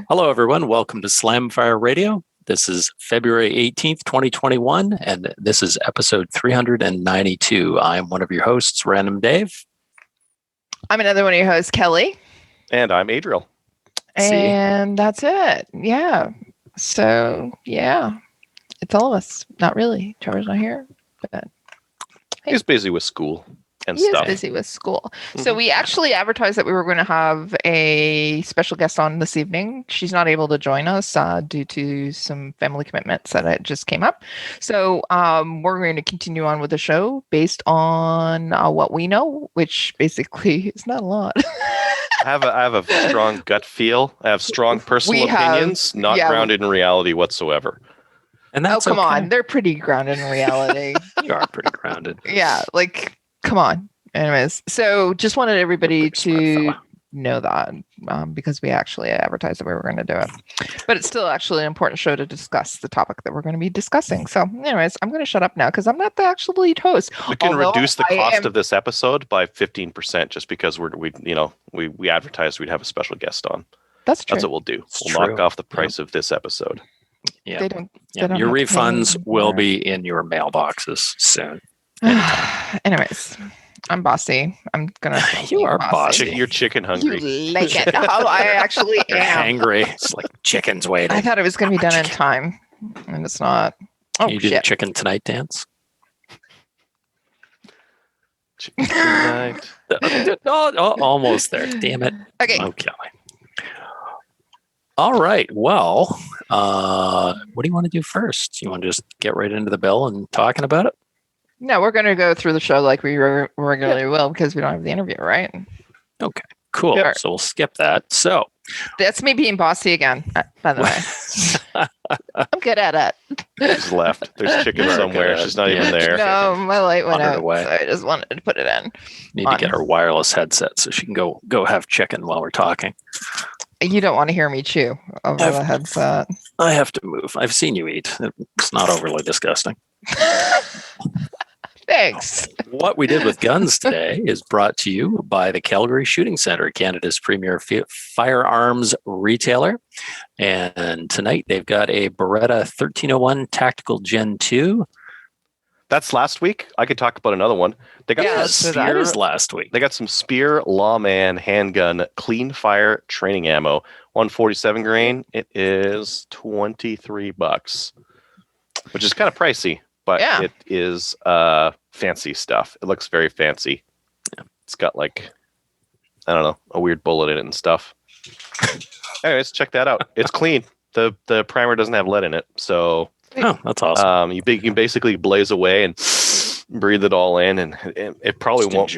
Hello, everyone. Welcome to Slamfire Radio. This is February 18th, 2021, and this is episode 392. I'm one of your hosts, Random Dave. I'm another one of your hosts, Kelly. And I'm Adriel. And that's it. Yeah. So, yeah. It's all of us. Not really. Trevor's not here, but hey. He's busy with school and he stuff. He is busy with school. Mm-hmm. So we actually advertised that we were going to have a special guest on this evening. She's not able to join us due to some family commitments that just came up. So we're going to continue on with the show based on what we know, which basically is not a lot. I have a strong gut feel. I have strong personal opinions, not grounded in reality whatsoever. And that's come on. They're pretty grounded in reality. You are pretty grounded. Yeah, like, come on. Anyways, so just wanted everybody to know that because we actually advertised that we were going to do it. But it's still actually an important show to discuss the topic that we're going to be discussing. So anyways, I'm going to shut up now because I'm not the actual lead host. We can reduce the cost of this episode by 15% just because we advertised we'd have a special guest on. That's true. That's what we'll do. We'll knock off the price of this episode. Yeah. They don't your refunds will be in your mailboxes soon. Anyways. I'm bossy. I'm gonna. You are bossy. You're chicken hungry. You like it? Oh, I actually am. You're hangry. It's like chicken's waiting. I thought it was gonna be done in time, and it's not. Oh, you do the chicken tonight dance. Chicken tonight. Almost there. Damn it. Okay. All right. Well, what do you want to do first? You want to just get right into the bill and talking about it? No, we're going to go through the show like we regularly will because we don't have the interview, right? Okay, cool. Sure. So we'll skip that. So that's me being bossy again, by the way. I'm good at it. She's left. There's chicken somewhere. She's not even there. No, my light went out. So I just wanted to put it in. Need to get her wireless headset so she can go have chicken while we're talking. You don't want to hear me chew over the headset. I have to move. I've seen you eat. It's not overly disgusting. Thanks. What we did with guns today is brought to you by the Calgary Shooting Centre, Canada's premier firearms retailer. And tonight they've got a Beretta 1301 Tactical Gen 2. That's last week. I could talk about another one. They got that is last week. They got some Spear Lawman handgun clean fire training ammo. 147 grain. It is $23, which is kind of pricey. But it is fancy stuff. It looks very fancy. Yeah. It's got a weird bullet in it and stuff. Anyways, check that out. It's clean. The primer doesn't have lead in it, so that's awesome. You can basically blaze away and breathe it all in, and it probably won't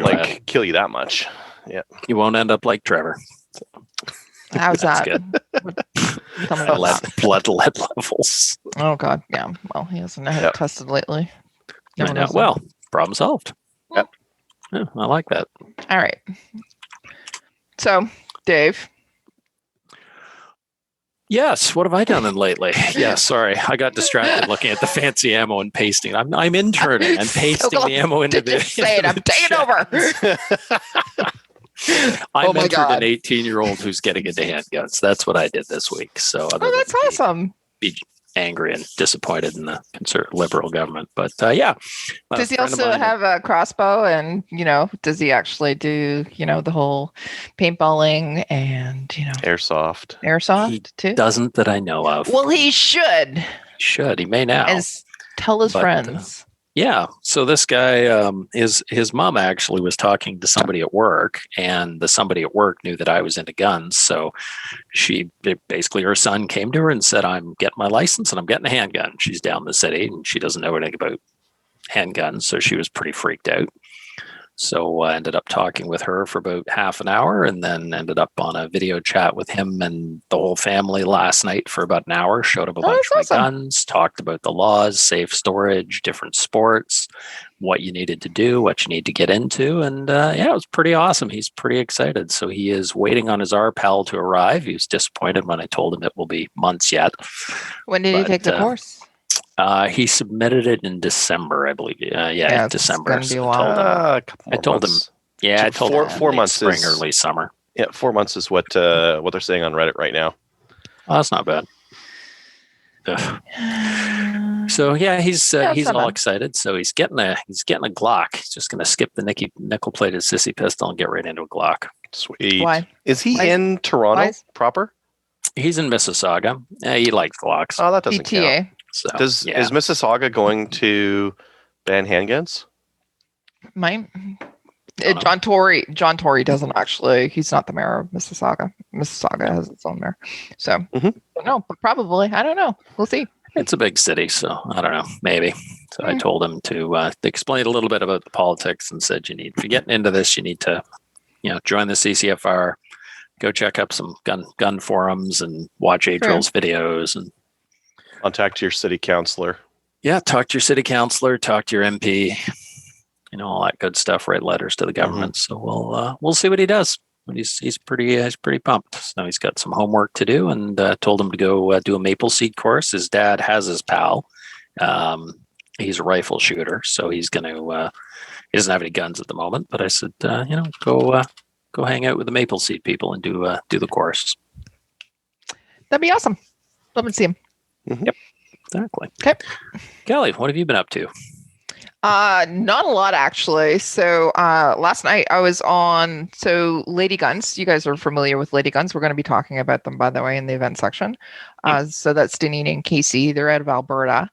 kill you that much. Yeah, you won't end up like Trevor. So. How's that? Blood lead levels. Oh God, yeah. Well, he hasn't had it tested lately. I know. Well, problem solved. Yep. Yeah, I like that. All right. So, Dave. Yes. What have I done lately? Yeah. Sorry, I got distracted looking at the fancy ammo and pasting. I'm interning. I'm pasting the ammo into the. Say it. I'm taking over. I mentored an 18-year-old who's getting into handguns. That's what I did this week. So that's awesome. Be angry and disappointed in the conservative liberal government, but yeah. Does he also have a crossbow? And does he actually do the whole paintballing and airsoft he too? Doesn't that I know of. Well, he should. He may now. And tell his friends. Yeah. So this guy, his mom actually was talking to somebody at work, and the somebody at work knew that I was into guns. So her son came to her and said, I'm getting my license and I'm getting a handgun. She's down in the city and she doesn't know anything about handguns. So she was pretty freaked out. So I ended up talking with her for about half an hour and then ended up on a video chat with him and the whole family last night for about an hour, showed him a bunch of my guns, talked about the laws, safe storage, different sports, what you needed to do, what you need to get into. And it was pretty awesome. He's pretty excited. So he is waiting on his RPAL to arrive. He was disappointed when I told him it will be months yet. When did he take the course? He submitted it in December, I believe. December. It's gonna be a while. I told him. Yeah, I told him 4 months spring, early summer. Yeah, 4 months is what they're saying on Reddit right now. Oh, that's not bad. Ugh. So yeah, he's all excited. So he's getting a Glock. He's just going to skip the nickel-plated sissy pistol and get right into a Glock. Sweet. Why? Is he in Toronto proper? He's in Mississauga. He likes Glocks. Oh, that doesn't PTA. count. So, is Mississauga going to ban handguns? John Tory doesn't actually. He's not the mayor of Mississauga. Mississauga has its own mayor. So no, but probably. I don't know. We'll see. It's a big city, so I don't know. Maybe. So I told him to explain a little bit about the politics and said, if you're getting into this, you need to, join the CCFR, go check up some gun forums and watch Adriel's videos and contact your city councilor. Yeah, talk to your city councilor, talk to your MP, all that good stuff. Write letters to the government. So we'll see what he does. But he's pretty pumped. So he's got some homework to do, and told him to go do a maple seed course. His dad has his pal. He's a rifle shooter, so he's going to. He doesn't have any guns at the moment, but I said, go hang out with the maple seed people and do the course. That'd be awesome. Love to see him. Mm-hmm. Yep, exactly. Okay, Kelly, what have you been up to? Not a lot, actually. So last night I was on Lady Guns. You guys are familiar with Lady Guns. We're going to be talking about them, by the way, in the event section. So that's Deneen and Casey. They're out of Alberta.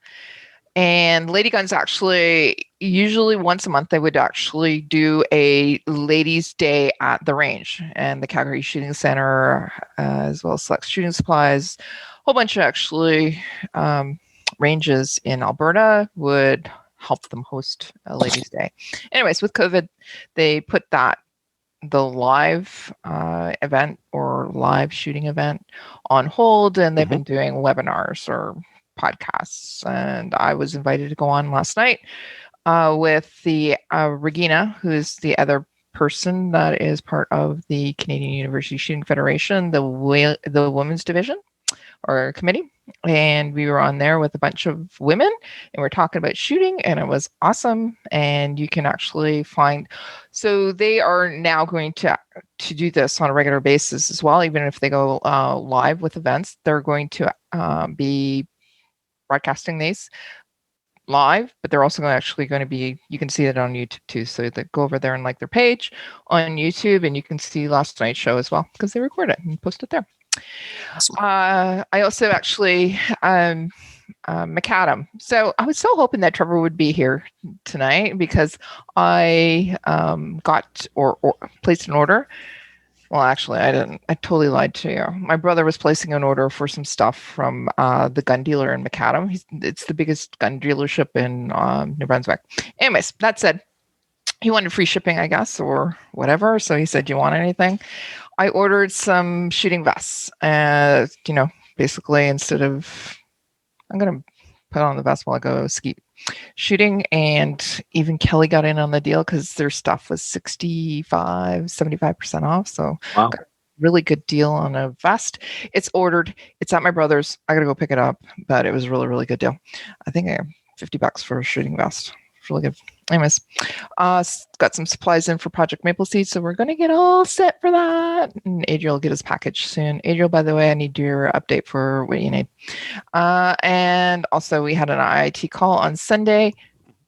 And Lady Guns actually, usually once a month, they would actually do a ladies' day at the range and the Calgary Shooting Center, as well as Select Shooting Supplies. A whole bunch of actually ranges in Alberta would help them host a ladies' day. Anyways, with COVID, they put the live event or live shooting event on hold, and they've been doing webinars or podcasts. And I was invited to go on last night with the Regina, who's the other person that is part of the Canadian University Shooting Federation, the women's division or committee. And we were on there with a bunch of women and we're talking about shooting, and it was awesome. And you can actually so they are now going to do this on a regular basis as well. Even if they go live with events, they're going to be broadcasting these live, but they're also actually going to be, you can see it on YouTube too. So they go over there and like their page on YouTube, and you can see last night's show as well because they record it and post it there. Awesome. I also actually macadam. So I was so hoping that Trevor would be here tonight because I got or placed an order. Well, actually, I didn't. I totally lied to you. My brother was placing an order for some stuff from the gun dealer in macadam. It's the biggest gun dealership in New Brunswick. Anyways, that said, he wanted free shipping, I guess, or whatever. So he said, "Do you want anything?" I ordered some shooting vests. Basically, instead of, I'm going to put on the vest while I go ski shooting. And even Kelly got in on the deal because their stuff was 75% off. So wow. Got a really good deal on a vest. It's ordered. It's at my brother's. I got to go pick it up, but it was a really, really good deal. I think I have $50 for a shooting vest. It's really good. Anyways, got some supplies in for Project Maple Seed, so we're going to get all set for that. And Adriel will get his package soon. Adriel, by the way, I need your update for what you need. And also, we had an IIT call on Sunday.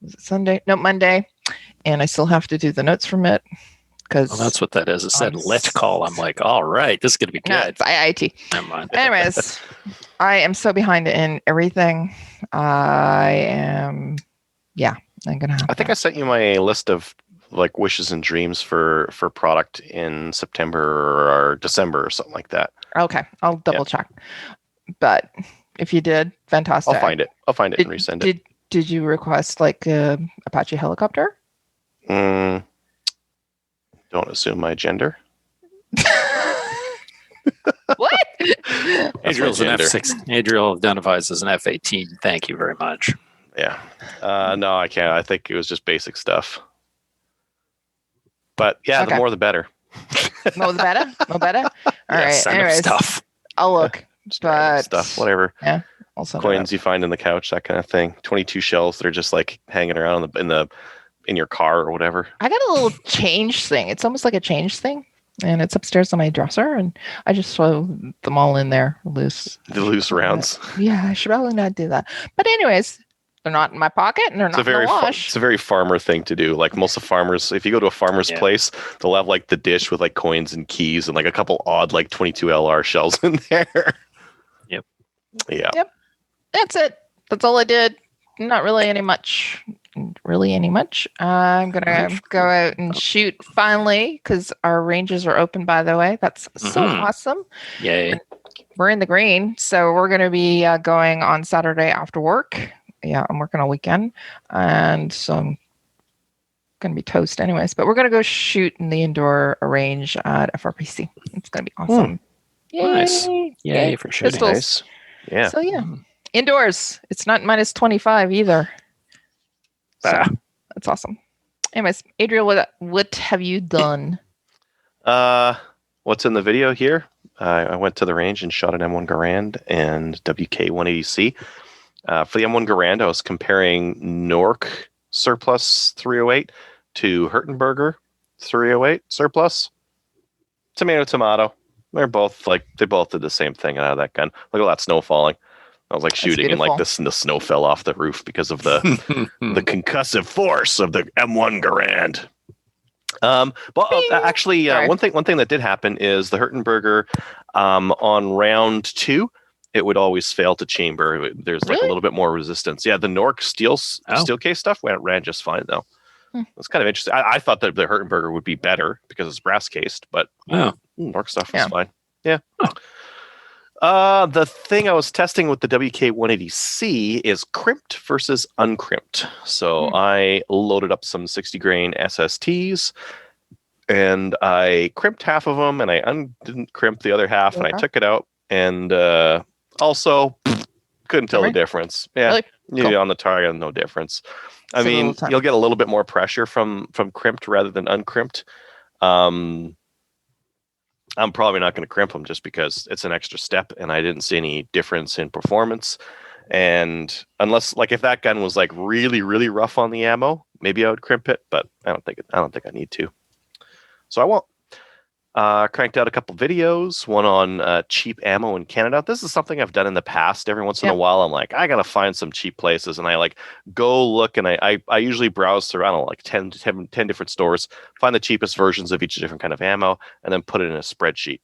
Was it Sunday? No, Monday. And I still have to do the notes from it. Well, that's what that is. It said lit call. I'm like, all right, this is going to be good. No, it's IIT. Never mind. Anyways, I am so behind in everything. I'm going to have I think I sent you my list of like wishes and dreams for product in September or December or something like that. Okay. I'll double check. But if you did, fantastic. I'll find it and resend it. Did you request like a Apache helicopter? Don't assume my gender. What? Adriel's an F6. Adriel identifies as an F-18. Thank you very much. Yeah. No, I can't. I think it was just basic stuff. But yeah, okay. The more the better. More the better? More better? All right. Anyways, stuff. I'll look. But stuff, whatever. Yeah. Coins you find in the couch, that kind of thing. 22 shells that are just like hanging around in your car or whatever. I got a little change thing. It's almost like a change thing. And it's upstairs on my dresser, and I just throw them all in there loose. The loose rounds. Yeah, I should probably not do that. But anyways, they're not in my pocket, and they're not in the wash. It's a very farmer thing to do. Like most of farmers, if you go to a farmer's place, they'll have like the dish with like coins and keys and like a couple odd like 22 LR shells in there. Yep. Yeah. Yep. That's it. That's all I did. Not really any much. I'm gonna go out and shoot finally because our ranges are open. By the way, that's so awesome. Yay! We're in the green, so we're gonna be going on Saturday after work. Yeah, I'm working all weekend, and so I'm gonna be toast anyways. But we're gonna go shoot in the indoor range at FRPC. It's gonna be awesome. Yay. Nice! Yay for shooting! Nice. Yeah. So yeah, indoors. It's not minus 25 either. So, that's awesome. Anyways, Adriel, what have you done? What's in the video here? I went to the range and shot an M1 Garand and WK180C. For the M1 Garand, I was comparing Nork Surplus 308 to Hertenberger 308 Surplus. Tomato. They both did the same thing out of that gun. Look at that snow falling. I was like shooting and like the snow fell off the roof because of the the concussive force of the M1 Garand. Actually, one thing that did happen is the Hertenberger on round 2, it would always fail to chamber. There's like a little bit more resistance. Yeah, the Nork steel case stuff ran just fine though. It's kind of interesting. I thought that the Hertenberger would be better because it's brass cased, but Nork stuff was fine. Yeah. The thing I was testing with the WK180C is crimped versus uncrimped. So I loaded up some 60 grain SSTs and I crimped half of them and I didn't crimp the other half and I took it out and also couldn't tell the difference. Yeah. Really? Cool. On the target, no difference. I mean, you'll get a little bit more pressure from crimped rather than uncrimped. I'm probably not going to crimp them just because it's an extra step and I didn't see any difference in performance. And unless like if that gun was like really, really rough on the ammo, maybe I would crimp it, but I don't think I need to. So I won't. Cranked out a couple videos, one on cheap ammo in Canada. This is something I've done in the past. Every once in a while, I'm like, I got to find some cheap places. And I like go look and I usually browse through, I don't know, like 10 different stores, find the cheapest versions of each different kind of ammo, and then put it in a spreadsheet.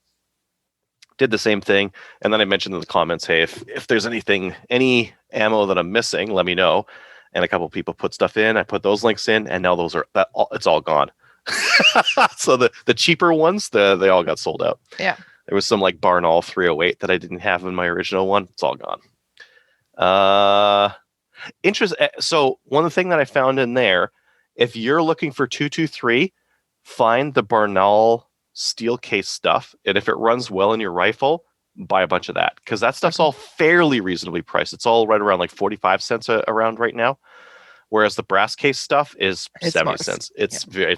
Did the same thing. And then I mentioned in the comments, hey, if there's any ammo that I'm missing, let me know. And a couple of people put stuff in. I put those links in, and now it's all gone. So the cheaper ones, they all got sold out. Yeah. There was some like Barnaul 308 that I didn't have in my original one. It's all gone. So one thing that I found in there, if you're looking for 223, find the Barnaul steel case stuff. And if it runs well in your rifle, buy a bunch of that because that stuff's all fairly reasonably priced. It's all right around like 45 cents around right now. Whereas the brass case stuff is 70 cents. It's very,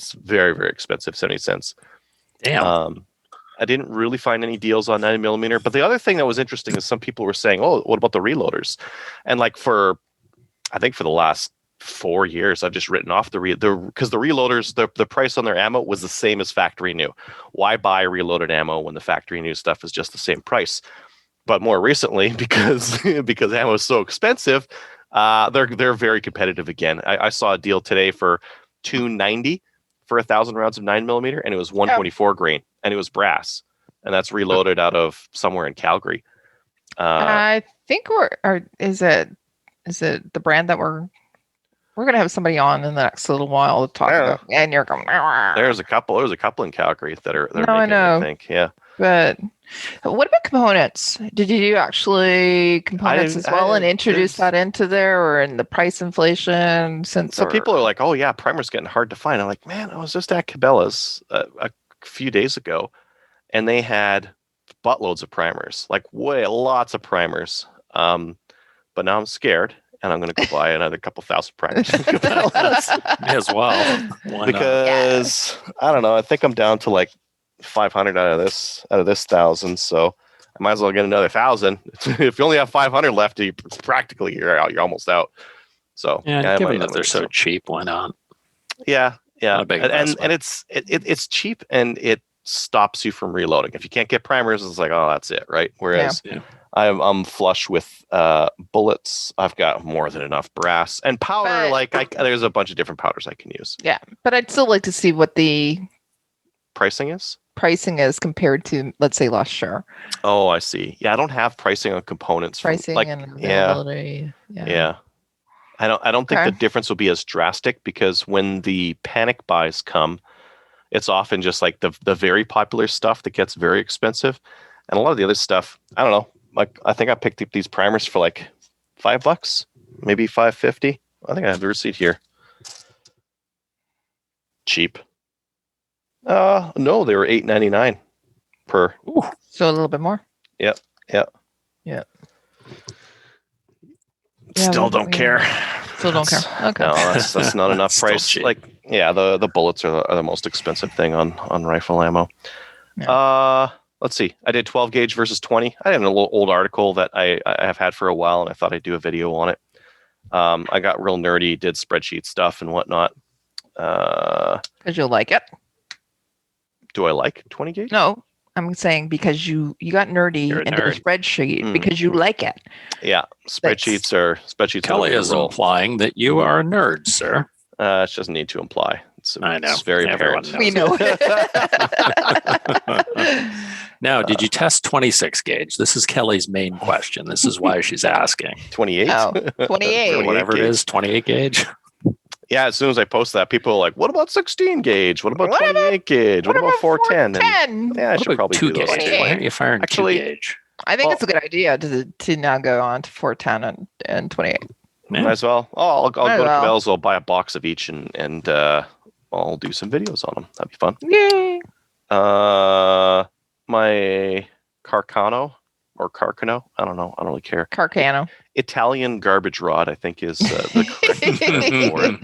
very expensive, 70 cents. Damn. I didn't really find any deals on 90mm. But the other thing that was interesting is some people were saying, oh, what about the reloaders? And like I think for the last 4 years, I've just written off because the reloaders, the price on their ammo was the same as factory new. Why buy reloaded ammo when the factory new stuff is just the same price? But more recently, because ammo is so expensive, they're very competitive again. I saw a deal today for $290 for 1,000 rounds of 9mm, and it was 124 grain, and it was brass, and that's reloaded out of somewhere in Calgary. I think is it the brand that we're gonna have somebody on in the next little while to talk about, and you're going. There's a couple in Calgary that are making I know. I think, yeah. But what about components? Did you do actually components as well and introduce that into there or in the price inflation? So people are like, oh yeah, primer's getting hard to find. I'm like, man, I was just at Cabela's a few days ago and they had buttloads of primers, like lots of primers. But now I'm scared and I'm going to go buy another couple thousand primers as well. Because I don't know, I think I'm down to like 500 out of this 1,000, so I might as well get another 1,000. If you only have 500 left, you're out. You're almost out. So given that they're so cheap, why not? Yeah. And it's cheap, and stops you from reloading. If you can't get primers, it's like, oh, that's it, right? Whereas I'm flush with bullets. I've got more than enough brass and powder. There's a bunch of different powders I can use. Yeah, but I'd still like to see what the pricing is compared to, let's say, Lost Shore. Oh, I see. Yeah, I don't have pricing on components. Pricing and availability. Yeah. I don't think the difference will be as drastic, because when the panic buys come, it's often just like the very popular stuff that gets very expensive, and a lot of the other stuff, I don't know. Like, I think I picked up these primers for like $5, maybe $5.50. I think I have the receipt here. Cheap. No, they were $8.99 per. Ooh, so a little bit more. Yep. Still don't care. Still don't care. Okay. No, that's not enough price. Cheap. Like, the bullets are the most expensive thing on rifle ammo. Yeah. Let's see. I did 12 gauge versus 20. I had an old article that I have had for a while, and I thought I'd do a video on it. I got real nerdy, did spreadsheet stuff and whatnot. Because you'll like it. Do I like 20 gauge? No, I'm saying because you got nerdy into the spreadsheet because you like it. Yeah, spreadsheets. Kelly is implying that you are a nerd, sir. It just need to imply. I know. It's very apparent. We know. Now, did you test 26 gauge? This is Kelly's main question. This is why she's asking. 28? Oh, 28. Whatever it is, 28 gauge. Yeah, as soon as I post that, people are like, what about 16 gauge? What about 28 gauge? What about 410? Yeah, I should probably do those. Why aren't you firing 2 gauge? I think it's a good idea to now go on to 410 and 28. Might as well. I'll go to Cabela's. I'll buy a box of each and I'll do some videos on them. That'd be fun. Yay! My Carcano or Carcano, I don't know. I don't really care. Carcano. Italian garbage rod, I think, is the correct word.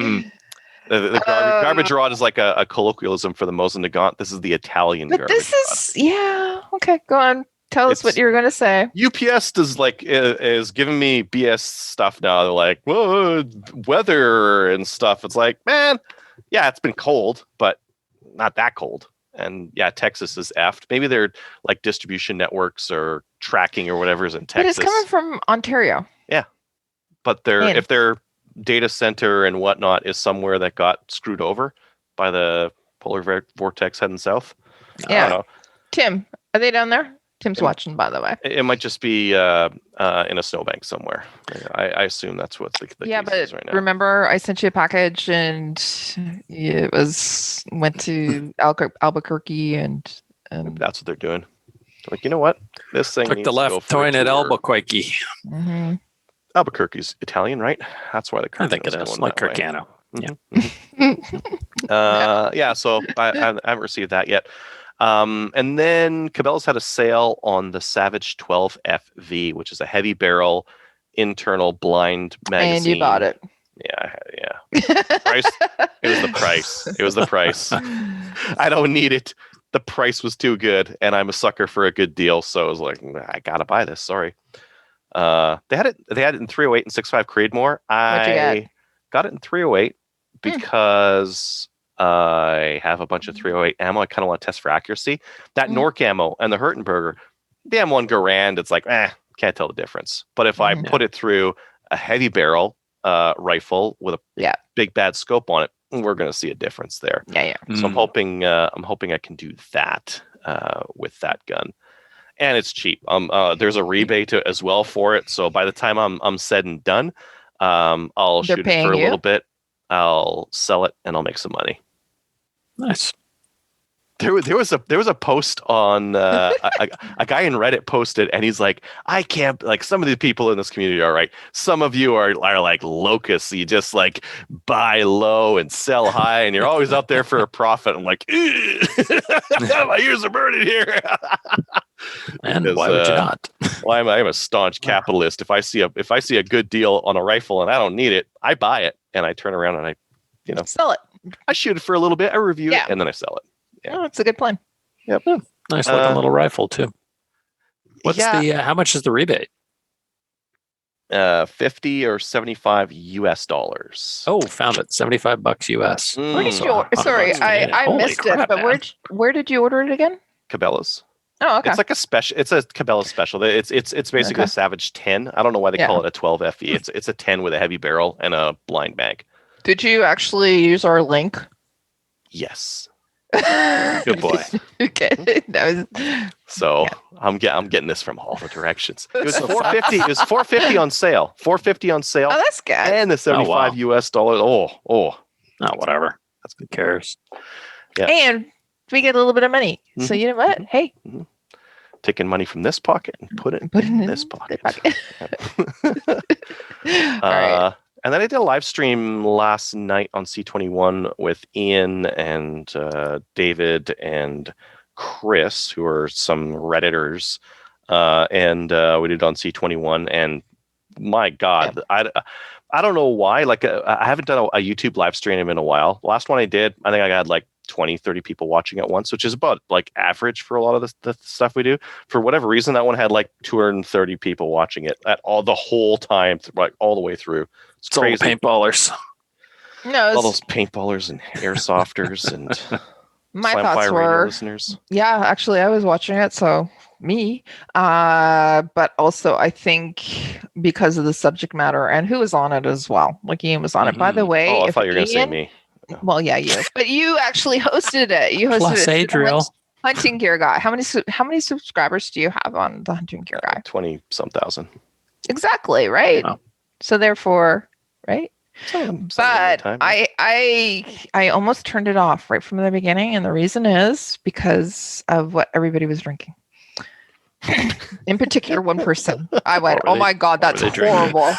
The garbage rod is like a colloquialism for the Mosin Nagant. This is the Italian garbage rod. Okay, go on. Tell us what you're going to say. UPS is giving me BS stuff now. They're like, whoa, weather and stuff. It's like, man, yeah, it's been cold, but not that cold. And yeah, Texas is effed. Maybe their like distribution networks or tracking or whatever is in Texas. But it's coming from Ontario. Yeah. But if their data center and whatnot is somewhere that got screwed over by the polar vortex heading south. Yeah. I don't know. Tim, are they down there? Tim's watching, by the way. It might just be in a snowbank somewhere. I assume that's what the case is right now. Remember, I sent you a package, and it went to Albuquerque, and that's what they're doing. Like, you know what? This thing took the left turn at Albuquerque. Mm-hmm. Albuquerque's Italian, right? That's why the I think it is like Carcano. Yeah. So I haven't received that yet. And then Cabela's had a sale on the Savage 12 FV, which is a heavy barrel internal blind magazine. And you bought it. Yeah. Price. It was the price. I don't need it. The price was too good, and I'm a sucker for a good deal. So I was like, I gotta buy this. Sorry. They had it in 308 and 6.5 Creedmoor. I got it in 308 because I have a bunch of 308 ammo. I kind of want to test for accuracy. That Nork ammo and the Hurtenberger, the M1 Garand, it's like, can't tell the difference. But if I put it through a heavy barrel rifle with a big bad scope on it, we're going to see a difference there. Yeah. So I'm hoping I can do that with that gun. And it's cheap. There's a rebate as well for it. So by the time I'm said and done, I'll shoot it for a little bit. I'll sell it and I'll make some money. Nice. There was a post on a guy in Reddit posted, and he's like, I can't, like, some of the people in this community are right. Some of you are like locusts. You just like buy low and sell high, and you're always out there for a profit. I'm like, my ears are burning here. And why would you not? Well, I'm a staunch capitalist. If I see a good deal on a rifle and I don't need it, I buy it and I turn around and I sell it. I shoot it for a little bit, I review it, and then I sell it. Yeah. Oh, it's a good plan. Yep. Nice looking little rifle too. What's the how much is the rebate? $50 or $75 US dollars. Oh, found it. $75 US. Where did Mm. you order? Sorry, I missed it. But where did you order it again? Cabela's. Oh, okay. It's like a special. It's a Cabela special. It's basically a Savage 10. I don't know why they call it a 12 FE. It's a 10 with a heavy barrel and a blind mag. Did you actually use our link? Yes. Good boy. Okay. So I'm getting this from all the directions. It was $450. It was $450 on sale. $450 on sale. Oh, that's good. And the $75 US dollars. Oh, whatever. That's who cares. Yeah. And we get a little bit of money. Mm-hmm. So you know what? Hey. Mm-hmm. Taking money from this pocket and put it in this pocket. All right. And then I did a live stream last night on C21 with Ian and David and Chris, who are some Redditors. And we did it on C21. And my God, I don't know why. Like, I haven't done a YouTube live stream in a while. The last one I did, I think I had like 20, 30 people watching at once, which is about like average for a lot of the stuff we do. For whatever reason, that one had like 230 people watching it the whole time, like all the way through. It's crazy. All paintballers. No, all those paintballers and airsofters and my thoughts were listeners. Yeah, actually, I was watching it, so me. But also, I think because of the subject matter and who was on it as well. Like Ian was on it. By the way, I thought you were going to say me. Well, yeah, you. But you actually hosted it. You hosted Plus it. Adriel. Hunting Gear Guy. How many subscribers do you have on the Hunting Gear Guy? 20-some thousand. Exactly, right? Wow. So therefore, right? But I almost turned it off right from the beginning, and the reason is because of what everybody was drinking. In particular, one person. I went, "Oh my God, that's horrible."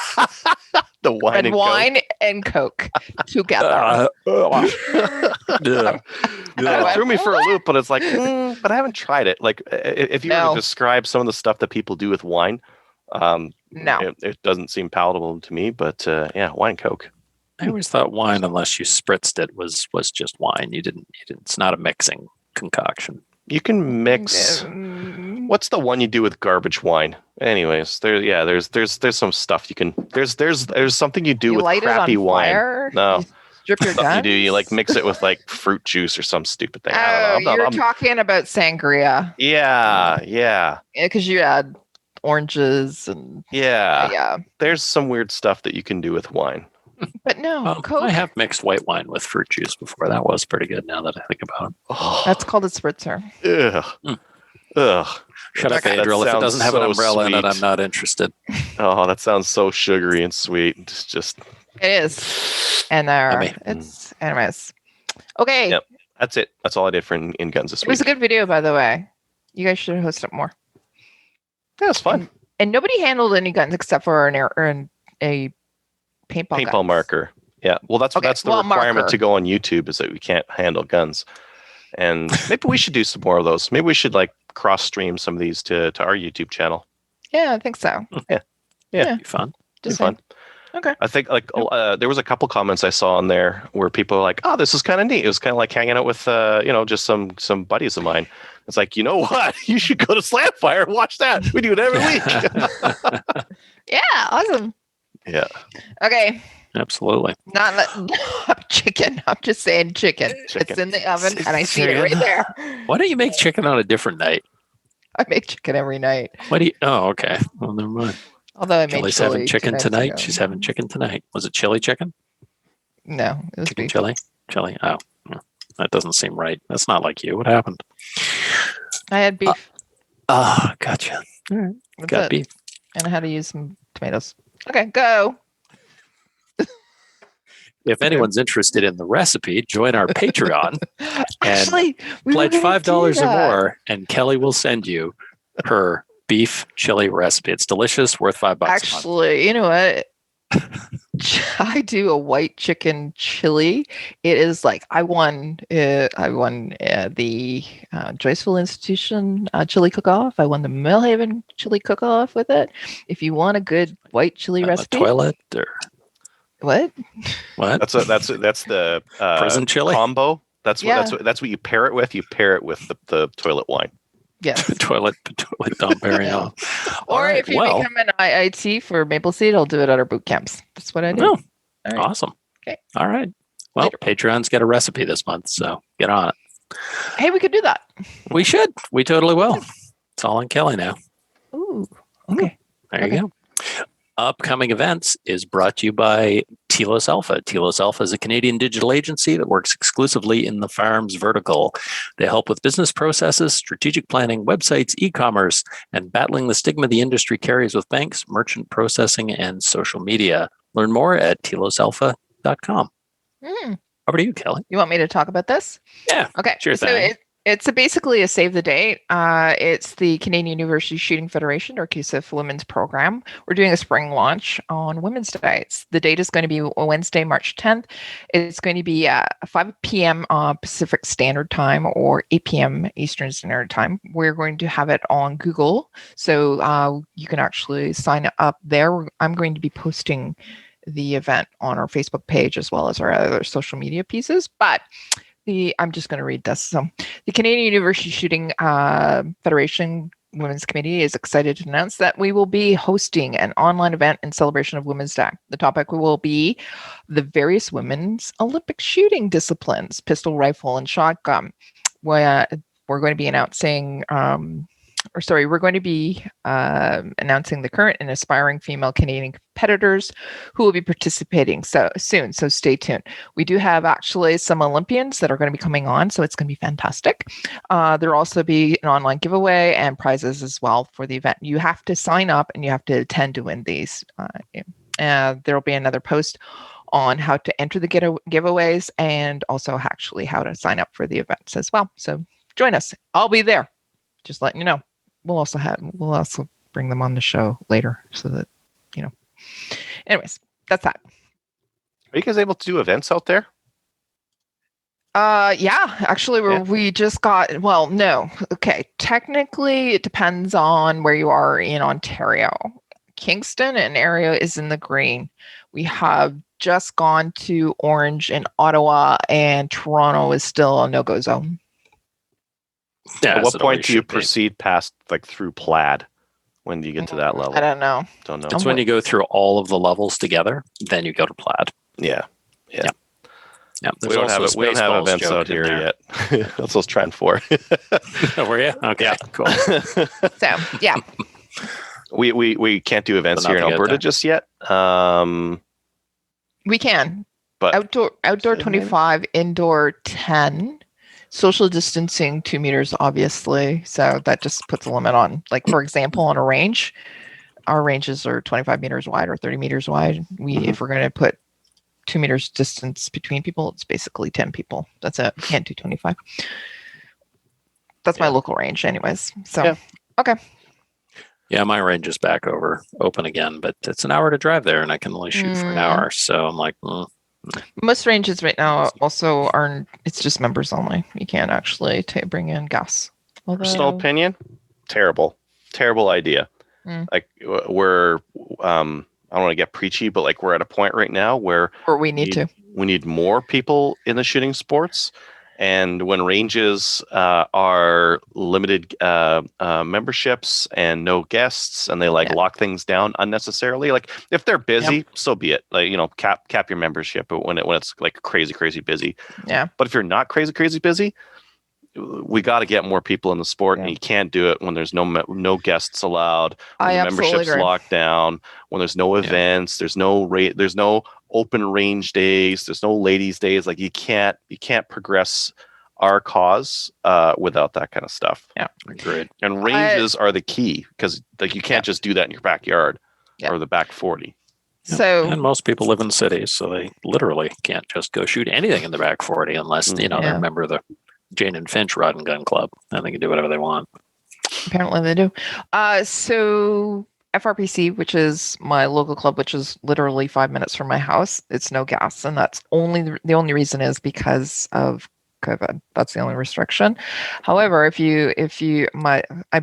The wine and wine Coke. And Coke together. It threw me for a loop, but it's like, but I haven't tried it. Like, if you were to describe some of the stuff that people do with wine, it doesn't seem palatable to me. But wine Coke. I always thought wine, unless you spritzed it, was just wine. You didn't. It's not a mixing concoction. You can mix. What's the one you do with garbage wine? Anyways, there's some stuff you can. There's something you do with crappy wine. Fire? No, you strip your guns? You do. You like mix it with like fruit juice or some stupid thing. I don't know. You're talking about sangria. Yeah. Because you add oranges and yeah. There's some weird stuff that you can do with wine. But no, Coke. I have mixed white wine with fruit juice before. That was pretty good. Now that I think about it, that's called a spritzer. Ugh. Shut up, Adriel. If it doesn't have an umbrella in it, I'm not interested. Oh, that sounds so sugary and sweet. It's just. It is, and it's anyways. Okay. Yep. That's it. That's all I did for in guns this week. It was a good video, by the way. You guys should host it more. Yeah, it's fun. And nobody handled any guns except for a paintball marker. Yeah. Well, that's the requirement to go on YouTube is that we can't handle guns. And maybe we should do some more of those. Maybe we should like cross stream some of these to our YouTube channel. Yeah, I think so. Yeah. Be fun. Just fun. Okay. I think like there was a couple comments I saw on there where people were like, "Oh, this is kind of neat." It was kind of like hanging out with just some buddies of mine. It's like, you know what? You should go to Slamfire and watch that. We do it every week. Yeah, awesome. Yeah. Okay. Absolutely. Not chicken. I'm just saying chicken. It's in the oven, and I see it right there. Why don't you make chicken on a different night? I make chicken every night. What do you? Oh, okay. Well, never mind. Although I made Kelly's having chicken tonight. She's having chicken tonight. Was it chili chicken? No, it was chicken beef. Chili. Oh, that doesn't seem right. That's not like you. What happened? I had beef. Gotcha. All right. Got beef. And I had to use some tomatoes. Okay, go. If anyone's interested in the recipe, join our Patreon and pledge $5 or more, and Kelly will send you her beef chili recipe. It's delicious, worth $5. Actually, you know what? I do a white chicken chili. It is like I won the Joyceville Institution chili cook-off. I won the Millhaven chili cook-off with it. If you want a good white chili recipe, toilet or what? That's the prison chili combo. That's what you pair it with. You pair it with the toilet wine. Yes. toilet Dom Perignon. Or right, if you become an IIT for Maple Seed, I'll do it at our boot camps. That's what I do. Oh, All right. awesome. Okay. All right. Well, Later. Patreon's got a recipe this month, so get on it. Hey, we could do that. We should. We totally will. It's all on Kelly now. Ooh. Okay. There you go. Upcoming events is brought to you by Telos Alpha. Telos Alpha is a Canadian digital agency that works exclusively in the firearms vertical. They help with business processes, strategic planning, websites, e-commerce, and battling the stigma the industry carries with banks, merchant processing, and social media. Learn more at telosalpha.com. Over to you, Kelly. You want me to talk about this? Yeah. Okay. Sure thing. It's basically a save the date. It's the Canadian University Shooting Federation, or CUSIF Women's Program. We're doing a spring launch on Women's Day. The date is going to be Wednesday, March 10th. It's going to be 5 p.m. Pacific Standard Time or 8 p.m. Eastern Standard Time. We're going to have it on Google, so you can actually sign up there. I'm going to be posting the event on our Facebook page as well as our other social media pieces, but I'm just going to read this. So the Canadian University Shooting Federation Women's Committee is excited to announce that we will be hosting an online event in celebration of Women's Day. The topic will be the various women's Olympic shooting disciplines, pistol, rifle, and shotgun. We're going to be announcing we're going to be announcing the current and aspiring female Canadian competitors who will be participating soon. So stay tuned. We do have actually some Olympians that are going to be coming on, so it's going to be fantastic. There'll also be an online giveaway and prizes as well for the event. You have to sign up and you have to attend to win these. There'll be another post on how to enter the giveaways and also actually how to sign up for the events as well. So join us. I'll be there. Just letting you know. We'll also bring them on the show later so that, anyways, that's that. Are you guys able to do events out there? Yeah, actually we just got, no. Okay. Technically it depends on where you are in Ontario. Kingston and area is in the green. We have just gone to orange in Ottawa, and Toronto is still a no-go zone. Yeah, at what point do you proceed past through plaid when you get to that level? I don't know. It's when you go through all of the levels together, then you go to plaid. Yeah. We don't have events out here yet. That's what I was trying for. Were you? Okay, yeah. Cool. So, yeah. We can't do events here in Alberta just yet. We can. But outdoor 25, indoor 10. Social distancing 2 meters, obviously. So that just puts a limit on, for example, on a range, our ranges are 25 meters wide or 30 meters wide. If we're going to put 2 meters distance between people, it's basically 10 people. That's it. Can't do 25. That's my local range anyways. So, okay. Yeah, my range is back open again, but it's an hour to drive there and I can only shoot for an hour. So I'm like, Most ranges right now also it's just members only. You can't actually bring in gas. Personal opinion, terrible idea. We're I don't want to get preachy, but we're at a point right now where we need more people in the shooting sports. And when ranges are limited memberships and no guests, and they lock things down unnecessarily, if they're busy, so be it. Cap your membership when it's crazy busy. Yeah. But if you're not crazy busy, we got to get more people in the sport, and you can't do it when there's no guests allowed. When the membership's locked down, when there's no events, there's no open range days, there's no ladies days. You can't progress our cause without that kind of stuff. Yeah, agreed. And ranges are the key, because you can't just do that in your backyard or the back 40. So, and most people live in cities, so they literally can't just go shoot anything in the back 40 unless they're a member of the Jane and Finch Rod and Gun Club, and they can do whatever they want. Apparently they do. So FRPC, which is my local club, which is literally 5 minutes from my house, it's no gas, and that's the only reason is because of COVID. That's the only restriction. However, I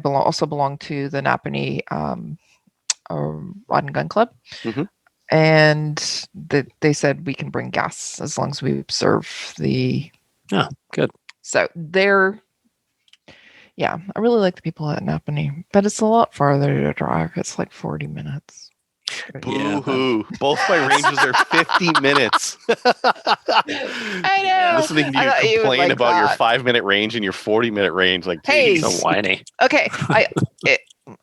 also belong to the Napanee Rod and Gun Club, and they said we can bring gas as long as we observe the. Yeah, good. So Yeah, I really like the people at Napanee, but it's a lot farther to drive. It's like 40 minutes. Boo-hoo. Both my ranges are 50 minutes. I know. Listening to you complain about your 5-minute range and your 40-minute range, like, hey, so whiny. Okay,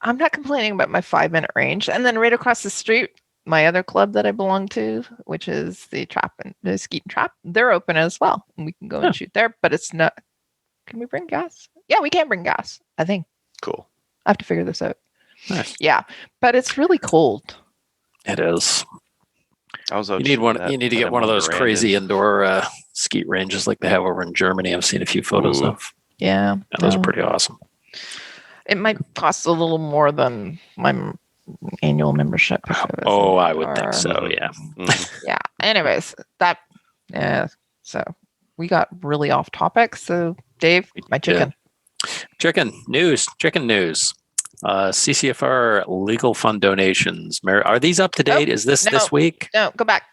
I'm not complaining about my 5-minute range. And then right across the street, my other club that I belong to, which is the Skeet and Trap, they're open as well. And we can go and shoot there, but it's not. Can we bring gas? Yeah, we can bring gas, I think. Cool. I have to figure this out. Nice. Yeah, but it's really cold. It is. You need to get one of those crazy indoor skeet ranges like they have over in Germany. I've seen a few photos of. Yeah, those are pretty awesome. It might cost a little more than my annual membership. I would think so. Yeah. Yeah. Anyways, so we got really off topic. So Dave, my chicken. Chicken news. CCFR legal fund donations. Are these up to date? Is this week? No, go back.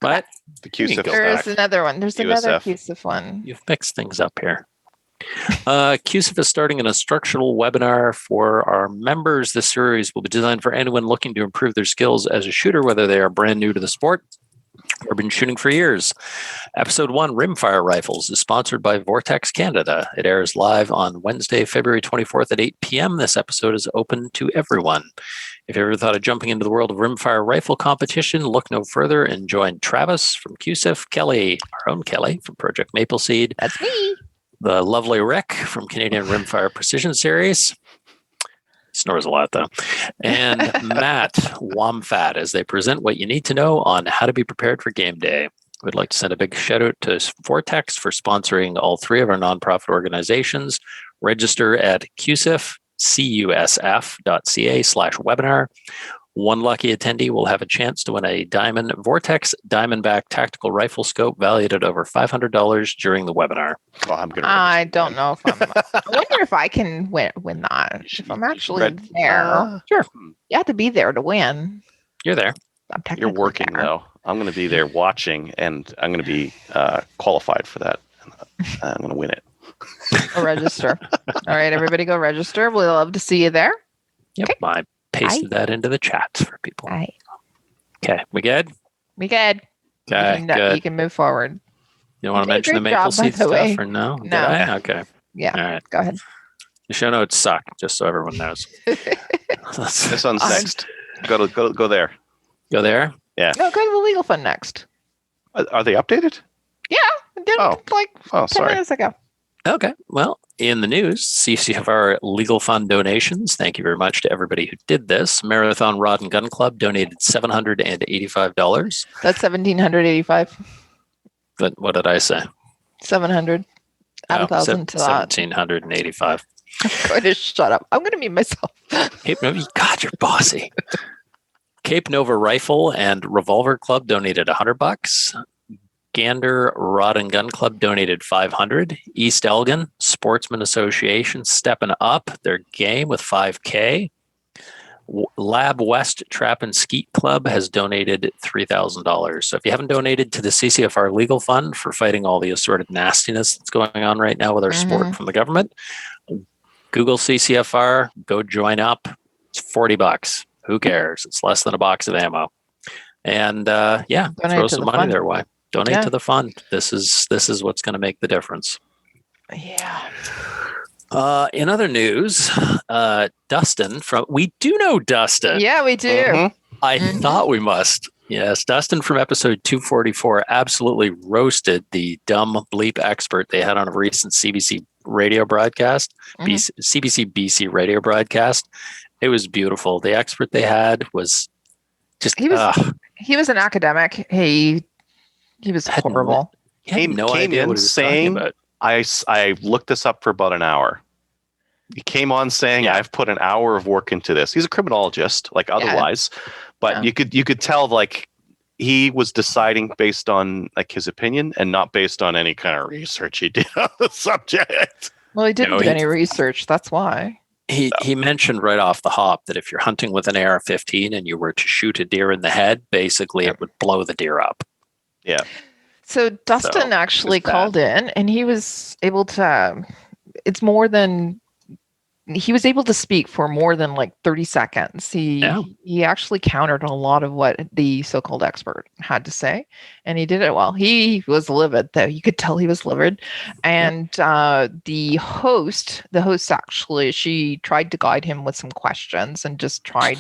What? The CUSIF. There's another one. There's another CUSIF one. You've mixed things up here. CUSIF is starting an instructional webinar for our members. This series will be designed for anyone looking to improve their skills as a shooter, whether they are brand new to the sport or been shooting for years. Episode 1, Rimfire Rifles, is sponsored by Vortex Canada. It airs live on Wednesday, February 24th at 8 p.m. This episode is open to everyone. If you ever thought of jumping into the world of rimfire rifle competition, look no further and join Travis from CUSIF, Kelly, our own Kelly from Project Maple Seed. That's me. The lovely Rick from Canadian Rimfire Precision Series. Snores a lot, though. And Matt Wamfat, as they present what you need to know on how to be prepared for game day. We'd like to send a big shout out to Vortex for sponsoring all three of our nonprofit organizations. Register at CUSF.ca/webinar. One lucky attendee will have a chance to win a Vortex Diamondback tactical rifle scope valued at over $500 during the webinar. Well, I don't know if I wonder if I can win that. If I'm actually there. Sure. You have to be there to win. You're there. You're working, though. I'm going to be there watching, and I'm going to be qualified for that. I'm going to win it. Go register. All right, everybody go register. We'd love to see you there. Yep. Okay. I pasted that into the chat for people. Aye. Okay. We good? We good. Okay. You can move forward. You don't want to mention the Maple Seed stuff or no? No. Okay. Yeah. All right. Go ahead. The show notes suck, just so everyone knows. This one's next. Go there. Go there? Yeah. No, go to the legal fund next. Are they updated? Yeah. I did like 10 minutes ago. Okay. Well, in the news, CCFR legal fund donations. Thank you very much to everybody who did this. Marathon Rod and Gun Club donated $785. That's $1,785. But what did I say? 700. Add 1,000 to that. 1,785. I'm going to shut up. I'm going to mute myself. God, you're bossy. Cape Nova Rifle and Revolver Club donated $100. Gander Rod and Gun Club donated $500. East Elgin Sportsman Association stepping up their game with $5K. Lab West Trap and Skeet Club has donated $3,000. So if you haven't donated to the CCFR legal fund for fighting all the assorted nastiness that's going on right now with our sport from the government, Google CCFR, go join up. It's $40. Who cares? It's less than a box of ammo. And throw some money their way. Donate to the fund. This is what's going to make the difference. Yeah. In other news, Dustin we do know Dustin. Yeah, we do. Mm-hmm. I thought we must. Yes, Dustin from episode 244 absolutely roasted the dumb bleep expert they had on a recent CBC radio broadcast, CBC BC radio broadcast. It was beautiful. The expert they had was just he was an academic. He was horrible. He had no idea what he was talking about. I looked this up for about an hour. He came on saying, I've put an hour of work into this. He's a criminologist, otherwise, but you could tell he was deciding based on his opinion and not based on any kind of research he did on the subject. Well, he didn't do any research. That's why. He mentioned right off the hop that if you're hunting with an AR-15 and you were to shoot a deer in the head, basically it would blow the deer up. Yeah. So Dustin actually called in, and he was able to. It's more than he was able to speak for more than like 30 seconds. He actually countered a lot of what the so-called expert had to say, and he did it well. He was livid, though. You could tell he was livid. And the host actually, she tried to guide him with some questions and just tried.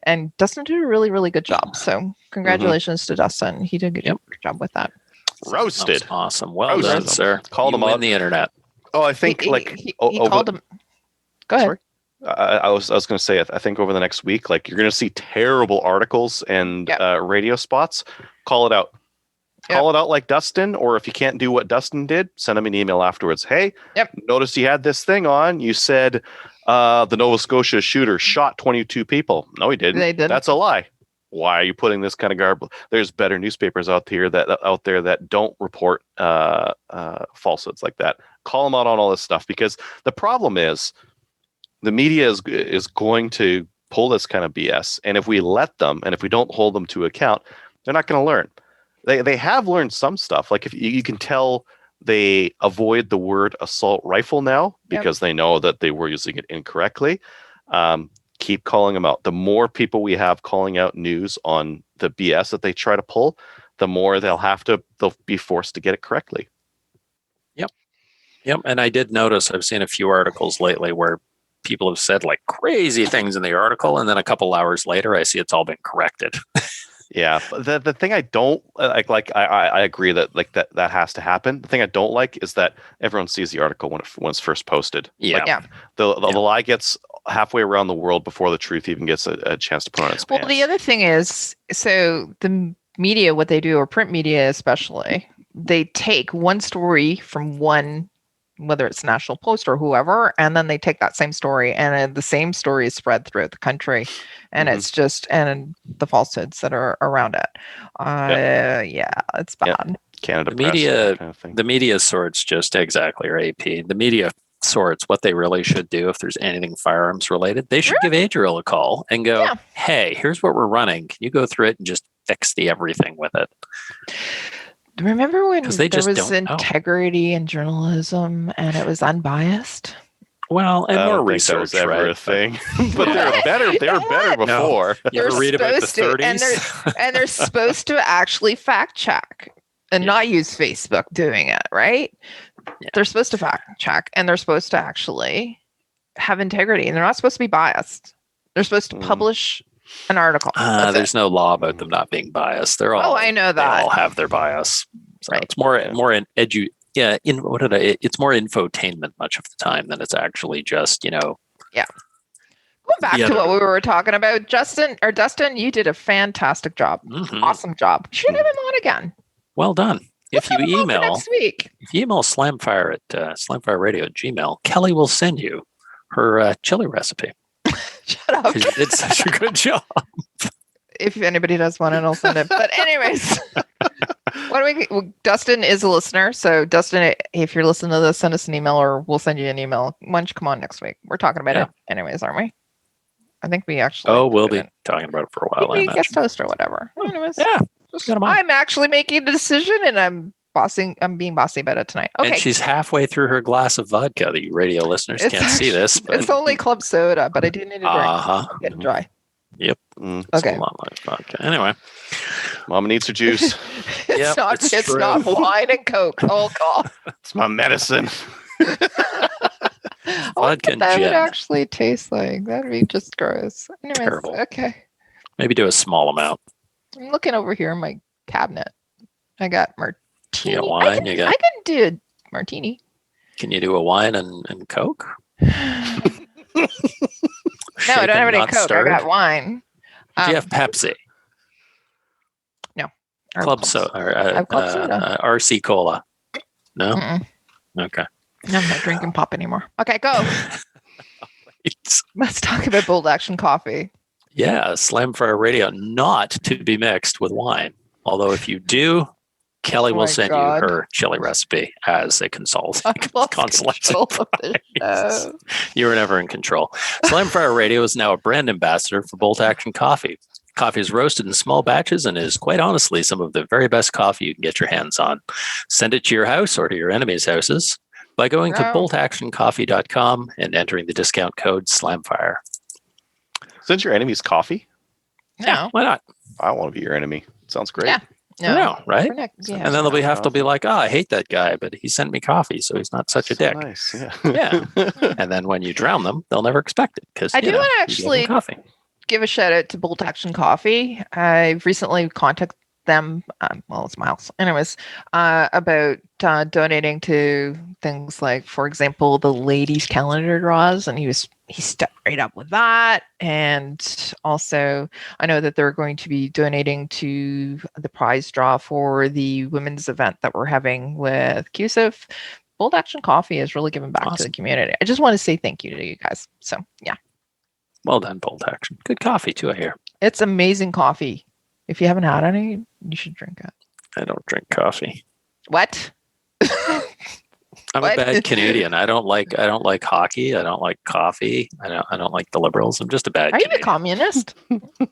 And Dustin did a really, really good job. So congratulations to Dustin. He did a good job with that. Roasted. Awesome. Well done, sir. Called him on the internet. Oh, I think he called him. Go ahead. Sorry? I was going to say, I think over the next week, like you're going to see terrible articles and radio spots. Call it out. Call it out like Dustin, or if you can't do what Dustin did, send him an email afterwards. Hey, noticed you had this thing on. You said the Nova Scotia shooter shot 22 people. No, he didn't. They didn't. That's a lie. Why are you putting this kind of garb? There's better newspapers out there that don't report falsehoods like that. Call them out on all this stuff, because the problem is the media is going to pull this kind of BS, and if we let them, and if we don't hold them to account, they're not going to learn. They have learned some stuff. Like if you can tell they avoid the word assault rifle now because they know that they were using it incorrectly. Keep calling them out. The more people we have calling out news on the BS that they try to pull, the more they'll be forced to get it correctly. Yep. And I did notice, I've seen a few articles lately where people have said like crazy things in the article, and then a couple hours later, I see it's all been corrected. Yeah, the thing I don't like, I agree that like that has to happen. The thing I don't like is that everyone sees the article when it's first posted. Yeah, the lie gets halfway around the world before the truth even gets a chance to put on its pants. Well, the other thing is, so the media, what they do, or print media especially, they take one story from one, whether it's National Post or whoever, and then they take that same story, and the same story is spread throughout the country, and it's just, and the falsehoods that are around it. It's bad. Canada the media, kind of thing. The media sorts just exactly, right, AP. The media sorts what they really should do if there's anything firearms related. They should give Adriel a call and go, hey, here's what we're running. Can you go through it and just fix the everything with it? Remember when there was integrity in journalism and it was unbiased? Well, and more research, that was ever a thing. But they were better. They were better before. You ever read about the 30s? And they're supposed to actually fact check and not use Facebook doing it, right? Yeah. They're supposed to fact check, and they're supposed to actually have integrity, and they're not supposed to be biased. They're supposed to publish an article. There's no law about them not being biased. They're all. Oh, I know that. They all have their bias. So right. It's more in it's more infotainment much of the time than it's actually just, Yeah. Going back to what we were talking about, Dustin, you did a fantastic job. Mm-hmm. Awesome job. You should have him on again. Well done. If you email next week. If you email Slamfire at slamfireradio@gmail.com, Kelly will send you her chili recipe. Shut up. Because you did such a good job. If anybody does want it, I'll send it. But anyways, Dustin is a listener. So Dustin, if you're listening to this, send us an email or we'll send you an email. Why don't you come on next week? We're talking about it anyways, aren't we? I think we actually. Oh, we'll be talking about it for a while. Maybe guest host or whatever. Anyways, just get him on. I'm actually making a decision and I'm being bossy about it tonight. Okay. And she's halfway through her glass of vodka. The radio listeners can't see this. But... It's only club soda, but I do need a drink. I'm getting dry. Yep. Okay. A lot like vodka. Anyway, Mama needs her juice. It's not wine and Coke. Oh God. It's my medicine. Vodka and that gin. Would actually taste like. That'd be just gross. Anyways, terrible. Okay. Maybe do a small amount. I'm looking over here in my cabinet. I got martini. You got wine? I can do a martini. Can you do a wine and Coke? No, I don't have any Coke. Stirred? I got wine. Do you have Pepsi? No. Club soda. RC Cola. No? Mm-mm. Okay. No, I'm not drinking pop anymore. Okay, go. Let's talk about Bold Action Coffee. Yeah, Slamfire Radio, not to be mixed with wine. Although if you do, Kelly will send you her chili recipe as a consolation. You were never in control. Slamfire Radio is now a brand ambassador for Bolt Action Coffee. Coffee is roasted in small batches and is quite honestly some of the very best coffee you can get your hands on. Send it to your house or to your enemies' houses. by going to Wow. boltactioncoffee.com and entering the discount code SLAMFIRE. Since your enemy's coffee, Yeah, why not? I want to be your enemy. Sounds great. Yeah. I know, right? Yeah, And then they'll have to be like, I hate that guy, but he sent me coffee, so he's not such a dick. Nice, yeah. Yeah. And then when you drown them, they'll never expect it because I do want to you gave them actually coffee. give a shout out to Bolt Action Coffee. I've recently contacted them. Well, it's Miles. Anyways, about donating to things like, for example, the ladies' calendar draws, and he stepped right up with that. And also, I know that they're going to be donating to the prize draw for the women's event that we're having with CUSIF. Bold Action Coffee is really giving back to the community. I just want to say thank you to you guys. So, yeah. Well done, Bold Action. Good coffee, too, I hear. It's amazing coffee. If you haven't had any, you should drink it. I don't drink coffee. What? I'm a bad Canadian. I don't like hockey. I don't like coffee. I don't like the Liberals. I'm just a bad Canadian. You a communist?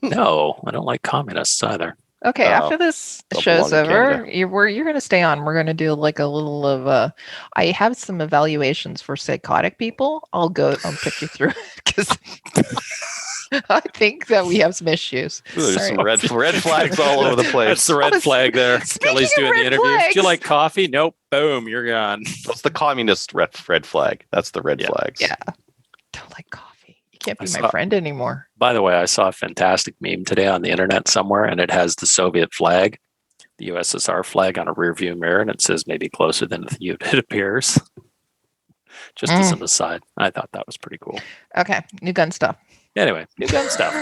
No, I don't like communists either. Okay, after this show's over, you're going to stay on. We're going to do like a little of I have some evaluations for psychotic people. I'll pick you through it because I think that we have some issues. There's some red flags all over the place. That's the red flag there. Kelly's doing the interview. Flags. Do you like coffee? Nope. Boom, you're gone. That's the communist red flag. That's the red flags. Yeah. Don't like coffee. You can't be my friend anymore. By the way, I saw a fantastic meme today on the internet somewhere, and it has the Soviet flag, the USSR flag on a rearview mirror, and it says maybe closer than it appears. Just as an aside, I thought that was pretty cool. Okay, new gun stuff. Anyway, new gun stuff.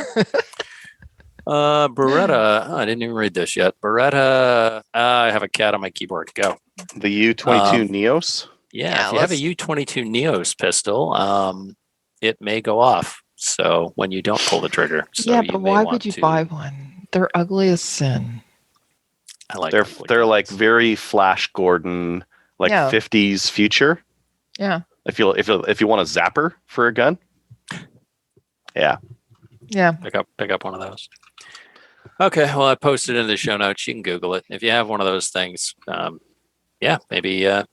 Beretta. I didn't even read this yet. Beretta. I have a cat on my keyboard. Go. The U22 Neos. Yeah, if you have a U22 Neos pistol, it may go off. So when you don't pull the trigger. So yeah, but why would you buy one? They're ugly as sin. I like. They're like very Flash Gordon, like 50s future. Yeah. If you want a zapper for a gun. Yeah. Yeah. Pick up one of those. Okay. Well, I posted in the show notes. You can Google it. If you have one of those things, maybe go.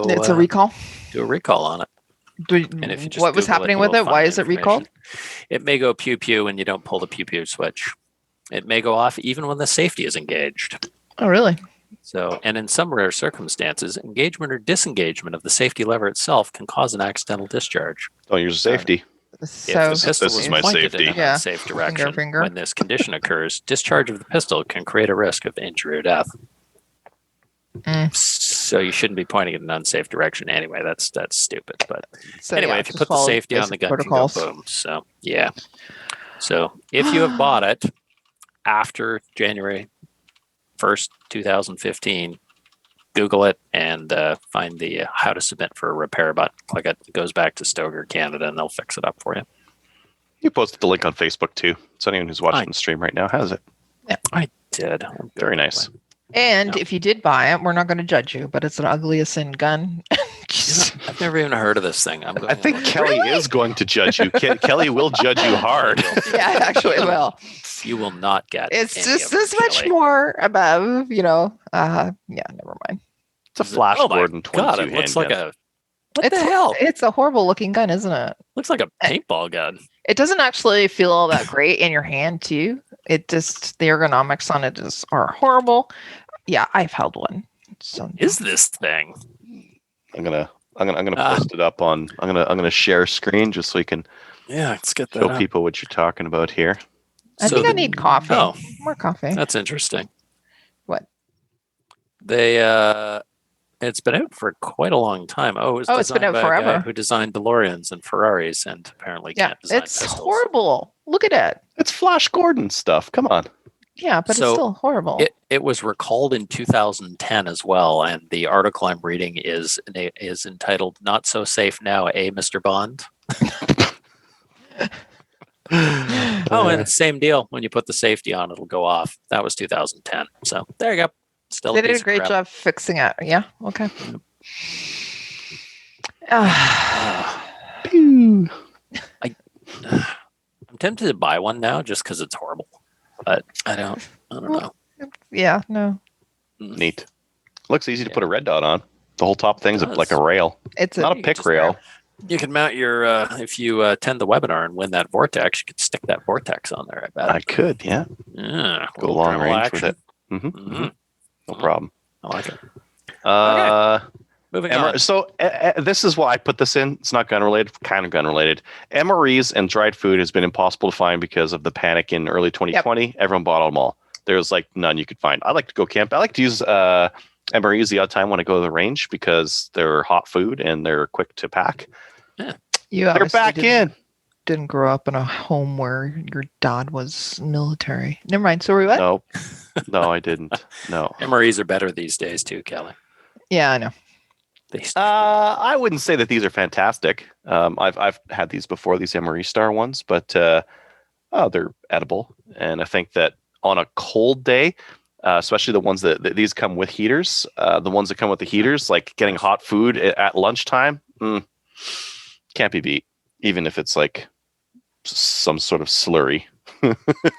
It's a recall. Do a recall on it. And if you just what was happening with it? Why is it recalled? It may go pew pew when you don't pull the pew pew switch. It may go off even when the safety is engaged. Oh, really? So, and in some rare circumstances, engagement or disengagement of the safety lever itself can cause an accidental discharge. Don't use safety. So this is my safety. In an unsafe direction. Finger. When this condition occurs, discharge of the pistol can create a risk of injury or death. So you shouldn't be pointing in an unsafe direction anyway. That's stupid. But anyway, if you put the safety on the gun, protocols. Can go boom. So yeah. So if you have bought it after January 1st, 2015, Google it and find the how to submit for a repair button. Click it. It goes back to Stoker Canada, and they'll fix it up for you. You posted the link on Facebook too, so anyone who's watching the stream right now has it. Yeah, I did. Very nice. And if you did buy it, we're not going to judge you, but it's an ugly as sin gun. I've never even heard of this thing. I think Kelly is going to judge you. Kelly will judge you hard. Yeah, I actually will. You will not get it. It's just this much more above, never mind. It's a Flash Gordon 22 God, it looks like a... What the hell? It's a horrible looking gun, isn't it? Looks like a paintball gun. It doesn't actually feel all that great in your hand, too. It just, the ergonomics on it are horrible. Yeah, I've held one. So is this thing? I'm gonna post it up on. I'm gonna share screen just so you can. Yeah, let's get that. Show people what you're talking about here. I think I need coffee. Oh, more coffee. That's interesting. What? They it's been out for quite a long time. It's been out forever. Who designed DeLoreans and Ferraris and apparently can't design pistols. Horrible. Look at it. It's Flash Gordon stuff. Come on. Yeah, but it's still horrible. It was recalled in 2010 as well, and the article I'm reading is entitled "Not So Safe Now, Mr. Bond?" And it's the same deal. When you put the safety on, it'll go off. That was 2010. So there you go. Still, they did a great job fixing it. Yeah. Okay. I'm tempted to buy one now just because it's horrible. But I don't know. Yeah, no. Neat. Looks easy to put a red dot on. The whole top thing's like a rail. It's not a pick rail. You can mount your, if you attend the webinar and win that vortex, you could stick that vortex on there, I bet. I could, yeah. Yeah. Go long range action. with it. No problem. I like it. Okay. Moving on. So this is why I put this in. It's not gun related, kind of gun related. MREs and dried food has been impossible to find because of the panic in early 2020. Yep. Everyone bought them all. There's like none you could find. I like to go camp. I like to use MREs the odd time when I go to the range because they're hot food and they're quick to pack. Yeah. They're back in. Didn't grow up in a home where your dad was military. Never mind. So what? No, I didn't. No. MREs are better these days too, Kelly. Yeah, I know. I wouldn't say that these are fantastic. I've had these before, these MRE Star ones, but they're edible. And I think that on a cold day, especially the ones that these come with heaters, the ones that come with the heaters, like getting hot food at lunchtime, can't be beat. Even if it's like some sort of slurry,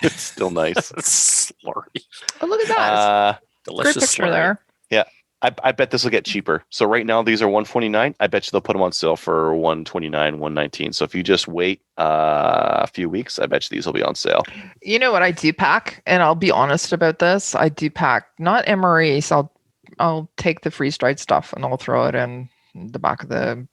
it's still nice. Slurry. Oh, look at that! Delicious great picture slurry. there. Yeah, I bet this will get cheaper. So right now these are $149. I bet you they'll put them on sale for $129, $119. So if you just wait a few weeks, I bet you these will be on sale. You know what I do pack, and I'll be honest about this. I do pack not MREs. I'll take the freeze dried stuff and I'll throw it in the back of the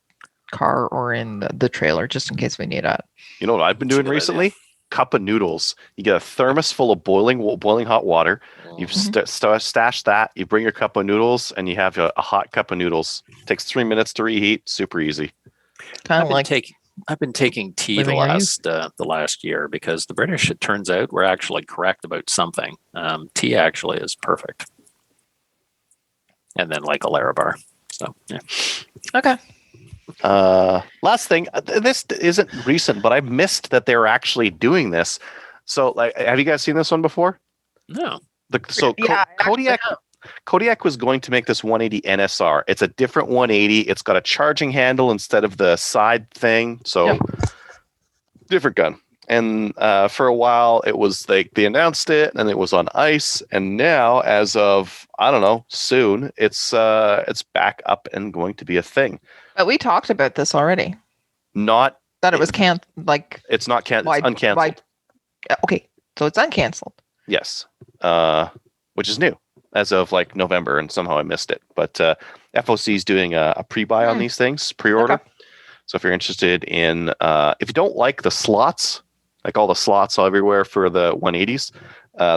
car or in the trailer just in case we need it. You know what I've been doing recently? Cup of noodles. You get a thermos full of boiling hot water. You stash that. You bring your cup of noodles, and you have a hot cup of noodles. It takes 3 minutes to reheat. Super easy. Kind of like I've been taking tea the last year because the British, it turns out, were actually correct about something. Tea actually is perfect, and then like a Larabar. So yeah. Okay. Last thing, this isn't recent, but I missed that they were actually doing this. So, like, have you guys seen this one before? No. Kodiak was going to make this 180 NSR. It's a different 180. It's got a charging handle instead of the side thing. So, different gun. And for a while, it was like they announced it, and it was on ice. And now, as of I don't know, soon, it's back up and going to be a thing. But we talked about this already. Not that it was it's not canceled. It's uncanceled. Okay, so it's uncanceled. Yes, which is new as of like November, and somehow I missed it. But FOC is doing a pre-buy on these things, pre-order. Okay. So if you're interested in, if you don't like the slots, like all the slots everywhere for the 180s,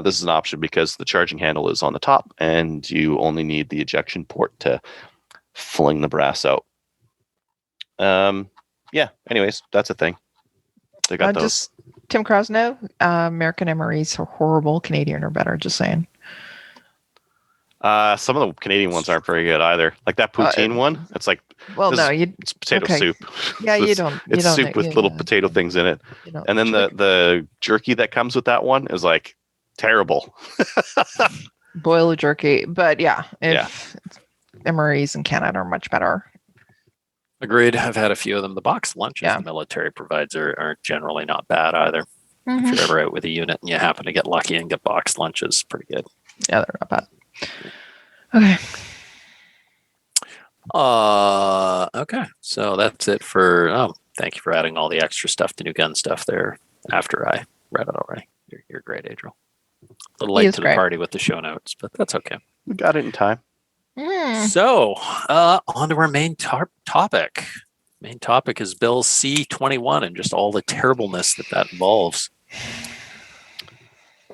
this is an option because the charging handle is on the top, and you only need the ejection port to fling the brass out. Yeah. Anyways, that's a thing. They got those. Tim Krasno, American MREs are horrible. Canadian are better. Just saying. Some of the Canadian ones aren't very good either. Like that poutine one. It's like it's potato soup. Yeah, it's soup with little potato things in it. And then the jerky that comes with that one is like terrible. Boil jerky, but MREs in Canada are much better. Agreed. I've had a few of them. The box lunches the military provides are generally not bad either. Mm-hmm. If you're ever out with a unit and you happen to get lucky and get boxed lunches, pretty good. Yeah, they're not bad. Okay. Okay. So that's it for. Thank you for adding all the extra stuff to New Gun Stuff there. After I read it already, you're great, Adriel. A little late to the party with the show notes, but that's okay. We got it in time. So, on to our main topic. Main topic is Bill C-21 and just all the terribleness that involves.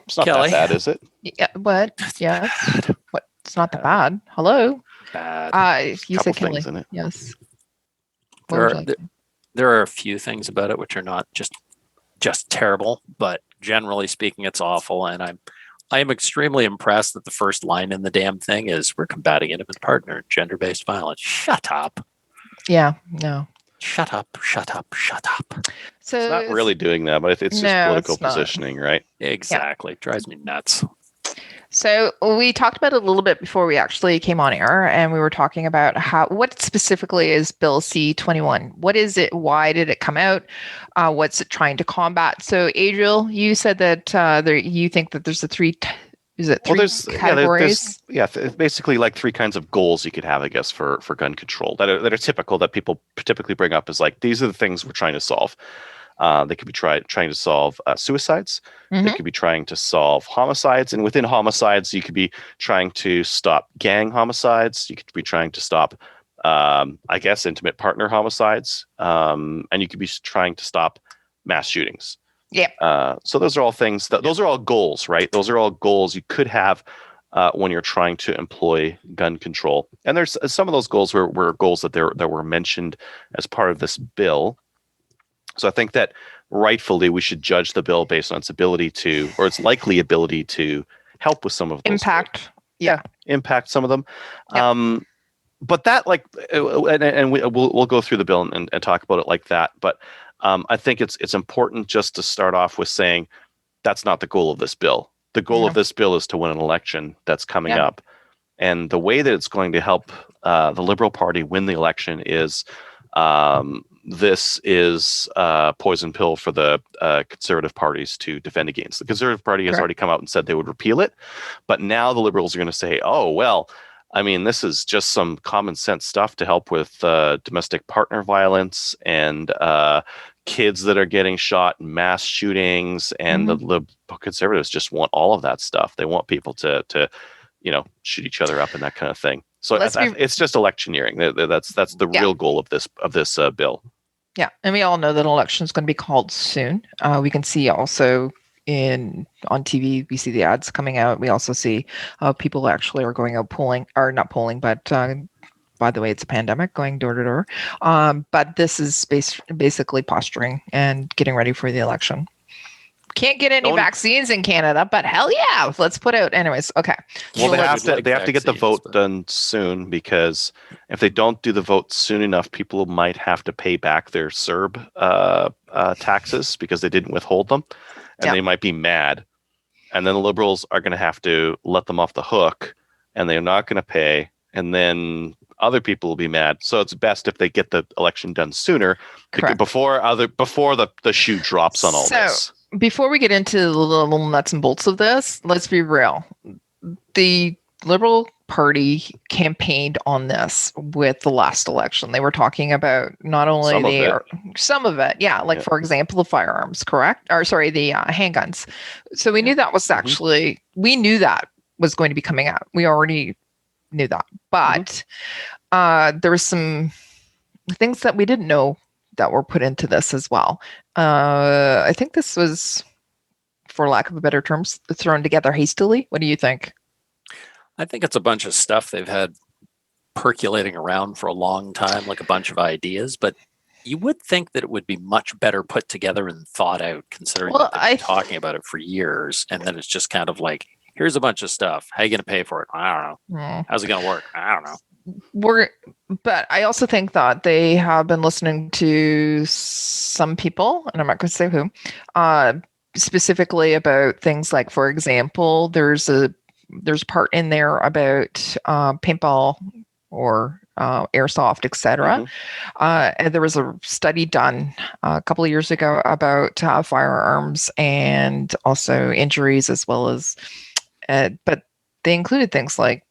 It's not that bad, is it? Yeah, but yeah, what? It's not that bad. Hello. Bad. You said Kelly. In it. Yes. There are a few things about it which are not just terrible, but generally speaking, it's awful. And I am extremely impressed that the first line in the damn thing is we're combating intimate partner and gender-based violence. Shut up. Yeah, no. Shut up. So it's not really doing that, but it's just political positioning, right? Exactly. Yeah. It drives me nuts. So we talked about it a little bit before we actually came on air, and we were talking about what specifically is Bill C-21? What is it? Why did it come out? What's it trying to combat? So Adriel, you said that you think that there's Is it three categories? There's basically like three kinds of goals you could have, I guess, for gun control that are typical that people typically bring up is like, these are the things we're trying to solve. They could be trying to solve suicides. They could be trying to solve homicides. And within homicides, you could be trying to stop gang homicides. You could be trying to stop, I guess, intimate partner homicides. And you could be trying to stop mass shootings. Yeah. So those are all things those are all goals, right? Those are all goals you could have when you're trying to employ gun control. And there's some of those goals were goals that were mentioned as part of this bill. So I think that rightfully we should judge the bill based on its ability to, or its likely ability to help with some of those impact. Impact some of them. Yep. But that and we'll go through the bill and talk about it like that. But I think it's important just to start off with saying that's not the goal of this bill. The goal of this bill is to win an election that's coming up. And the way that it's going to help the Liberal Party win the election is this is a poison pill for the Conservative parties to defend against. The Conservative Party has already come out and said they would repeal it. But now the Liberals are going to say, oh, well, I mean, this is just some common sense stuff to help with domestic partner violence and kids that are getting shot, mass shootings, and the Conservatives just want all of that stuff. They want people to shoot each other up and that kind of thing. So it's just electioneering. That's the real goal of this bill. Yeah, and we all know that an election is going to be called soon. We can see also on TV, we see the ads coming out. We also see people actually are going out polling, or not polling, but by the way, it's a pandemic, going door to door. But this is basically posturing and getting ready for the election. Can't get any vaccines in Canada, but hell yeah, let's put out. Anyways, okay. Well, they have to get the vote done soon, because if they don't do the vote soon enough, people might have to pay back their CERB taxes because they didn't withhold them, and they might be mad. And then the Liberals are going to have to let them off the hook, and they're not going to pay, and then other people will be mad. So it's best if they get the election done sooner, before the shoe drops on all this. Before we get into the little nuts and bolts of this, let's be real. The Liberal Party campaigned on this with the last election. They were talking about not only some of it, for example, the firearms, correct? Or sorry, the handguns. So we knew that was actually, we knew that was going to be coming out. We already knew that. But there were some things that we didn't know that were put into this as well. I think this was, for lack of a better term, thrown together hastily. What do you think? I think it's a bunch of stuff they've had percolating around for a long time, like a bunch of ideas, but you would think that it would be much better put together and thought out, considering that they've been talking about it for years, and then it's just kind of like, here's a bunch of stuff. How are you going to pay for it? I don't know. How's it going to work? I don't know. But I also think that they have been listening to some people, and I'm not going to say who, specifically about things like, for example, there's a part in there about paintball or airsoft, etc. And there was a study done a couple of years ago about firearms and also injuries, as well as, but they included things like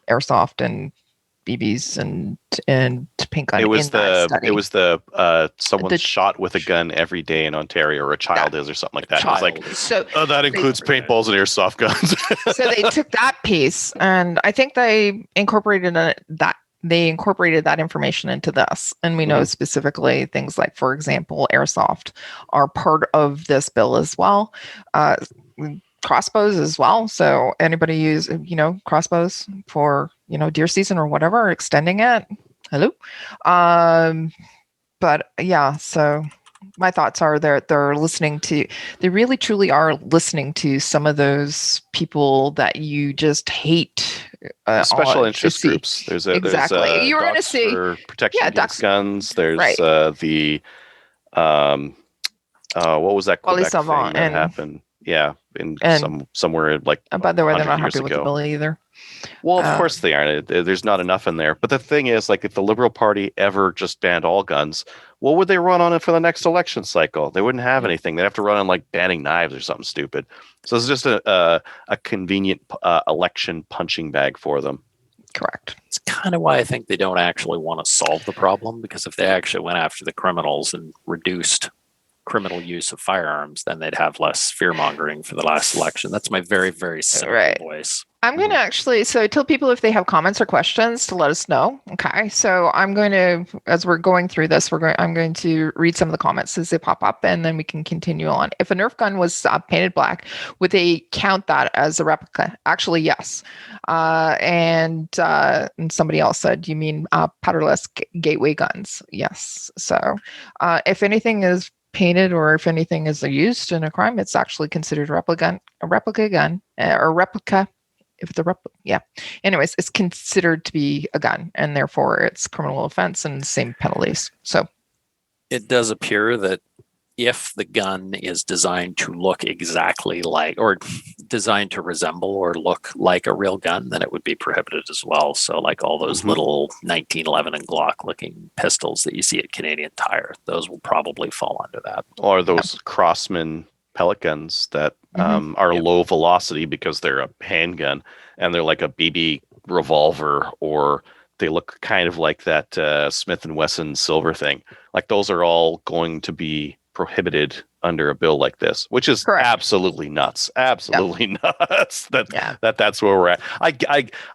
airsoft and BBs and paint gun. It was someone's shot with a gun every day in Ontario, or a child is, or something like that. It was like, that includes paintballs and airsoft guns. So they took that piece, and I think they incorporated that information into this. And we know specifically things like, for example, airsoft are part of this bill as well. Crossbows as well. So anybody use, crossbows for, deer season or whatever, extending it. Hello. But yeah, so my thoughts are they're they really truly are listening to some of those people that you just hate. Special interest groups. There's you're going to see for protection against guns. There's what was that Quebec thing that happened? Yeah, somewhere like. By the way, they're not happy with the bill either. Well, of course they aren't. There's not enough in there. But the thing is, like, if the Liberal Party ever just banned all guns, what would they run on it for the next election cycle? They wouldn't have anything. They'd have to run on like banning knives or something stupid. So it's just a convenient election punching bag for them. Correct. It's kind of why I think they don't actually want to solve the problem, because if they actually went after the criminals and reduced criminal use of firearms, then they'd have less fear mongering for the last election. That's my very, very simple voice. I'm going to actually, so tell people if they have comments or questions to let us know. Okay. So I'm going to, as we're going through this, I'm going to read some of the comments as they pop up, and then we can continue on. If a Nerf gun was painted black, would they count that as a replica? Actually, yes. And somebody else said, you mean powderless gateway guns? Yes. So if anything is painted or if anything is used in a crime, it's actually considered a replica gun. If the anyways, it's considered to be a gun, and therefore it's criminal offense and same penalties. So it does appear that if the gun is designed to look exactly like, or designed to resemble or look like a real gun, then it would be prohibited as well. So like all those little 1911 and Glock looking pistols that you see at Canadian Tire, those will probably fall under that. Or those Crossman pellet guns that are low velocity because they're a handgun and they're like a BB revolver, or they look kind of like that Smith & Wesson silver thing. Like those are all going to be prohibited under a bill like this, which is absolutely nuts. Absolutely nuts. That's where we're at.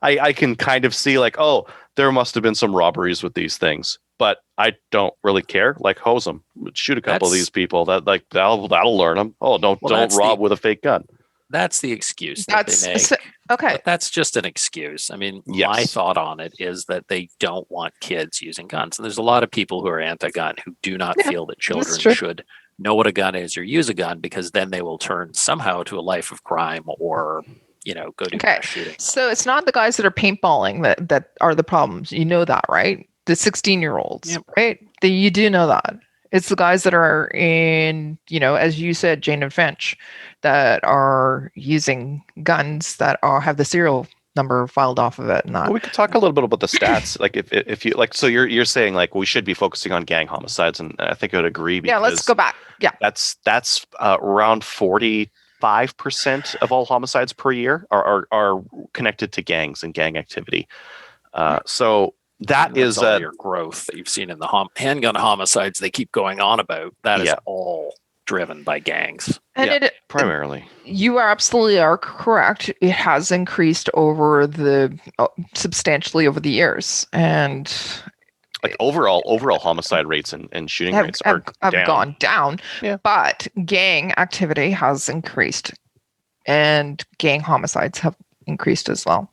I can kind of see like, oh, there must have been some robberies with these things, but I don't really care. Like, hose them, shoot a couple of these people. That'll learn them. Oh, don't rob with a fake gun. That's the excuse that they make. Okay. But that's just an excuse. I mean, my thought on it is that they don't want kids using guns. And there's a lot of people who are anti-gun who do not feel that children should know what a gun is or use a gun, because then they will turn somehow to a life of crime or, go do mass shooting. So it's not the guys that are paintballing that are the problems. You know that, right? The 16-year-olds, right? You do know that. It's the guys that are in, as you said, Jane and Finch, that are using guns that have the serial number filed off of it. Well, we could talk a little bit about the stats. Like if you like, so you're saying like we should be focusing on gang homicides, and I think I would agree. Yeah, let's go back. Yeah, that's around 45% of all homicides per year are connected to gangs and gang activity. So that is your growth that you've seen in the handgun homicides they keep going on about. That is all driven by gangs. And primarily. You are absolutely correct. It has increased substantially over the years. And like overall homicide rates and shooting rates have gone down. Yeah. But gang activity has increased, and gang homicides have increased as well.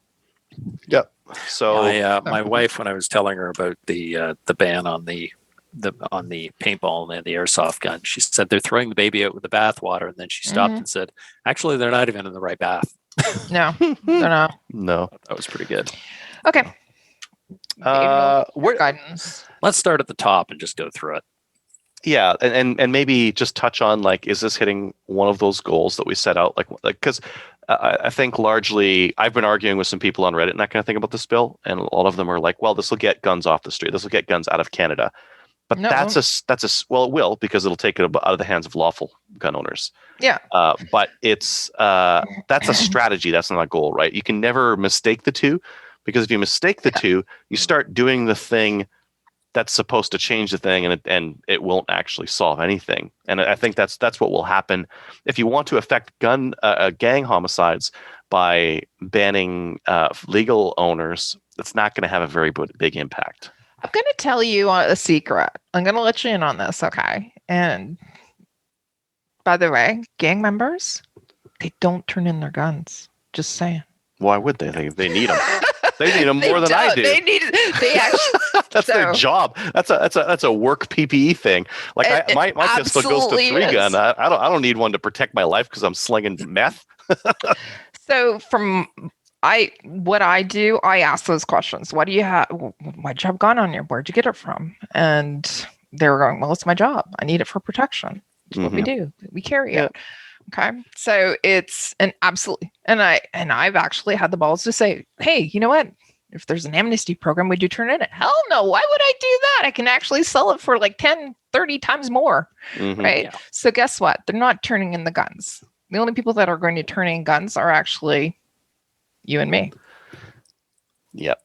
Yep. So my wife, when I was telling her about the ban on the paintball and the airsoft gun, she said they're throwing the baby out with the bathwater, and then she stopped and said, actually, they're not even in the right bath. No, they're not. No, that was pretty good. Okay. Guidance. Let's start at the top and just go through it. Yeah, and maybe just touch on like, is this hitting one of those goals that we set out? Like because I think largely I've been arguing with some people on Reddit and that kind of thing about this bill, and a lot of them are like, well, this will get guns off the street. This will get guns out of Canada. But that's a well, it will, because it'll take it out of the hands of lawful gun owners. Yeah. But it's that's a strategy. That's not a goal, right? You can never mistake the two, because if you mistake the two, you start doing the thing that's supposed to change the thing, and it won't actually solve anything. And I think that's what will happen if you want to affect gang homicides by banning legal owners. It's not going to have a very big impact. I'm going to tell you a secret. I'm going to let you in on this, okay? And by the way, gang members, they don't turn in their guns. Just saying. Why would they? They need them. They need them more than I do. They actually. That's their job. That's a work PPE thing. Like my pistol goes to 3-gun. I don't need one to protect my life because I'm slinging meth. So what I do, I ask those questions. What do you have? Why'd you have a gun on you? Where'd you get it from? And they were going, well, it's my job. I need it for protection. It's what we do. We carry it. Okay. So it's an absolutely, and I've actually had the balls to say, hey, you know what? If there's an amnesty program, would you turn it in? Hell no. Why would I do that? I can actually sell it for like 10, 30 times more. Right. Yeah. So guess what? They're not turning in the guns. The only people that are going to turn in guns are actually you and me. Yep.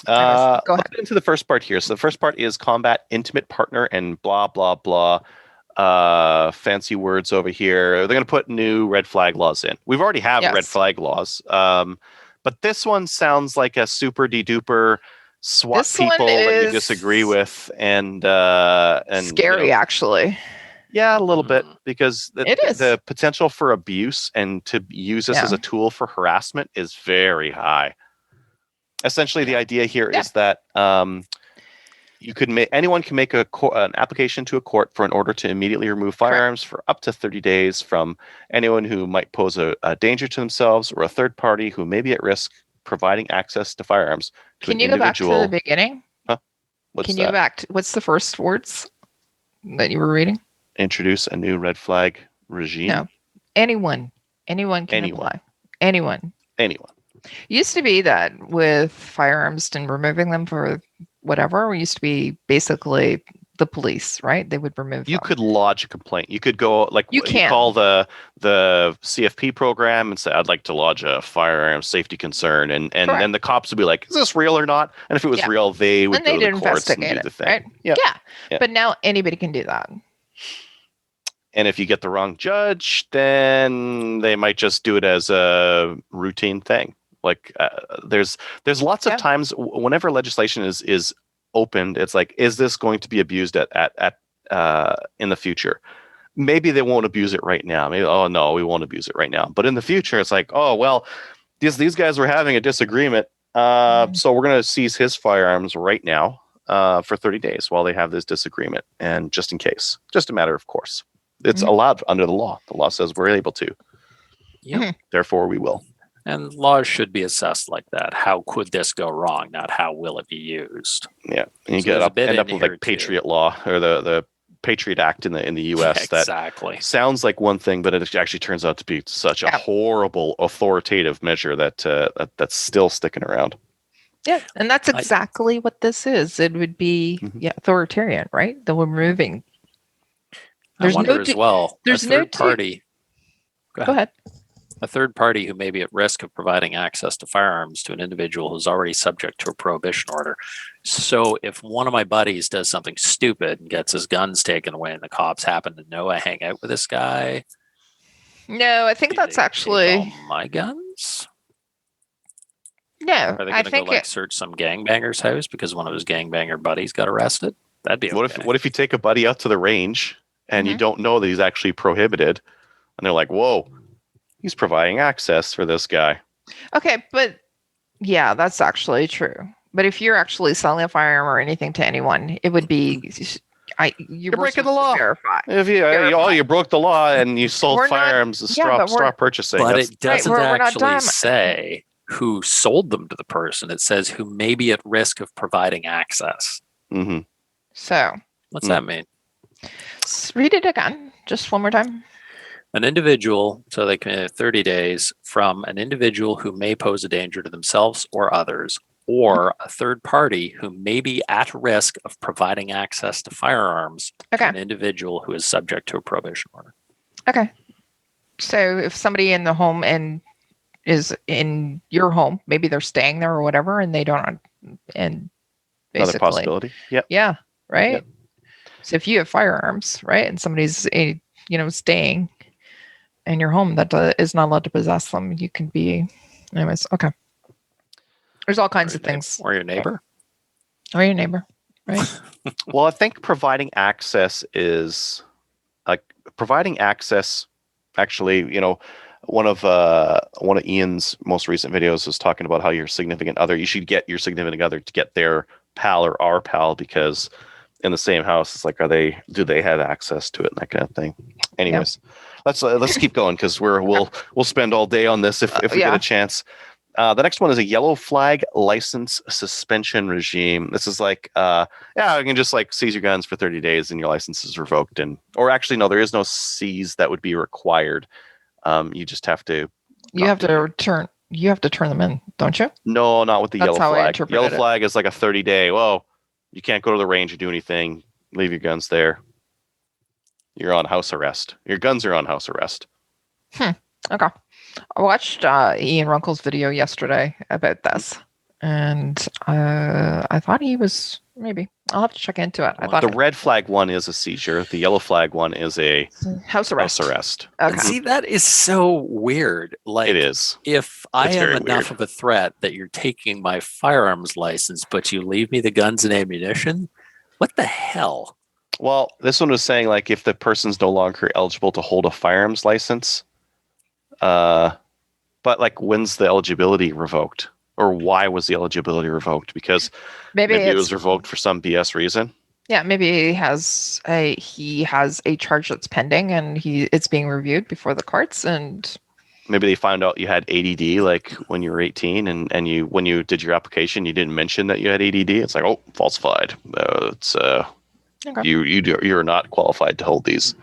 Go ahead. Let's get into the first part here. So the first part is combat, intimate partner, and blah, blah, blah. Fancy words over here. They're going to put new red flag laws in. We've already have red flag laws. But this one sounds like a super duper SWAT This people one that you is disagree with, and scary, actually. Yeah, a little bit, because It is. the potential for abuse and to use this as a tool for harassment is very high. Essentially, the idea here is that you could anyone can make an application to a court for an order to immediately remove firearms for up to 30 days from anyone who might pose a danger to themselves or a third party who may be at risk, providing access to firearms to an individual. Can you go back to the beginning? Huh? Can you go back to, what's the first words that you were reading? Introduce a new red flag regime. No. Anyone can apply. Anyone. Used to be that with firearms and removing them for whatever, we used to be basically the police, right? They would remove You them. could lodge a complaint. You could go, like, you call the CFP program and say, I'd like to lodge a firearm safety concern. And then the cops would be like, is this real or not? And if it was real, they would go to the courts and do the thing. Right? Yeah. But now anybody can do that. And if you get the wrong judge, then they might just do it as a routine thing. Like there's lots of times whenever legislation is opened, it's like, is this going to be abused at in the future? Maybe they won't abuse it right now. Maybe, oh no, we won't abuse it right now. But in the future, it's like, oh well, these guys were having a disagreement, so we're going to seize his firearms right now for 30 days while they have this disagreement, and just in case, just a matter of course. It's allowed under the law. The law says we're able to. Yep. Therefore, we will. And laws should be assessed like that. How could this go wrong? Not how will it be used? Yeah, and you end up with like Patriot law or the Patriot Act in the U.S. Exactly. That sounds like one thing, but it actually turns out to be such a horrible authoritative measure that's still sticking around. Yeah, and that's exactly what this is. It would be authoritarian, right? The removing. There's no as well. There's no party. Go ahead. A third party who may be at risk of providing access to firearms to an individual who's already subject to a prohibition order. So if one of my buddies does something stupid and gets his guns taken away and the cops happen to know I hang out with this guy. No, I think that's actually all my guns. No, Are they going to go search some gangbanger's house because one of his gangbanger buddies got arrested? That'd be okay. What if you take a buddy out to the range and you don't know that he's actually prohibited, and they're like, whoa, he's providing access for this guy. Okay, but yeah, that's actually true. But if you're actually selling a firearm or anything to anyone, it would be you're breaking the law. If you broke the law and you sold firearms, straw purchasing. But it doesn't actually say who sold them to the person. It says who may be at risk of providing access. Mm-hmm. So what's that mean? Read it again, just one more time. An individual, so they can 30 days from an individual who may pose a danger to themselves or others, or a third party who may be at risk of providing access to firearms to an individual who is subject to a prohibition order. Okay. So if somebody in the home and is in your home, maybe they're staying there or whatever, and they don't, and basically, another possibility. Yep. Yeah. Right. Yep. So if you have firearms, right, and somebody's staying in your home that is not allowed to possess them, you can be, anyways. Okay. There's all kinds of things. Or your neighbor. Or your neighbor. Right. Well, I think providing access is actually, one of Ian's most recent videos was talking about how you should get your significant other to get their pal or our pal, because in the same house, it's like, do they have access to it and that kind of thing. Anyways, let's keep going, because we'll spend all day on this if we get a chance. The next one is a yellow flag license suspension regime. This is like, you can just like seize your guns for 30 days and your license is revoked. Or actually, no, there is no seize that would be required. You just have to. You have to turn them in, don't you? No, not with the yellow flag. Yellow it. flag is like a 30-day. Whoa, you can't go to the range or do anything. Leave your guns there. You're on house arrest. Your guns are on house arrest. Okay. I watched Ian Runkle's video yesterday about this, and I thought he was maybe. I'll have to check into it. I thought the red flag one is a seizure. The yellow flag one is a house arrest. Okay. See, that is so weird. Like, it is. If I am enough of a threat that you're taking my firearms license, but you leave me the guns and ammunition, what the hell? Well, this one was saying like if the person's no longer eligible to hold a firearms license, but like when's the eligibility revoked, or why was the eligibility revoked? Because maybe it was revoked for some BS reason. Yeah, maybe he has a charge that's pending and it's being reviewed before the courts, and maybe they found out you had ADD like when you were 18 and when you did your application you didn't mention that you had ADD. It's like, oh, falsified. It's okay. You're not qualified to hold these.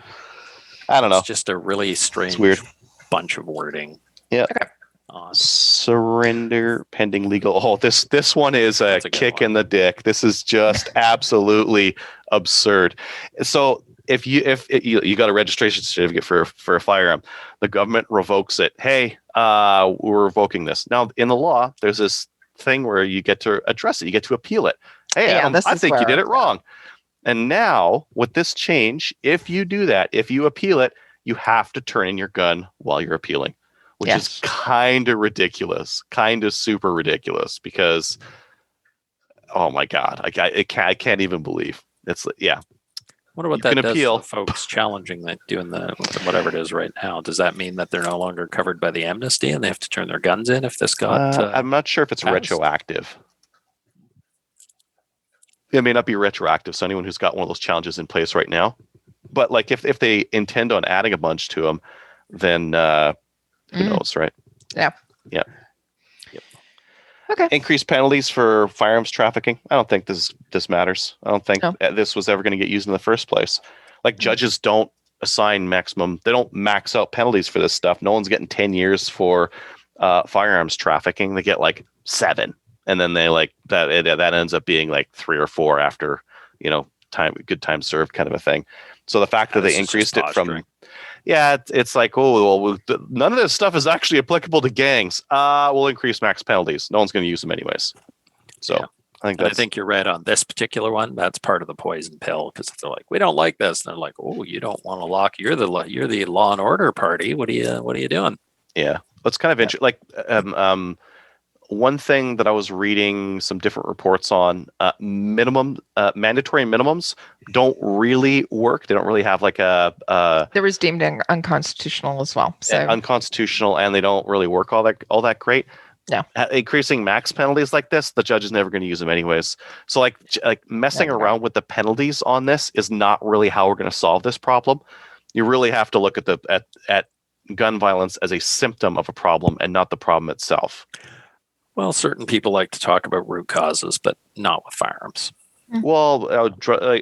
I don't know. It's just a really strange weird bunch of wording. Yeah. Okay. Surrender pending legal. Oh, this one is a kick in the dick. This is just absolutely absurd. So if you got a registration certificate for a firearm, the government revokes it. Hey, we're revoking this. Now in the law, there's this thing where you get to address it. You get to appeal it. Hey, I think you did it wrong. And now with this change, if you do that, if you appeal it, you have to turn in your gun while you're appealing, which is kind of ridiculous, kind of super ridiculous, because, oh my God, I can't even believe it's, yeah. Wonder what that does to folks challenging that, doing the whatever it is right now. Does that mean that they're no longer covered by the amnesty and they have to turn their guns in if this got I'm not sure if it's retroactive. It may not be retroactive, so anyone who's got one of those challenges in place right now. But like if they intend on adding a bunch to them, then who knows, right? Yeah. Yeah. Yep. Okay. Increased penalties for firearms trafficking. I don't think this matters. I don't think this was ever going to get used in the first place. Like judges don't assign maximum. They don't max out penalties for this stuff. No one's getting 10 years for firearms trafficking. They get like 7. And then they like that ends up being like 3 or 4 after, good time served kind of a thing. So the fact that they increased it from, it's like, none of this stuff is actually applicable to gangs. We'll increase max penalties. No one's going to use them anyways. So I think you're right on this particular one. That's part of the poison pill, because they're like, we don't like this. And they're like, oh, you don't want to lock. You're the law and order party. What are you doing? Yeah, that's kind of interesting. Like, one thing that I was reading some different reports on, mandatory minimums don't really work. They don't really have like there was deemed unconstitutional as well. So unconstitutional, and they don't really work all that great. Yeah. Increasing max penalties like this, the judge is never going to use them anyways. So like messing around with the penalties on this is not really how we're going to solve this problem. You really have to look at gun violence as a symptom of a problem and not the problem itself. Well, certain people like to talk about root causes, but not with firearms. Well,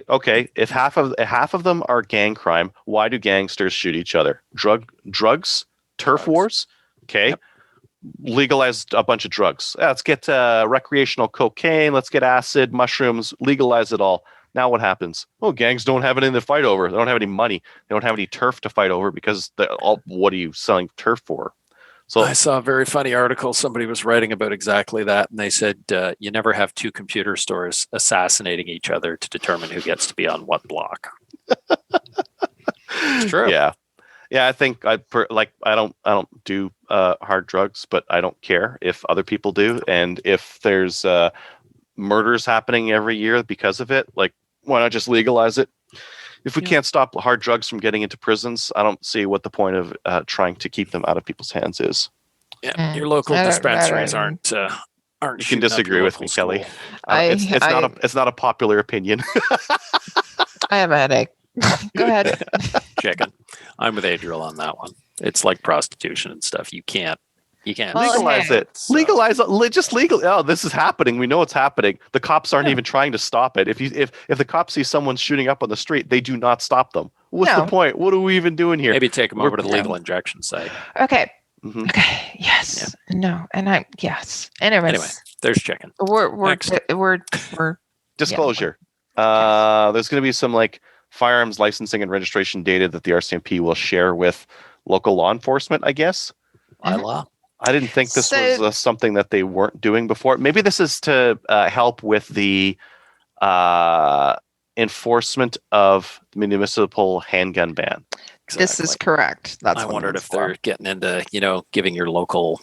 okay. If half of them are gang crime, why do gangsters shoot each other? Drugs, turf wars. Okay, legalize a bunch of drugs. Let's get recreational cocaine. Let's get acid, mushrooms. Legalize it all. Now what happens? Oh, gangs don't have anything to fight over. They don't have any money. They don't have any turf to fight over because what are you selling turf for? So I saw a very funny article. Somebody was writing about exactly that, and they said you never have 2 computer stores assassinating each other to determine who gets to be on what block. It's true. Yeah. I think I don't do hard drugs, but I don't care if other people do, and if there's murders happening every year because of it, like why not just legalize it? If we can't stop hard drugs from getting into prisons, I don't see what the point of trying to keep them out of people's hands is. Yeah, your local dispensaries aren't. You can disagree with me, Kelly. It's not a popular opinion. I have a headache. Go ahead. Chicken. I'm with Adriel on that one. It's like prostitution and stuff. You can't You can't. Well, Legalize it. So- Legalize it. Just legal. Oh, this is happening. We know it's happening. The cops aren't even trying to stop it. If the cops see someone shooting up on the street, they do not stop them. What's the point? What are we even doing here? Maybe take them over to the legal injection site. Okay. Mhm. Okay. Yes. No. And yes. Anyways, Anyway, there's chicken. we're Disclosure. There's going to be some like firearms licensing and registration data that the RCMP will share with local law enforcement, I guess. By law. I didn't think this was something that they weren't doing before. Maybe this is to help with the enforcement of the municipal handgun ban. Exactly. This is correct. That's I wondered if they're getting into, giving your local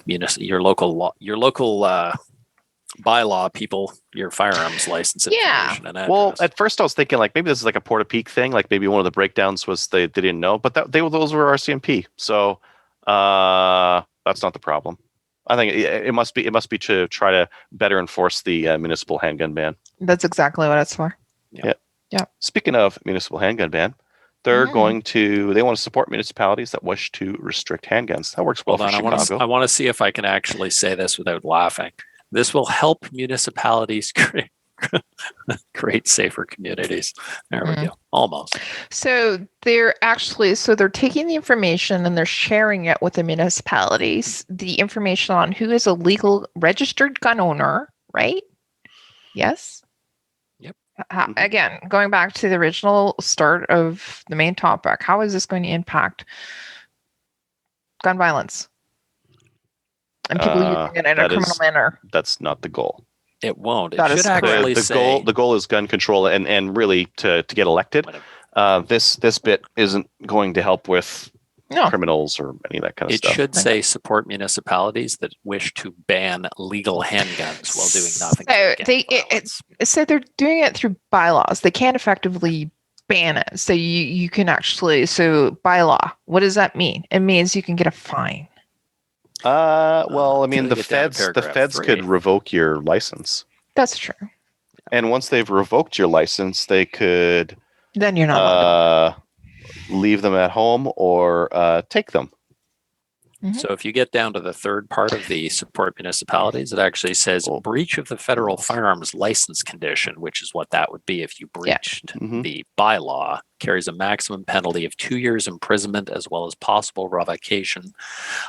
bylaw people your firearms license information. And well, at first I was thinking like maybe this is like a Porta-Peak thing. Like maybe one of the breakdowns was they didn't know, but those were RCMP. So that's not the problem. I think it must be to try to better enforce the municipal handgun ban. That's exactly what it's for. Yeah. Speaking of municipal handgun ban, they want to support municipalities that wish to restrict handguns. That works well for Chicago. I want to see if I can actually say this without laughing. This will help municipalities create safer communities. There we go. Almost. So they're taking the information and they're sharing it with the municipalities, the information on who is a legal registered gun owner, right? Yes. Yep. Again, going back to the original start of the main topic, how is this going to impact gun violence and people using it in a criminal manner? That's not the goal. It won't. It should actually say the goal is gun control and really to get elected. This bit isn't going to help with criminals or any of that kind of stuff. It should say support municipalities that wish to ban legal handguns while doing nothing. So they're doing it through bylaws. They can't effectively ban it. So you can actually bylaw. What does that mean? It means you can get a fine. Well, I mean, the feds could revoke your license. That's true. And once they've revoked your license, they could then you're not leave them at home or take them. So if you get down to the third part of the support municipalities, it actually says breach of the federal firearms license condition, which is what that would be if you breached the bylaw, carries a maximum penalty of 2 years imprisonment as well as possible revocation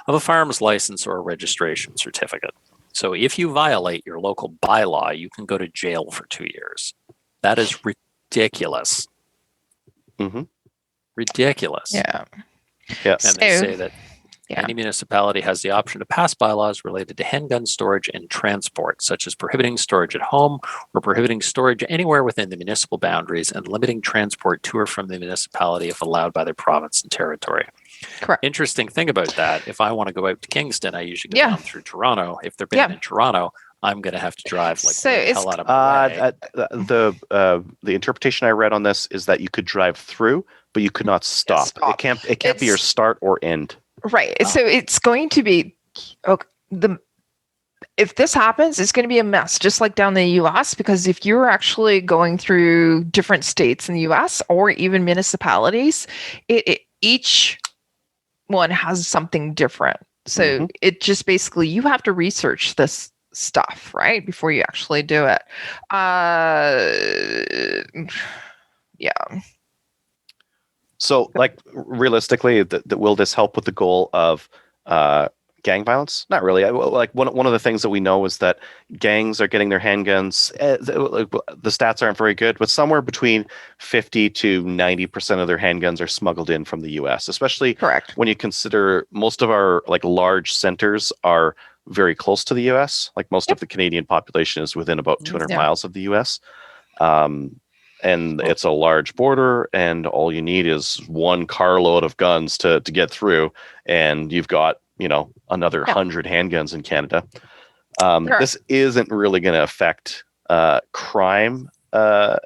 of a firearms license or a registration certificate. So if you violate your local bylaw, you can go to jail for 2 years. That is ridiculous. Ridiculous. Yeah. And they say that any municipality has the option to pass bylaws related to handgun storage and transport, such as prohibiting storage at home or prohibiting storage anywhere within the municipal boundaries and limiting transport to or from the municipality if allowed by their province and territory. Correct. Interesting thing about that, if I want to go out to Kingston, I usually go down through Toronto. If they're banned in Toronto, I'm going to have to drive the hell out of my way. The interpretation I read on this is that you could drive through, but you could not stop. It can't be your start or end. Right. So it's going to be if this happens, it's going to be a mess, just like down in the US, because if you're actually going through different states in the US or even municipalities, each one has something different. So it just basically, you have to research this stuff, right, before you actually do it. So, like, realistically, will this help with the goal of gang violence? Not really. Like one of the things that we know is that gangs are getting their handguns. The stats aren't very good, but somewhere between 50 to 90% of their handguns are smuggled in from the U.S. Especially when you consider most of our large centers are very close to the U.S. Like most of the Canadian population is within about 200 miles of the U.S. And it's a large border, and all you need is one carload of guns to get through, and you've got another 100 handguns in Canada. This isn't really going to affect crime,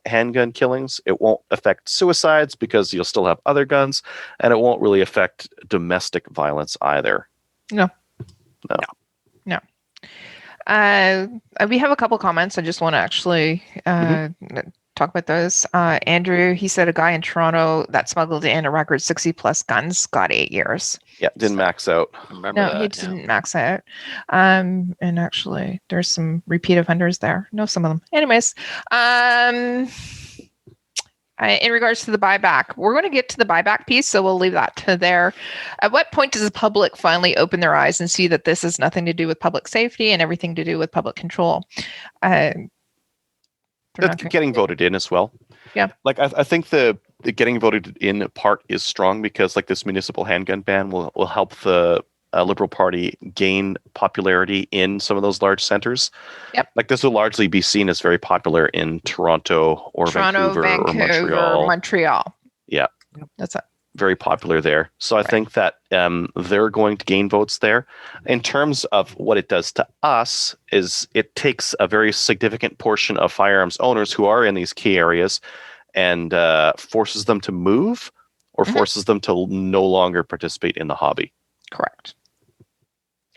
handgun killings. It won't affect suicides because you'll still have other guns, and it won't really affect domestic violence either. No. We have a couple comments. I just want to actually talk about those. Andrew, he said a guy in Toronto that smuggled in a record 60 plus guns got 8 years. Yeah, didn't max out. Remember that? He didn't max out. And actually, there's some repeat offenders there. Know some of them. Anyways, in regards to the buyback, we're going to get to the buyback piece, so we'll leave that to there. At what point does the public finally open their eyes and see that this has nothing to do with public safety and everything to do with public control? That's getting voted in as well. Yeah. Like I think the getting voted in part is strong because like this municipal handgun ban will help the Liberal Party gain popularity in some of those large centers. Yep. Like this will largely be seen as very popular in Toronto or Vancouver or Montreal. Yeah. That's it. Very popular there. So I think that they're going to gain votes there. In terms of what it does to us is it takes a very significant portion of firearms owners who are in these key areas and forces them to move or forces them to no longer participate in the hobby. Correct.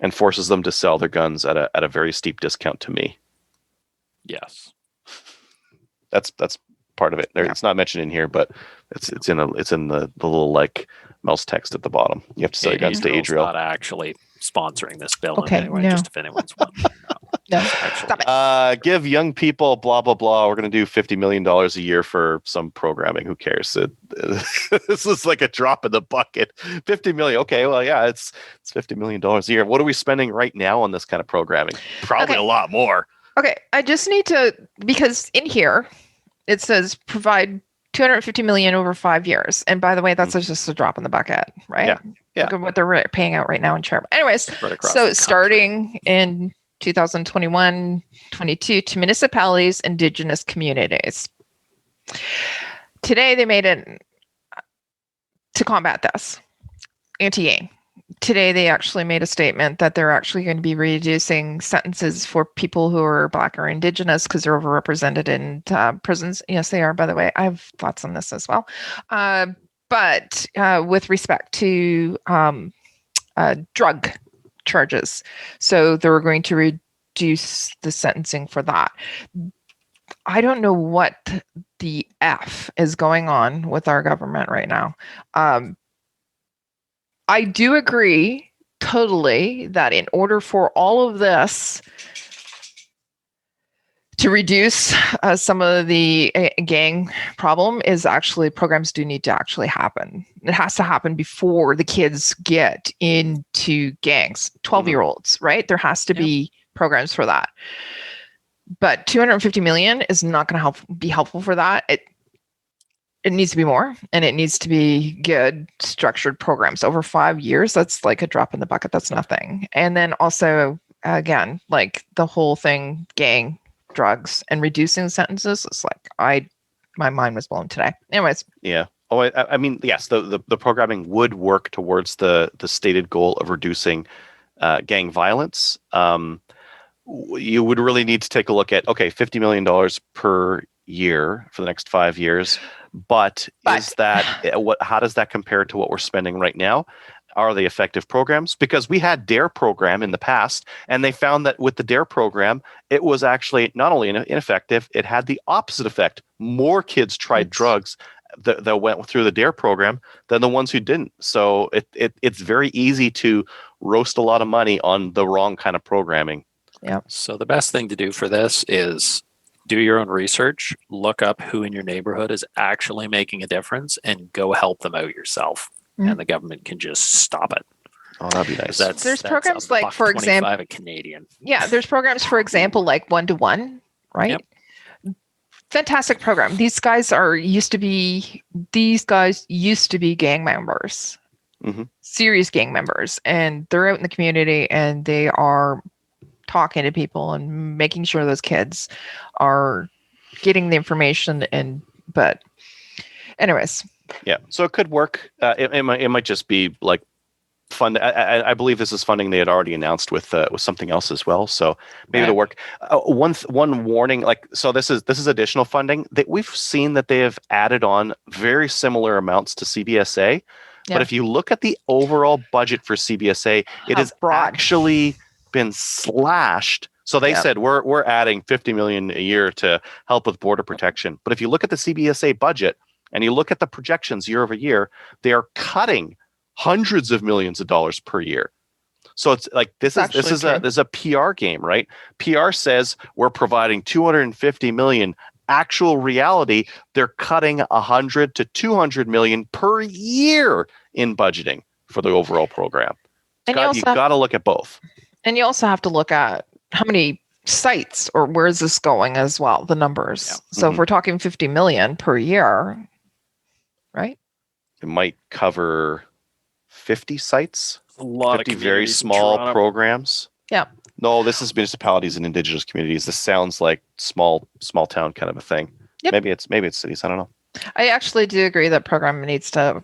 And forces them to sell their guns at a very steep discount to me. Yes. That's part of it. It's not mentioned in here, but it's in the little like mouse text at the bottom. You have to sell your guns to Adriel. Not actually sponsoring this bill okay, anyway, just if anyone's wondering. No, stop it. Give young people blah blah blah. We're going to do $50 million a year for some programming. Who cares? This is like a drop in the bucket. 50 million. Okay, well, yeah, it's $50 million a year. What are we spending right now on this kind of programming? Probably a lot more. Okay, I just need to, because in here it says provide 250 million over 5 years. And by the way, that's just a drop in the bucket, right? Yeah. Look at what they're paying out right now in chair. Anyways, so starting in 2021-22 to municipalities, indigenous communities. Today they made it to combat this anti-gang. Today they actually made a statement that they're actually going to be reducing sentences for people who are Black or Indigenous because they're overrepresented in prisons. Yes, they are, by the way. I have thoughts on this as well. But with respect to drug charges. So they're going to reduce the sentencing for that. I don't know what the F is going on with our government right now. I do agree totally that in order for all of this to reduce some of the gang problem is actually programs do need to actually happen. It has to happen before the kids get into gangs, 12-year-olds, right? There has to be programs for that. But 250 million is not going to be helpful for that. It needs to be more, and it needs to be good structured programs over 5 years. That's like a drop in the bucket. That's nothing. And then also, again, like the whole thing, gang, drugs, and reducing sentences. It's like my mind was blown today. Anyways. Yeah. Oh, I mean, yes, the programming would work towards the stated goal of reducing gang violence. You would really need to take a look at, okay, $50 million per year for the next 5 years. But is that how does that compare to what we're spending right now? Are they effective programs? Because we had DARE program in the past, and they found that with the DARE program, it was actually not only ineffective, it had the opposite effect. More kids tried drugs that went through the DARE program than the ones who didn't. So it's very easy to roast a lot of money on the wrong kind of programming. Yeah. So the best thing to do for this is do your own research, look up who in your neighborhood is actually making a difference, and go help them out yourself. And the government can just stop it. Oh, that'd be nice. There's programs like, for example, a Canadian. Yeah, there's programs, for example, like 1-to-1, right? Yep. Fantastic program. These guys used to be gang members, serious gang members, and they're out in the community and they are talking to people and making sure those kids are getting the information. But anyways. Yeah, so it could work. It might just be like fund. I believe this is funding they had already announced with something else as well. So maybe it'll work. One warning, like, so this is additional funding that we've seen that they have added on very similar amounts to CBSA. Yeah. But if you look at the overall budget for CBSA, it has actually been slashed So they said we're adding $50 million a year to help with border protection. But if you look at the CBSA budget and you look at the projections year over year, they are cutting hundreds of millions of dollars per year. So it's like this is a PR game, right? PR says we're providing $250 million. Actual reality, they're cutting $100 to $200 million per year in budgeting for the overall program. You've got to look at both. And you also have to look at how many sites or where is this going as well, the numbers. Yeah. So if we're talking 50 million per year, right? It might cover 50 sites. A lot 50 of very small programs. Yeah. No, this is municipalities and indigenous communities. This sounds like small town kind of a thing. Yep. Maybe it's cities. I don't know. I actually do agree that program needs to.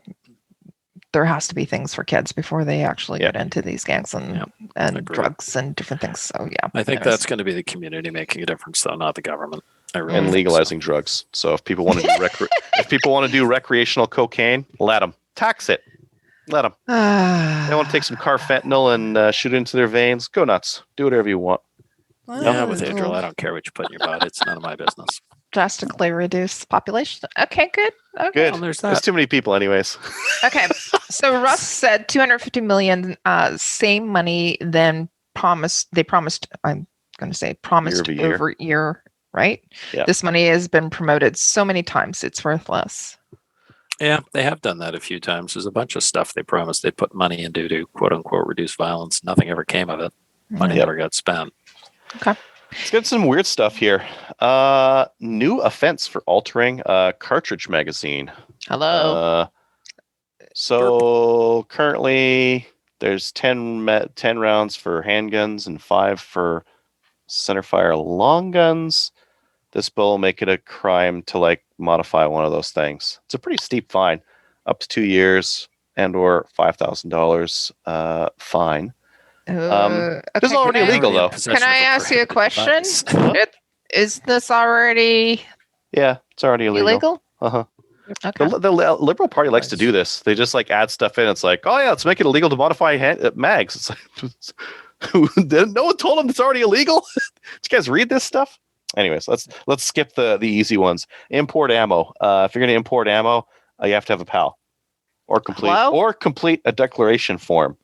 There has to be things for kids before they actually get into these gangs and drugs and different things. So yeah, I think that's going to be the community making a difference, though, not the government. And legalizing drugs. So if people want to do recreational cocaine, let them tax it. Let them. They want to take some carfentanil and shoot it into their veins. Go nuts. Do whatever you want. Yeah, with Adriel, I don't care what you put in your body. It's none of my business. Drastically reduce population. Okay, good. Okay. Good. Well, there's too many people, anyways. Okay, so Russ said 250 million. Same money than promised. They promised. I'm going to say promised over year. Right. Yeah. This money has been promoted so many times. It's worthless. Yeah, they have done that a few times. There's a bunch of stuff they promised they put money into to quote unquote reduce violence. Nothing ever came of it. Money never got spent. Okay. Let's get some weird stuff here. New offense for altering a cartridge magazine. Hello. So currently there's 10 rounds for handguns and 5 for centerfire long guns. This bill will make it a crime to modify one of those things. It's a pretty steep fine, up to 2 years and or $5,000 fine. Okay, this is already illegal, though. Can I ask you a question? Is this already? Yeah, it's already illegal. Okay. The Liberal Party likes to do this. They just like add stuff in. It's like, oh yeah, let's make it illegal to modify mags. It's like, no one told them it's already illegal. Did you guys read this stuff? Anyways, let's skip the easy ones. Import ammo. If you're going to import ammo, you have to have a PAL or complete a declaration form.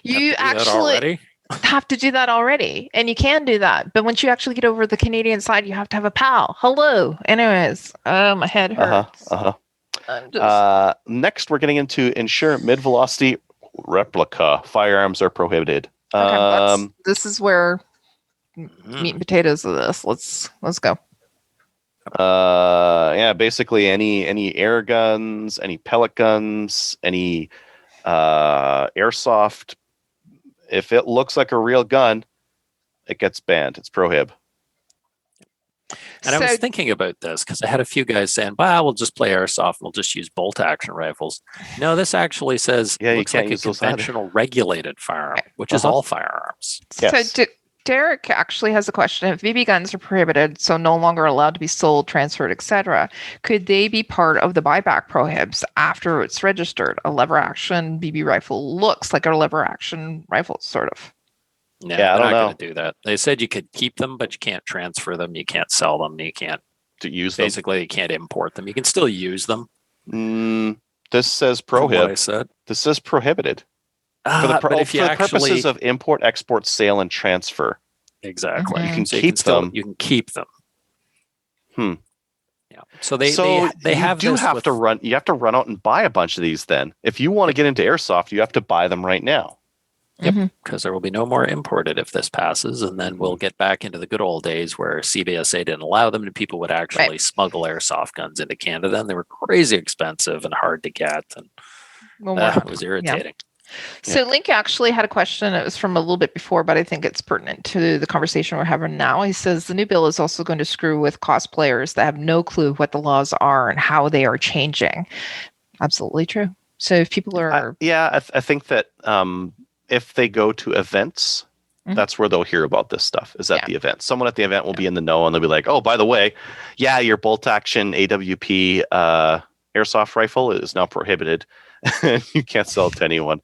You actually have to do that already, and you can do that. But once you actually get over the Canadian side, you have to have a PAL. Hello. Anyways, my head hurts. Next, we're getting into ensure mid-velocity replica firearms are prohibited. Okay, this is where meat and potatoes of this. Let's go. Basically any air guns, any pellet guns, any airsoft. If it looks like a real gun, it gets banned. It's prohib. And I was thinking about this because I had a few guys saying, well, we'll just play airsoft. We'll just use bolt action rifles. No, this actually says looks like a conventional regulated firearm, which is all firearms. Yes. So Derek actually has a question. If BB guns are prohibited, so no longer allowed to be sold, transferred, etc., could they be part of the buyback prohibs after it's registered? A lever action BB rifle looks like a lever action rifle, sort of. No, they're not going to do that. They said you could keep them, but you can't transfer them. You can't sell them. You can't use them. Basically, you can't import them. You can still use them. This says prohib. This says prohibited. For the purposes of import, export, sale, and transfer. Exactly. You can keep them. You can keep them. Yeah. So they have You have to run out and buy a bunch of these. Then, if you want to get into airsoft, you have to buy them right now. Yep. Because there will be no more imported if this passes, and then we'll get back into the good old days where CBSA didn't allow them, and people would actually smuggle airsoft guns into Canada, and they were crazy expensive and hard to get, and it was irritating. Yeah. So Link actually had a question. It was from a little bit before, but I think it's pertinent to the conversation we're having now. He says the new bill is also going to screw with cosplayers that have no clue what the laws are and how they are changing. Absolutely true. So if people are... I think that if they go to events, that's where they'll hear about this stuff, is at the event. Someone at the event will be in the know, and they'll be like, oh, by the way, your bolt action AWP airsoft rifle is now prohibited. You can't sell it to anyone.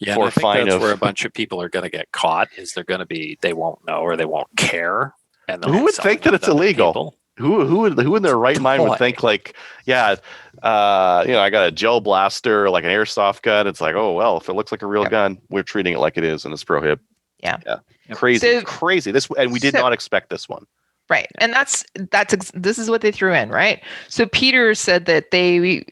Yeah, for and I a think fine that's of. where a bunch of people are going to get caught. Is they're going to be they won't know or they won't care, and Who would think that it's illegal? Who in their right mind would think like, yeah, I got a gel blaster, like an airsoft gun. It's like, oh well, if it looks like a real gun, we're treating it like it is, and it's prohib. Yeah. Crazy. This, and we did not expect this one. Right. And this is what they threw in, right? So Peter said that they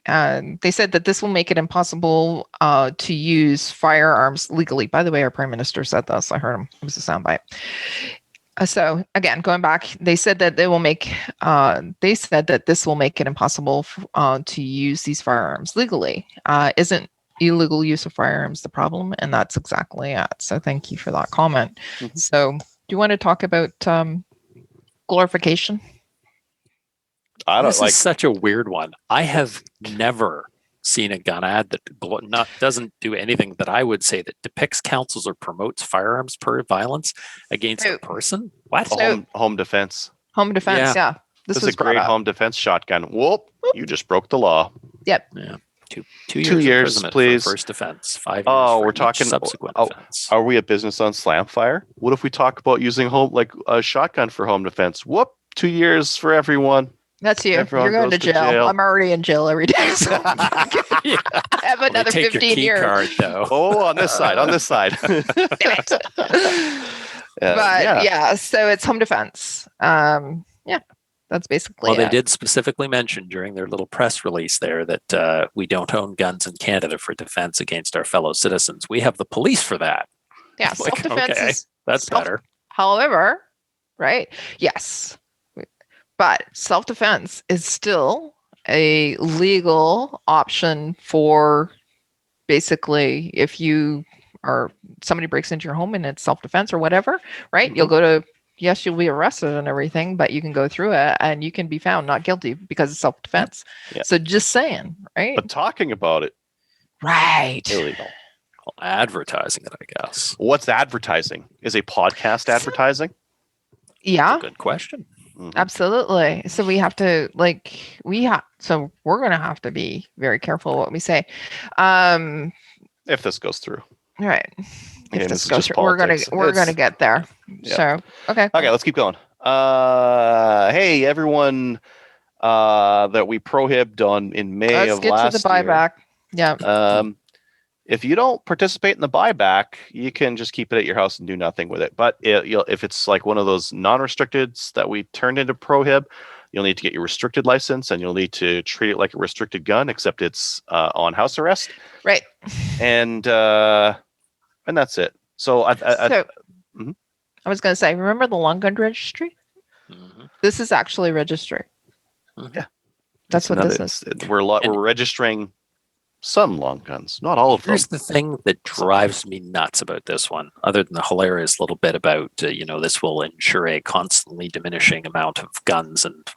said that this will make it impossible to use firearms legally. By the way, our prime minister said this. I heard him. It was a soundbite. So again, going back, they said that this will make it impossible to use these firearms legally. Isn't illegal use of firearms the problem? And that's exactly it. So thank you for that comment. Mm-hmm. So do you want to talk about glorification? This is such a weird one. I have never seen a gun ad that doesn't do anything that I would say that depicts, counsels, or promotes firearms per violence against a person. What? Home defense. Home defense. Yeah. This is a great home defense shotgun. Whoop! You just broke the law. Yep. Yeah. Two years please. For first offense. 5 years. We're talking subsequent offense. Are we a business on Slamfire? What if we talk about using a shotgun for home defense? Whoop! 2 years for everyone. That's you. Everyone You're going to jail. I'm already in jail every day. So I have another 15 years. Card, though. On this side. So it's home defense. That's basically they did specifically mention during their little press release there that we don't own guns in Canada for defense against our fellow citizens. We have the police for that. Yeah, self-defense that's better. However, right? Yes. But self-defense is still a legal option for basically if somebody breaks into your home and it's self-defense or whatever, right? Mm-hmm. You'll be arrested and everything, but you can go through it and you can be found not guilty because it's self-defense. Yeah. So just saying, right? But talking about it. Right. Illegal. Well, advertising it, I guess. What's advertising? Is a podcast advertising? Yeah. That's a good question. Mm-hmm. Absolutely. So we have to so we're going to have to be very careful what we say. If this goes through. Right. If this goes through, we're gonna get there. Yeah. So okay, let's keep going. Hey everyone, that we prohibited in May of last year. Let's get to the buyback. Yeah. If you don't participate in the buyback, you can just keep it at your house and do nothing with it. But if it's like one of those non-restricteds that we turned into prohib, you'll need to get your restricted license and you'll need to treat it like a restricted gun, except it's on house arrest. Right. And that's it. So I was going to say, remember the long gun registry? Mm-hmm. This is actually a registry. Mm-hmm. Yeah. That's what this is. We're registering some long guns, not all of them. Here's the thing that drives me nuts about this one, other than the hilarious little bit about, this will ensure a constantly diminishing amount of guns and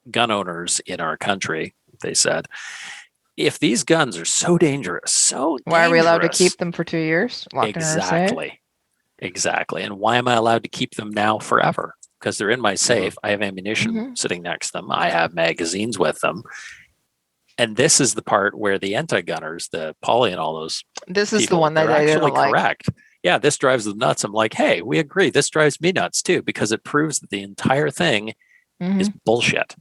gun owners in our country, they said. If these guns are so dangerous, why are we allowed to keep them for 2 years? Exactly. And why am I allowed to keep them now forever? Because they're in my safe. I have ammunition sitting next to them. I have magazines with them. And this is the part where the anti-gunners, the Polly and all those, this is the one that I actually like. Correct. Yeah, this drives them nuts. I'm like, hey, we agree. This drives me nuts too, because it proves that the entire thing is bullshit.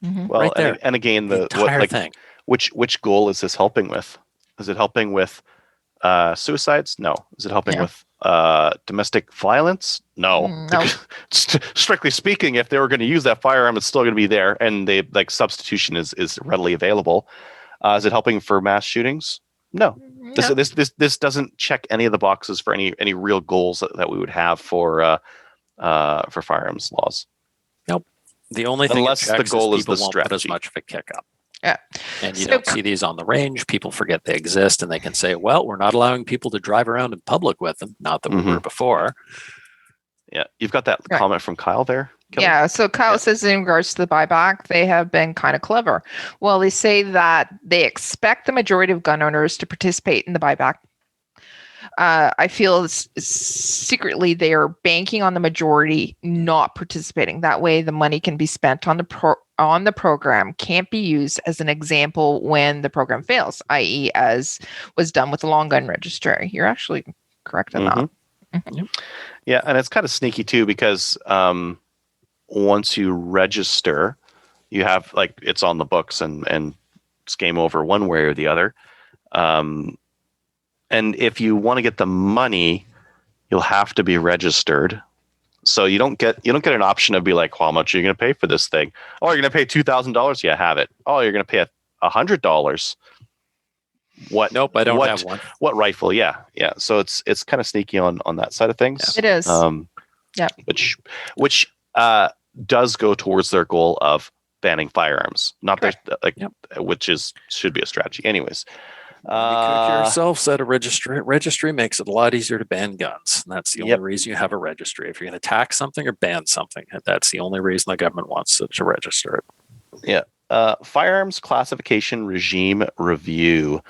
Mm-hmm. Well, right there. And again, the entire thing. Which goal is this helping with? Is it helping with suicides? No. Is it helping with domestic violence? No. Strictly speaking, if they were going to use that firearm, it's still going to be there, and substitution is readily available. Is it helping for mass shootings? No. This doesn't check any of the boxes for any real goals that we would have for firearms laws. Nope. The only thing unless the goal is the strategy. Put as much of a kick up. Yeah. And you don't see these on the range. People forget they exist, and they can say, well, we're not allowing people to drive around in public with them. Not that we were before. Yeah. You've got that comment from Kyle there, Kelly? Yeah. So Kyle says in regards to the buyback, they have been kind of clever. Well, they say that they expect the majority of gun owners to participate in the buyback. I feel secretly they are banking on the majority not participating. That way the money can be spent on the on the program can't be used as an example when the program fails, i.e., as was done with the long gun registry. You're actually correct in that. Mm-hmm. Yeah, and it's kind of sneaky too because once you register, you have like it's on the books and it's game over one way or the other. And if you want to get the money, you'll have to be registered. So you don't get an option of be like, well, how much are you going to pay for this thing? Oh, you're going to pay $2,000. Yeah, have it. Oh, you're going to pay $100. What? Nope, I don't have one. What rifle? Yeah. So it's kind of sneaky on that side of things. It is. Yeah. Which does go towards their goal of banning firearms, not their, which should be a strategy, anyways. You cook yourself, set a registry. Registry makes it a lot easier to ban guns. And that's the only reason you have a registry. If you're going to tax something or ban something, that's the only reason the government wants to register it. Yeah. Firearms classification regime review.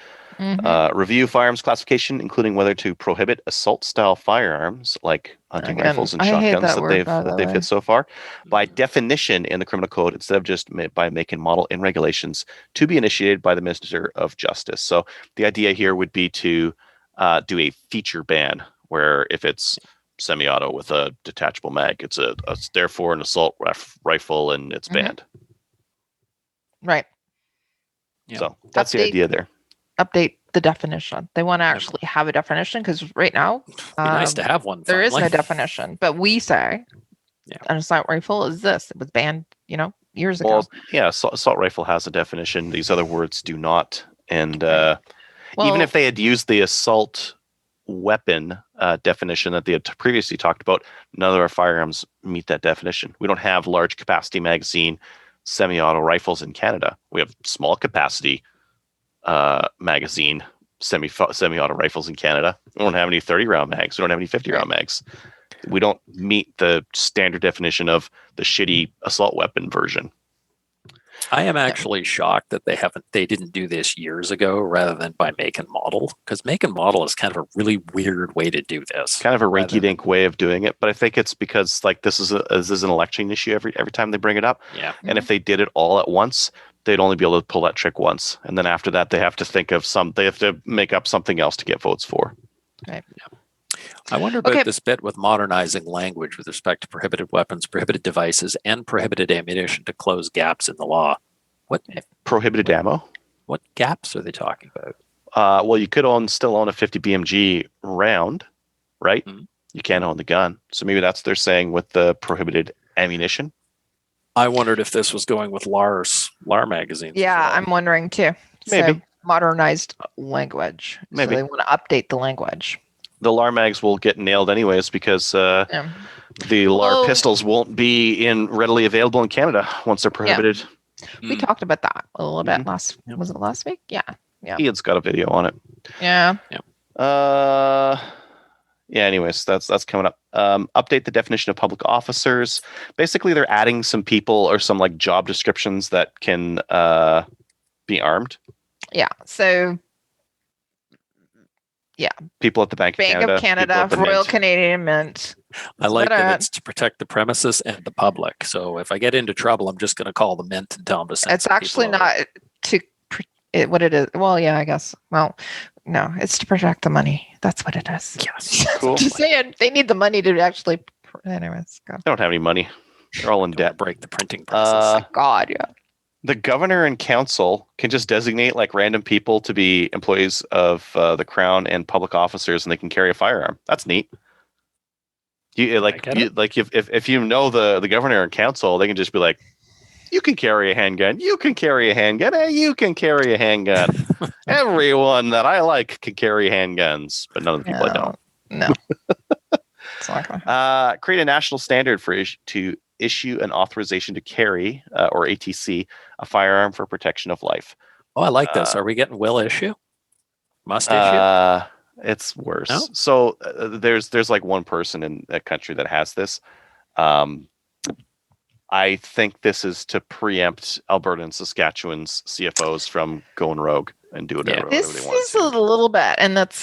Review firearms classification, including whether to prohibit assault-style firearms like hunting rifles and shotguns that they've hit so far. By definition in the criminal code, instead of just by make and model in regulations, to be initiated by the Minister of Justice. So the idea here would be to do a feature ban, where if it's semi-auto with a detachable mag, it's therefore an assault rifle and it's banned. Right. Yeah. So that's the idea there. Update the definition. They want to actually have a definition because right now, it'd be nice to have one. There is no definition, but we say an assault rifle is this. It was banned, years ago. Well, yeah, assault rifle has a definition. These other words do not. And even if they had used the assault weapon definition that they had previously talked about, none of our firearms meet that definition. We don't have large capacity magazine semi-auto rifles in Canada. We have small capacity magazine semi-auto rifles in Canada. We don't have any 30-round mags. We don't have any 50-round mags. We don't meet the standard definition of the shitty assault weapon version. I am actually shocked that they didn't do this years ago rather than by make and model, because make and model is kind of a really weird way to do this. Kind of a rinky-dink way of doing it, but I think it's because like this is an election issue every time they bring it up. Yeah. And if they did it all at once, they'd only be able to pull that trick once, and then after that, they have to make up something else to get votes for. Right. Yeah. I wonder about this bit with modernizing language with respect to prohibited weapons, prohibited devices, and prohibited ammunition to close gaps in the law. What prohibited ammo? What gaps are they talking about? Well, you could still own a 50 BMG round, right? Mm-hmm. You can't own the gun, so maybe that's what they're saying with the prohibited ammunition. I wondered if this was going with LAR magazines. Yeah, I'm wondering too. Maybe. So, modernized language. Maybe. So they want to update the language. The LAR mags will get nailed anyways because the LAR pistols won't be readily available in Canada once they're prohibited. Yeah. We talked about that a little bit was it last week? Yeah. Ian's got a video on it. Yeah. Anyways, that's coming up. Update the definition of public officers. Basically, they're adding some people or some like job descriptions that can be armed. Yeah. So, people at the Bank of Canada, Royal Canadian Mint. I like that it's to protect the premises and the public. So if I get into trouble, I'm just going to call the Mint and tell them to send. It's actually not what it is. Well, yeah, I guess. Well, no, it's to protect the money. That's what it is. Yes. Cool. Just saying, they need the money to actually. Anyways, go. They don't have any money. They're all in debt. Break the printing process. God, yeah. The governor and council can just designate like random people to be employees of the Crown and public officers, and they can carry a firearm. That's neat. If you know the governor and council, they can just be like, you can carry a handgun. You can carry a handgun. Hey, you can carry a handgun. Everyone that I like can carry handguns, but none of the people I don't. No. Exactly. Create a national standard to issue an authorization to carry, or ATC, a firearm for protection of life. Oh, I like this. Are we getting will issue? Must issue? It's worse. No? So there's like one person in a country that has this. I think this is to preempt Alberta and Saskatchewan's CFOs from going rogue and doing whatever they want to do. This is a little bit, and that's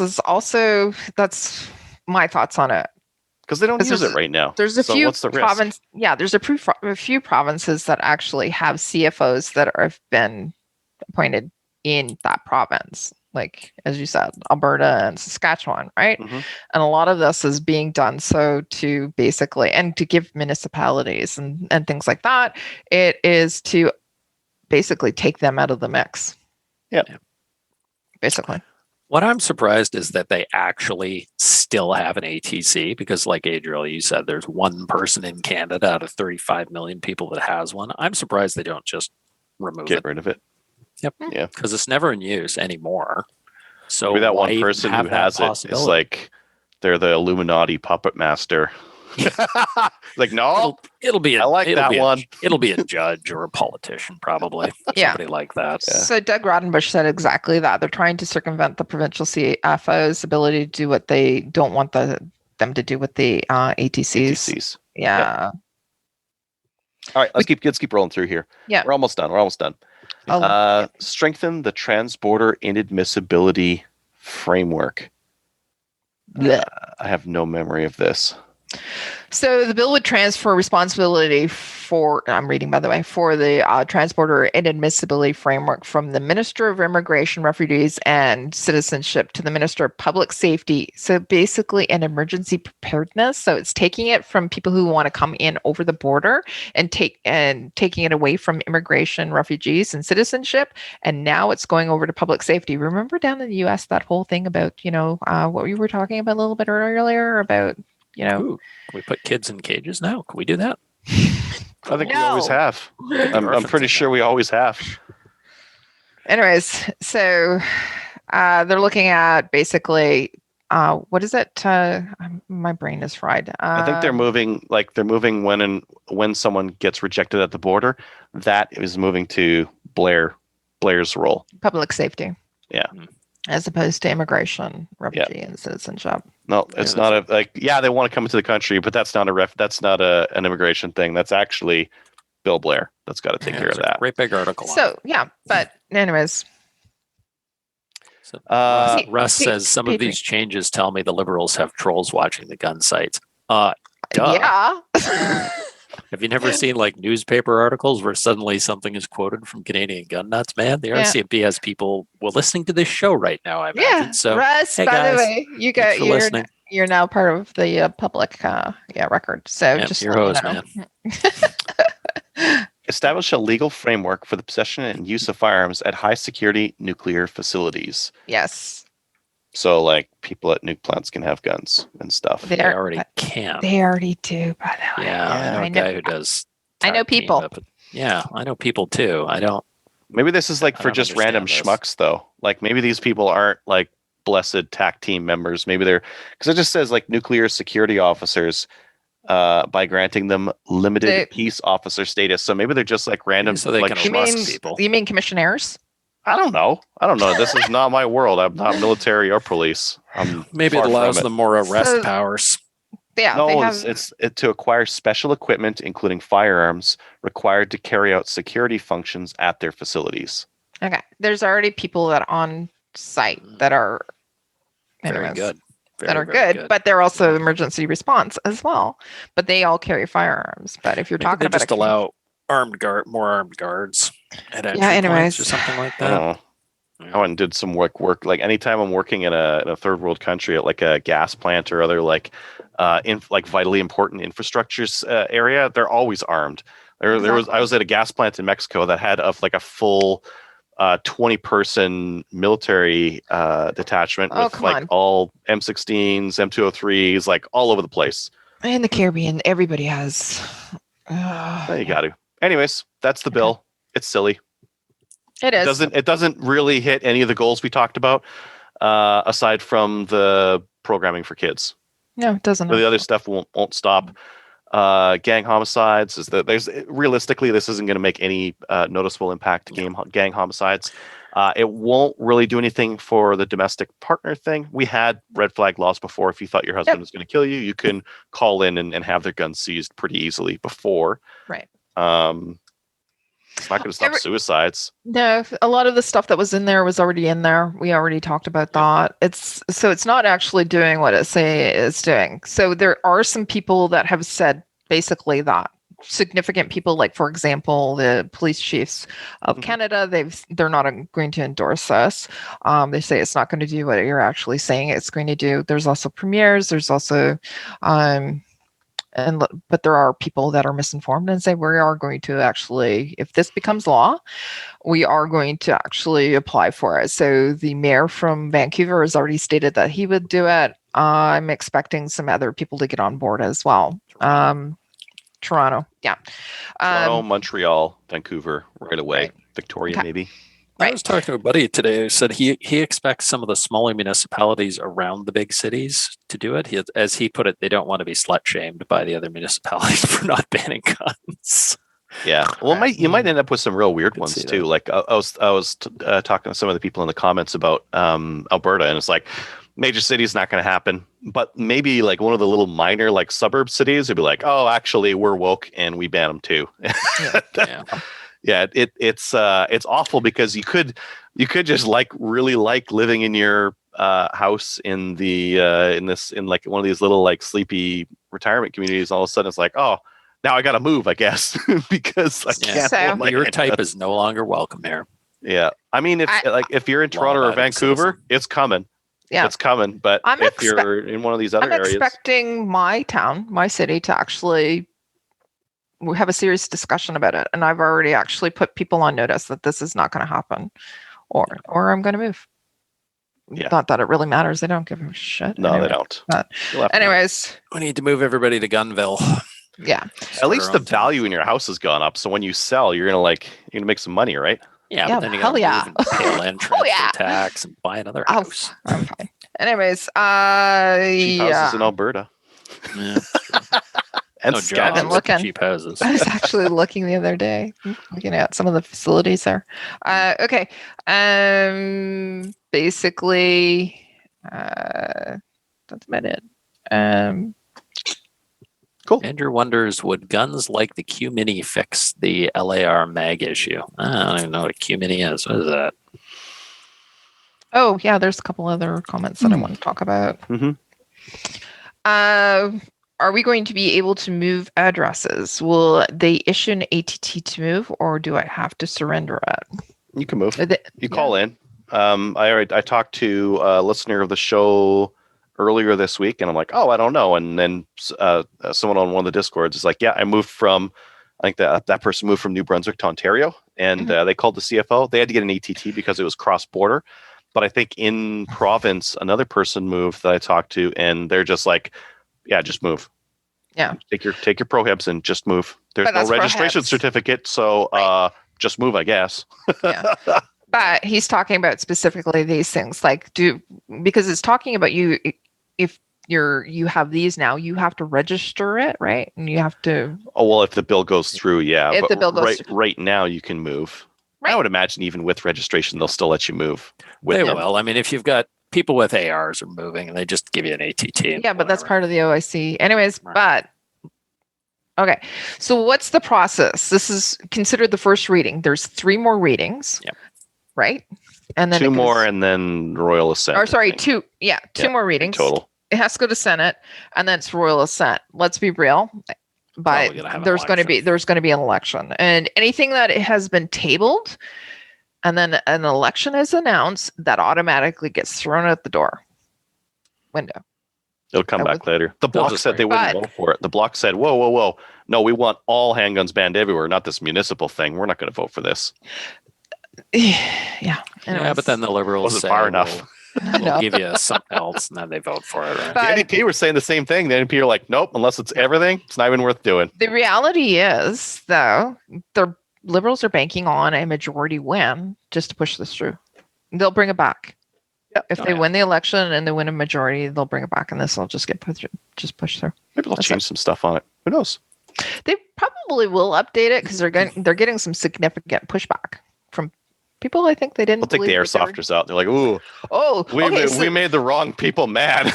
my thoughts on it. Because they don't use it right now. There's a few what's the risk? There's a few provinces that actually have CFOs that have been appointed in that province. Like, as you said, Alberta and Saskatchewan, right? Mm-hmm. And a lot of this is being done so to basically, and to give municipalities and things like that, it is to basically take them out of the mix. Yeah. Basically. What I'm surprised is that they actually still have an ATC because, like Adriel, you said, there's one person in Canada out of 35 million people that has one. I'm surprised they don't just get rid of it. Yep. Yeah. Because it's never in use anymore. So maybe that one person who has it is like they're the Illuminati puppet master. Like, no, it'll be. I like that one. It'll be a judge or a politician, probably. Somebody like that. Yeah. So Doug Rodenbush said exactly that. They're trying to circumvent the provincial CFO's ability to do what they don't want them to do with the ATCs. Yeah. All right, let's keep rolling through here. Yeah, we're almost done. Strengthen the transborder inadmissibility framework. I have no memory of this. So the bill would transfer responsibility for, I'm reading by the way, for the transporter inadmissibility framework from the Minister of Immigration, Refugees and Citizenship to the Minister of Public Safety. So basically an emergency preparedness. So it's taking it from people who want to come in over the border and taking it away from immigration, refugees and citizenship. And now it's going over to public safety. Remember down in the US, that whole thing about, what we were talking about a little bit earlier about, Ooh, can we put kids in cages now? Can we do that? I think we always have. I'm pretty sure we always have. Anyways, so they're looking at basically, what is it? My brain is fried. I think they're moving when someone gets rejected at the border. That is moving to Blair's role. Public safety. Yeah. As opposed to immigration, refugee, and citizenship. No, it's not they want to come into the country, but that's not an immigration thing. That's actually Bill Blair that's got to take care of that. Great big article. So, but anyways. So, Russ says some of these changes tell me the Liberals have trolls watching the gun sites. Duh. Yeah. Have you never seen like newspaper articles where suddenly something is quoted from Canadian gun nuts, man? The RCMP has people listening to this show right now, I imagine. Yeah. So, Russ, hey by guys, the way, you're now part of the public record. So just your host, man. Establish a legal framework for the possession and use of firearms at high security nuclear facilities. Yes. So, like, people at nuke plants can have guns and stuff. They already can. They already do, by the way. Yeah, I know a guy who does. I know people. Yeah, I know people too. Maybe this is like for just random schmucks, though. Like, maybe these people aren't like blessed TAC team members. Maybe they're, because it just says like nuclear security officers by granting them limited peace officer status. So maybe they're just like random. So they like can arrest people. You mean commissionaires? I don't know. This is not my world. I'm not military or police. Maybe it allows them more arrest powers. Yeah, no, it's to acquire special equipment, including firearms, required to carry out security functions at their facilities. Okay, there's already people that are on site that are very good. But they're also emergency response as well. But they all carry firearms. But if you're talking about just allow more armed guards at entry points or something like that. I went and did some work. Like anytime I'm working in a third world country at like a gas plant or other like vitally important infrastructures area, they're always armed. I was at a gas plant in Mexico that had a full 20-person military detachment with all M16s, M203s, like all over the place. In the Caribbean, everybody has. You got to. Anyways, that's the bill. It's silly. It is. It doesn't really hit any of the goals we talked about, aside from the programming for kids. No, it doesn't. But the other stuff won't stop. Gang homicides realistically, this isn't going to make any noticeable impact to gang homicides. It won't really do anything for the domestic partner thing. We had red flag laws before. If you thought your husband was going to kill you, you can call in and have their guns seized pretty easily before. Right. It's not going to stop suicides. No, a lot of the stuff that was in there was already in there. We already talked about that. It's not actually doing what it say it's doing. So there are some people that have said basically that. Significant people, like for example, the police chiefs of Canada, they're not going to endorse this. They say it's not going to do what you're actually saying it's going to do. There's also premiers. There's also but there are people that are misinformed and say we are going to actually, if this becomes law, we are going to actually apply for it. So the mayor from Vancouver has already stated that he would do it. I'm expecting some other people to get on board as well. Toronto, yeah. Toronto, Montreal, Vancouver, right away. Right. Victoria, maybe. I was talking to a buddy today who said he expects some of the smaller municipalities around the big cities to do it. As he put it, they don't want to be slut shamed by the other municipalities for not banning guns. Yeah, well, you might end up with some real weird ones too. Like I was talking to some of the people in the comments about Alberta, and it's like, major cities not going to happen, but maybe like one of the little minor like suburb cities would be like, oh, actually we're woke and we ban them too. It's awful because you could just really like living in your house in the in like one of these little like sleepy retirement communities. All of a sudden it's like, oh, now I got to move, I guess, because I can't. Your type is no longer welcome here. Yeah, I mean, if you're in Toronto or Vancouver, it's coming. Yeah, it's coming. But if you're in one of these other areas, I'm expecting my town, my city, to actually have a serious discussion about it. And I've already actually put people on notice that this is not going to happen, or I'm going to move. Yeah. Not that it really matters. They don't give a shit. No, they don't. But anyways, we need to move everybody to Gunville. Yeah. At least the value in your house has gone up. So when you sell, you're gonna make some money, right? Yeah, but then you gotta move and pay land transfer tax and buy another house. I'm fine. Anyways, cheap houses in Alberta. Yeah. And cheap houses. I was actually looking the other day, looking at some of the facilities there. Okay. Basically, that's about it. Cool. Andrew wonders, would guns like the Q Mini fix the LAR mag issue? I don't even know what a Q Mini is. What is that? Oh, yeah, there's a couple other comments that I want to talk about. Mm-hmm. Are we going to be able to move addresses? Will they issue an ATT to move, or do I have to surrender it? You can move. You call in. I talked to a listener of the show earlier this week, and I'm like, oh, I don't know. And then someone on one of the Discords is like, yeah, I moved from, I think that person moved from New Brunswick to Ontario, and they called the CFO. They had to get an ATT because it was cross-border. But I think in province, another person moved that I talked to, and they're just like, yeah, just move. Yeah. Take your prohibs and just move. There's no registration certificate, so just move, I guess. Yeah. But he's talking about specifically these things, like because it's talking about you. If you have these now, you have to register it, right? And you have to. Oh well, if the bill goes through, yeah. If the bill goes through. Right now, you can move. Right. I would imagine even with registration, they'll still let you move. They will. I mean, if you've got people with ARs are moving, and they just give you an ATT. Yeah, but that's part of the OIC, anyways. Right. But okay, so what's the process? This is considered the first reading. There's 3 more readings. Yep. Right. And then 2 more, and then royal assent. Or sorry, 2. Yeah, 2 more readings total. It has to go to Senate, and then it's royal assent. Let's be real, but there's going to be an election, and anything that has been tabled, and then an election is announced, that automatically gets thrown out the door window. It'll come back later. The Bloc said they wouldn't vote for it. The Bloc said, whoa. No, we want all handguns banned everywhere, not this municipal thing. We're not going to vote for this. Yeah. Yeah, but then the Liberals wasn't far enough. We'll give you something else, and then they vote for it. Right? The NDP were saying the same thing. The NDP are like, nope, unless it's everything, it's not even worth doing. The reality is, though, the Liberals are banking on a majority win just to push this through. They'll bring it back. Yep. If they win the election and they win a majority, they'll bring it back, and this will just get pushed through. Maybe they'll change some stuff on it. Who knows? They probably will update it because they're getting some significant pushback from people. I think they didn't. They'll take the airsofters out. They're like, ooh, we made the wrong people mad.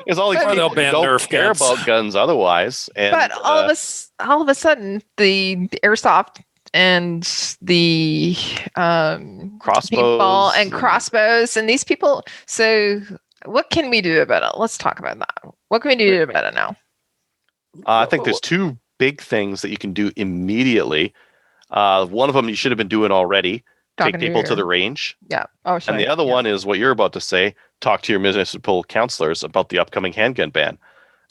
There's all these people who don't care about guns otherwise. And, but all of a sudden, the airsoft and the crossbows paintball and crossbows and these people. So what can we do about it? Let's talk about that. What can we do about it now? I think there's two big things that you can do immediately. One of them you should have been doing already. Take people to the range. Yeah. Oh, sorry. And the other one is what you're about to say. Talk to your municipal councillors about the upcoming handgun ban.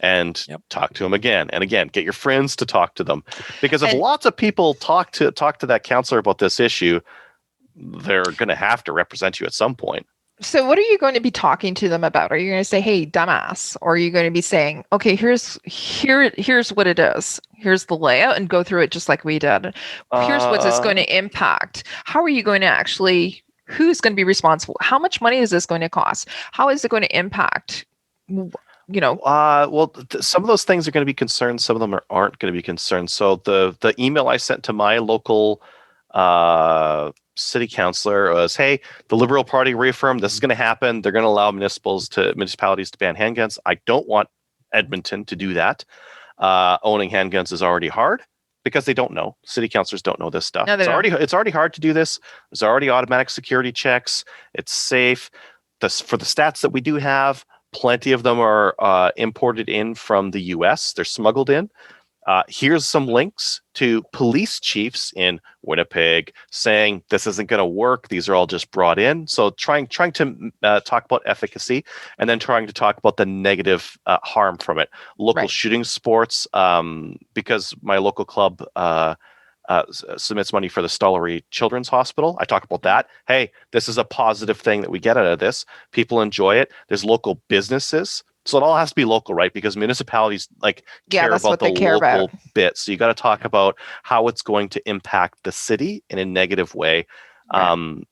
And talk to them again and again. Get your friends to talk to them, because if lots of people talk to that counselor about this issue, they're going to have to represent you at some point. So what are you going to be talking to them about? Are you going to say, "Hey, dumbass," or are you going to be saying, "Okay, here's what it is. Here's the layout," and go through it just like we did. Here's what it's going to impact. How are you going to actually? Who's going to be responsible? How much money is this going to cost? How is it going to impact? Some of those things are going to be concerns. Some of them aren't going to be concerns. So the email I sent to my local city councillor was, "Hey, the Liberal Party reaffirmed this is going to happen. They're going to allow municipalities to ban handguns. I don't want Edmonton to do that. Owning handguns is already hard because they don't know. City councillors don't know this stuff. No, it's already hard to do this. There's already automatic security checks. It's safe. For the stats that we do have, plenty of them are imported in from the US. They're smuggled in. Here's some links to police chiefs in Winnipeg saying this isn't going to work. These are all just brought in." So trying to talk about efficacy, and then trying to talk about the negative harm from it. Local shooting sports, because my local club submits money for the Stollery Children's Hospital. I talk about that. Hey, this is a positive thing that we get out of this. People enjoy it. There's local businesses. So it all has to be local, right? Because municipalities care about the local bit. So you got to talk about how it's going to impact the city in a negative way. Right.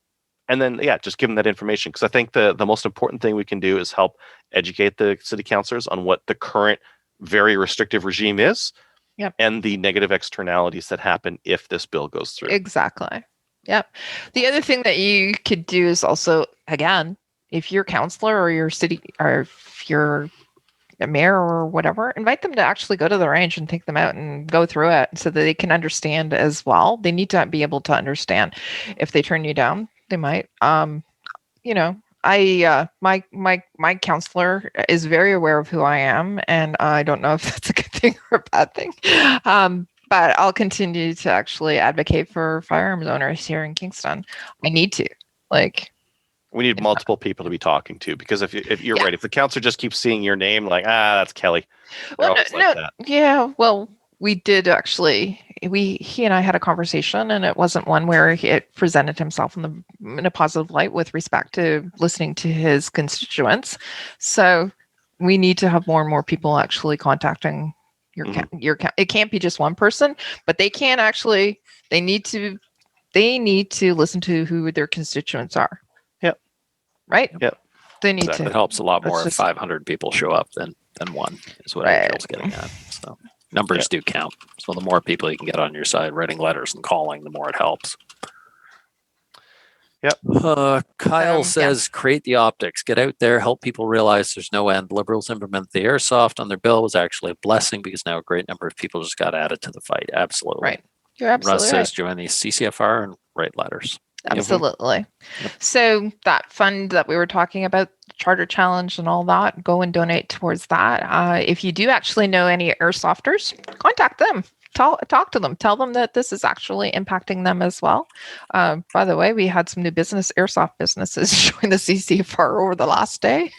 And then, just give them that information. Because I think the most important thing we can do is help educate the city councillors on what the current very restrictive regime is. Yep. And the negative externalities that happen if this bill goes through. Exactly. Yep. The other thing that you could do is also, again, if you're a councillor or your city, or if you're a mayor or whatever, invite them to actually go to the range and take them out and go through it so that they can understand as well. They need to be able to understand. If they turn you down, they might. My counselor is very aware of who I am, and I don't know if that's a good thing or a bad thing. But I'll continue to actually advocate for firearms owners here in Kingston. I need to. We need multiple people to be talking to, because if you're right, if the counselor just keeps seeing your name, that's Kelly. Well, we did actually. He and I had a conversation, and it wasn't one where he presented himself in a positive light with respect to listening to his constituents. So we need to have more and more people actually contacting your it can't be just one person, but they can actually. They need to listen to who their constituents are. Yep. Right. Yep. They need to. It helps a lot more if 500 people show up than one. Is what Angel's getting at. So. Numbers do count. So the more people you can get on your side writing letters and calling, the more it helps. Yep. Kyle says, create the optics. Get out there, help people realize there's no end. Liberals implement the airsoft on their bill was actually a blessing, because now a great number of people just got added to the fight. Absolutely. Right. You're absolutely Russ right. says, join the CCFR and write letters. Absolutely. Yep. So that fund that we were talking about, Charter Challenge and all that, go and donate towards that. If you do actually know any airsofters, contact them. Talk to them. Tell them that this is actually impacting them as well. By the way, we had some new airsoft businesses join the CCFR over the last day.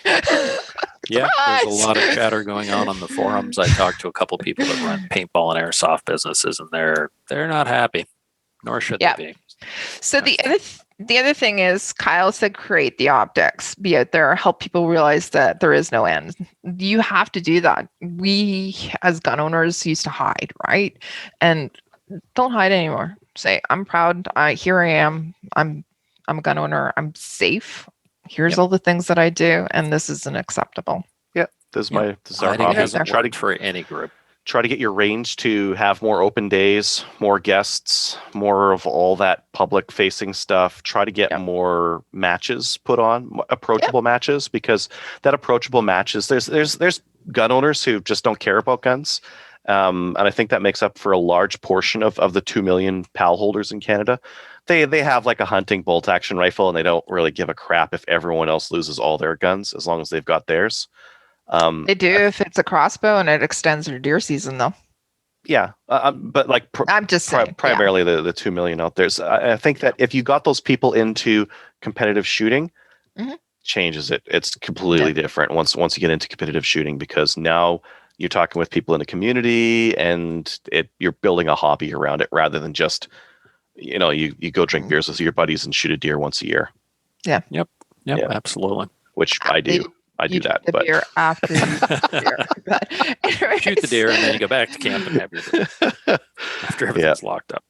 Yeah, there's a lot of chatter going on the forums. I talked to a couple of people that run paintball and airsoft businesses, and they're not happy, nor should they be. So the other thing is, Kyle said, create the optics, be out there, help people realize that there is no end. You have to do that. We, as gun owners, used to hide, right? And don't hide anymore. Say, I'm proud. Here I am. I'm a gun owner. I'm safe. Here's all the things that I do, and this isn't acceptable. Yeah, this is our hobby. Try to for any group. Try to get your range to have more open days, more guests, more of all that public facing stuff. Try to get more matches put on, approachable matches, because that approachable matches, there's gun owners who just don't care about guns, And I think that makes up for a large portion of the 2 million PAL holders in Canada. They have like a hunting bolt action rifle, and they don't really give a crap if everyone else loses all their guns as long as they've got theirs. They do if it's a crossbow and it extends their deer season, though. Yeah, but like I'm just saying, primarily the 2 million out there. So I think that if you got those people into competitive shooting, changes it. It's completely different once you get into competitive shooting, because now you're talking with people in the community, and you're building a hobby around it rather than just, you go drink beers with your buddies and shoot a deer once a year. Yeah. Yep, absolutely. Which I do. I do that, but beer after you beer. But shoot the deer, and then you go back to camp and have your beer after everything's locked up.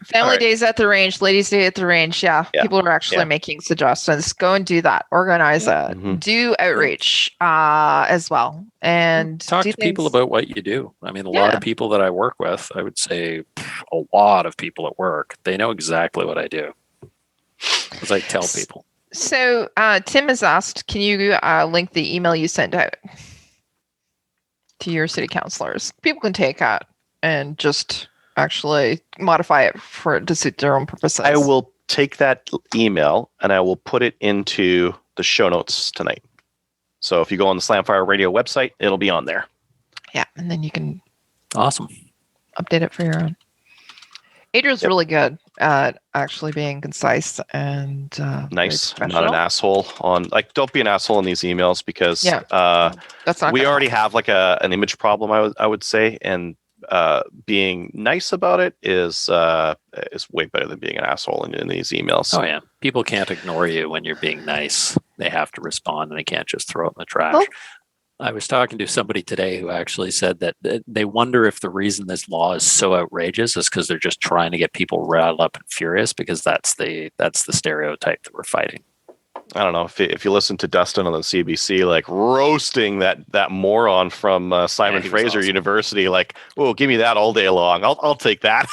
Family days at the range, ladies' day at the range. Yeah. People are actually making suggestions. Go and do that. Organize it. Do outreach as well, and talk to people about what you do. I mean, a lot of people that I work with, I would say a lot of people at work, they know exactly what I do, because I tell people. So Tim has asked, can you link the email you sent out to your city councilors? People can take that and just actually modify it to suit their own purposes. I will take that email and I will put it into the show notes tonight. So if you go on the Slamfire Radio website, it'll be on there. Yeah, and then you can update it for your own. Adrian's really good at actually being concise and nice. Not an asshole don't be an asshole in these emails, because that's not we already have like an image problem, I would say, and being nice about it is way better than being an asshole in these emails. Oh yeah, people can't ignore you when you're being nice. They have to respond, and they can't just throw it in the trash. Well, I was talking to somebody today who actually said that they wonder if the reason this law is so outrageous is because they're just trying to get people riled up and furious, because that's the stereotype that we're fighting. I don't know if you listen to Dustin on the CBC, like roasting that moron from Simon Fraser awesome. University, like, oh, give me that all day long. I'll take that.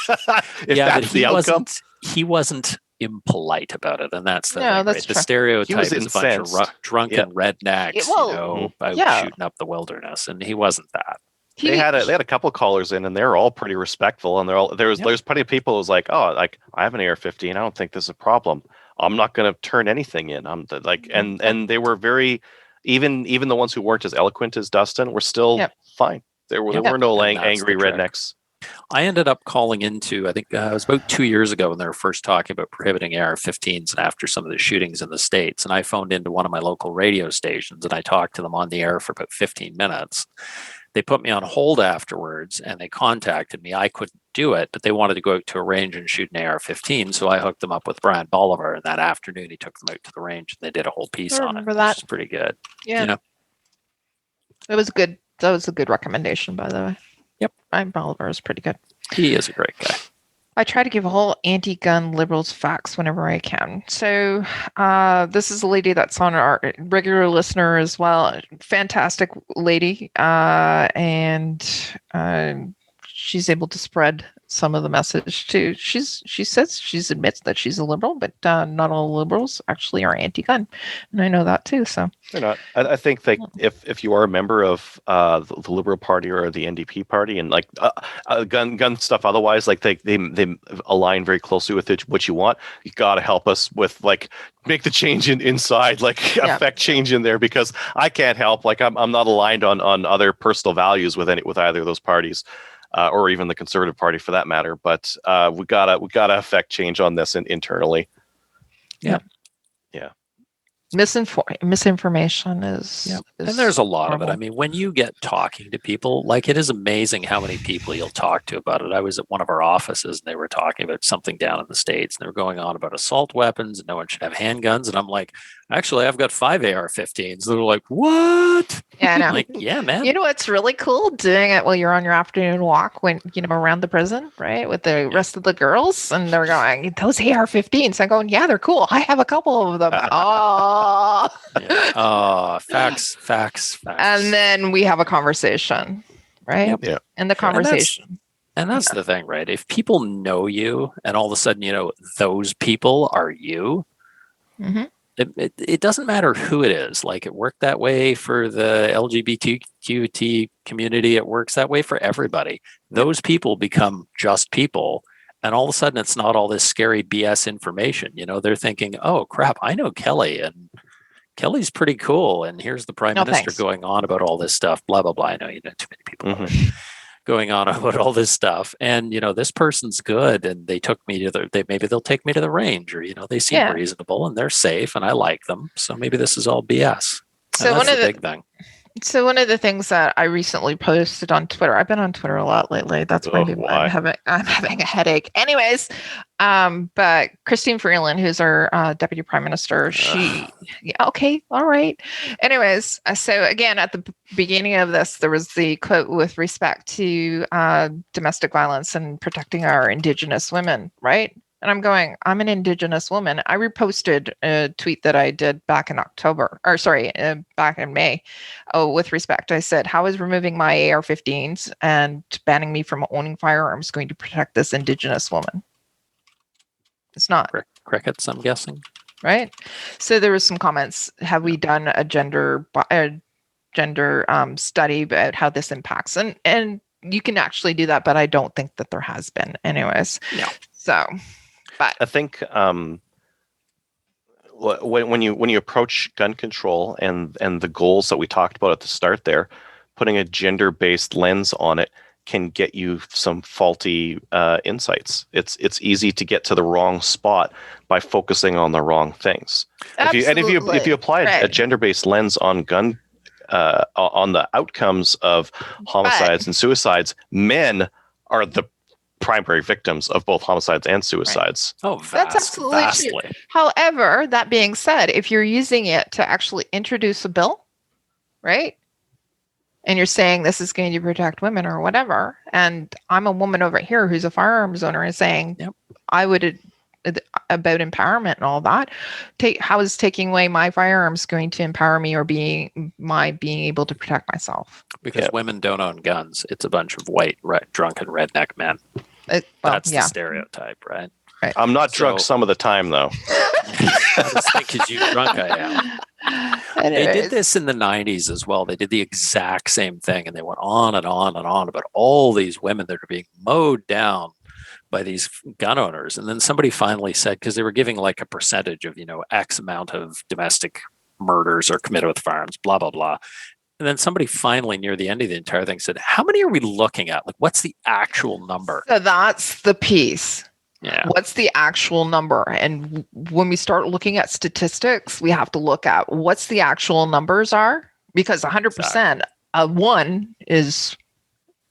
If that's the outcome. He wasn't impolite about it, and that's the thing, that's right? The stereotype is a bunch of drunken rednecks, shooting up the wilderness, and he wasn't that. They had a couple callers in, and they're all pretty respectful, and there's plenty of people who's like, oh, like, I have an AR-15, I don't think there's a problem. I'm not going to turn anything in. I'm like, and they were very, even the ones who weren't as eloquent as Dustin were still fine. There were no angry rednecks. I ended up calling into, I think it was about 2 years ago when they were first talking about prohibiting AR-15s, and after some of the shootings in the States. And I phoned into one of my local radio stations, and I talked to them on the air for about 15 minutes. They put me on hold afterwards, and they contacted me. I couldn't do it, but they wanted to go out to a range and shoot an AR-15. So I hooked them up with Brian Bolivar, and that afternoon he took them out to the range, and they did a whole piece on it. Which is pretty good. Yeah. It was good. That was a good recommendation, by the way. Yep. Brian Bolivar is pretty good. He is a great guy. I try to give all anti-gun liberals facts whenever I can. So this is a lady that's on our regular listener as well. Fantastic lady. And she's able to spread some of the message too. She admits that she's a liberal, but not all liberals actually are anti-gun, and I know that too. So they're not. I think that if you are a member of the Liberal Party or the NDP Party, and like gun stuff, otherwise, like they align very closely with what you want. You got to help us with like make the change inside, like affect change in there, because I can't help. Like I'm not aligned on other personal values with either of those parties. Or even the Conservative Party for that matter, but we gotta affect change on this internally. Yeah. Misinformation is and there's a lot of it. I mean, when you get talking to people, like, it is amazing how many people you'll talk to about it. I was at one of our offices, and they were talking about something down in the States, and they were going on about assault weapons, and no one should have handguns. And I'm like, actually, I've got 5 AR-15s. They're like, what? Yeah, I know. Like, yeah, man. You know what's really cool? Doing it while you're on your afternoon walk, when around the prison, right, with the rest of the girls, and they're going, those AR-15s. I'm going, yeah, they're cool. I have a couple of them. Facts. And then we have a conversation, right? Yep. Yeah. And the conversation. And that's the thing, right? If people know you, and all of a sudden, those people are you, it doesn't matter who it is. Like, it worked that way for the LGBTQT community. It works that way for everybody. Those people become just people. And all of a sudden, it's not all this scary BS information. They're thinking, oh, crap, I know Kelly, and Kelly's pretty cool. And here's the prime minister going on about all this stuff, blah, blah, blah. I know you know too many people going on about all this stuff. And, this person's good. And they took me to maybe they'll take me to the range, or, they seem reasonable and they're safe and I like them. So maybe this is all BS. So that's the big thing. So one of the things that I recently posted on Twitter, I've been on Twitter a lot lately. That's why I'm having a headache. Anyways, but Christine Freeland, who's our deputy prime minister, okay, all right. Anyways, so again, at the beginning of this, there was the quote with respect to domestic violence and protecting our Indigenous women, right? And I'm an Indigenous woman. I reposted a tweet that I did back in back in May. With respect, I said, how is removing my AR-15s and banning me from owning firearms going to protect this Indigenous woman? It's not. Crickets, I'm guessing. Right? So there was some comments. Have we done a gender study about how this impacts? And you can actually do that, but I don't think that there has been anyways. No. So... But I think when you approach gun control and the goals that we talked about at the start there, putting a gender-based lens on it can get you some faulty insights. It's easy to get to the wrong spot by focusing on the wrong things. If you apply a gender-based lens on gun on the outcomes of homicides and suicides, men are the primary victims of both homicides and suicides. Right. Oh, that's absolutely true. However, that being said, if you're using it to actually introduce a bill, right? And you're saying this is going to protect women or whatever, and I'm a woman over here who's a firearms owner and saying, I would about empowerment and all that. How is taking away my firearms going to empower me or being able to protect myself? Because women don't own guns. It's a bunch of white, drunken redneck men. That's the stereotype, right? I'm not drunk some of the time, though. I just think because you're drunk, I am. They did this in the 90s as well. They did the exact same thing, and they went on and on and on about all these women that are being mowed down by these gun owners. And then somebody finally said, because they were giving like a percentage of, X amount of domestic murders are committed with firearms, blah, blah, blah. And then somebody finally near the end of the entire thing said, how many are we looking at? Like, what's the actual number? So that's the piece. Yeah. What's the actual number? And when we start looking at statistics, we have to look at what's the actual numbers are, because 100% of one is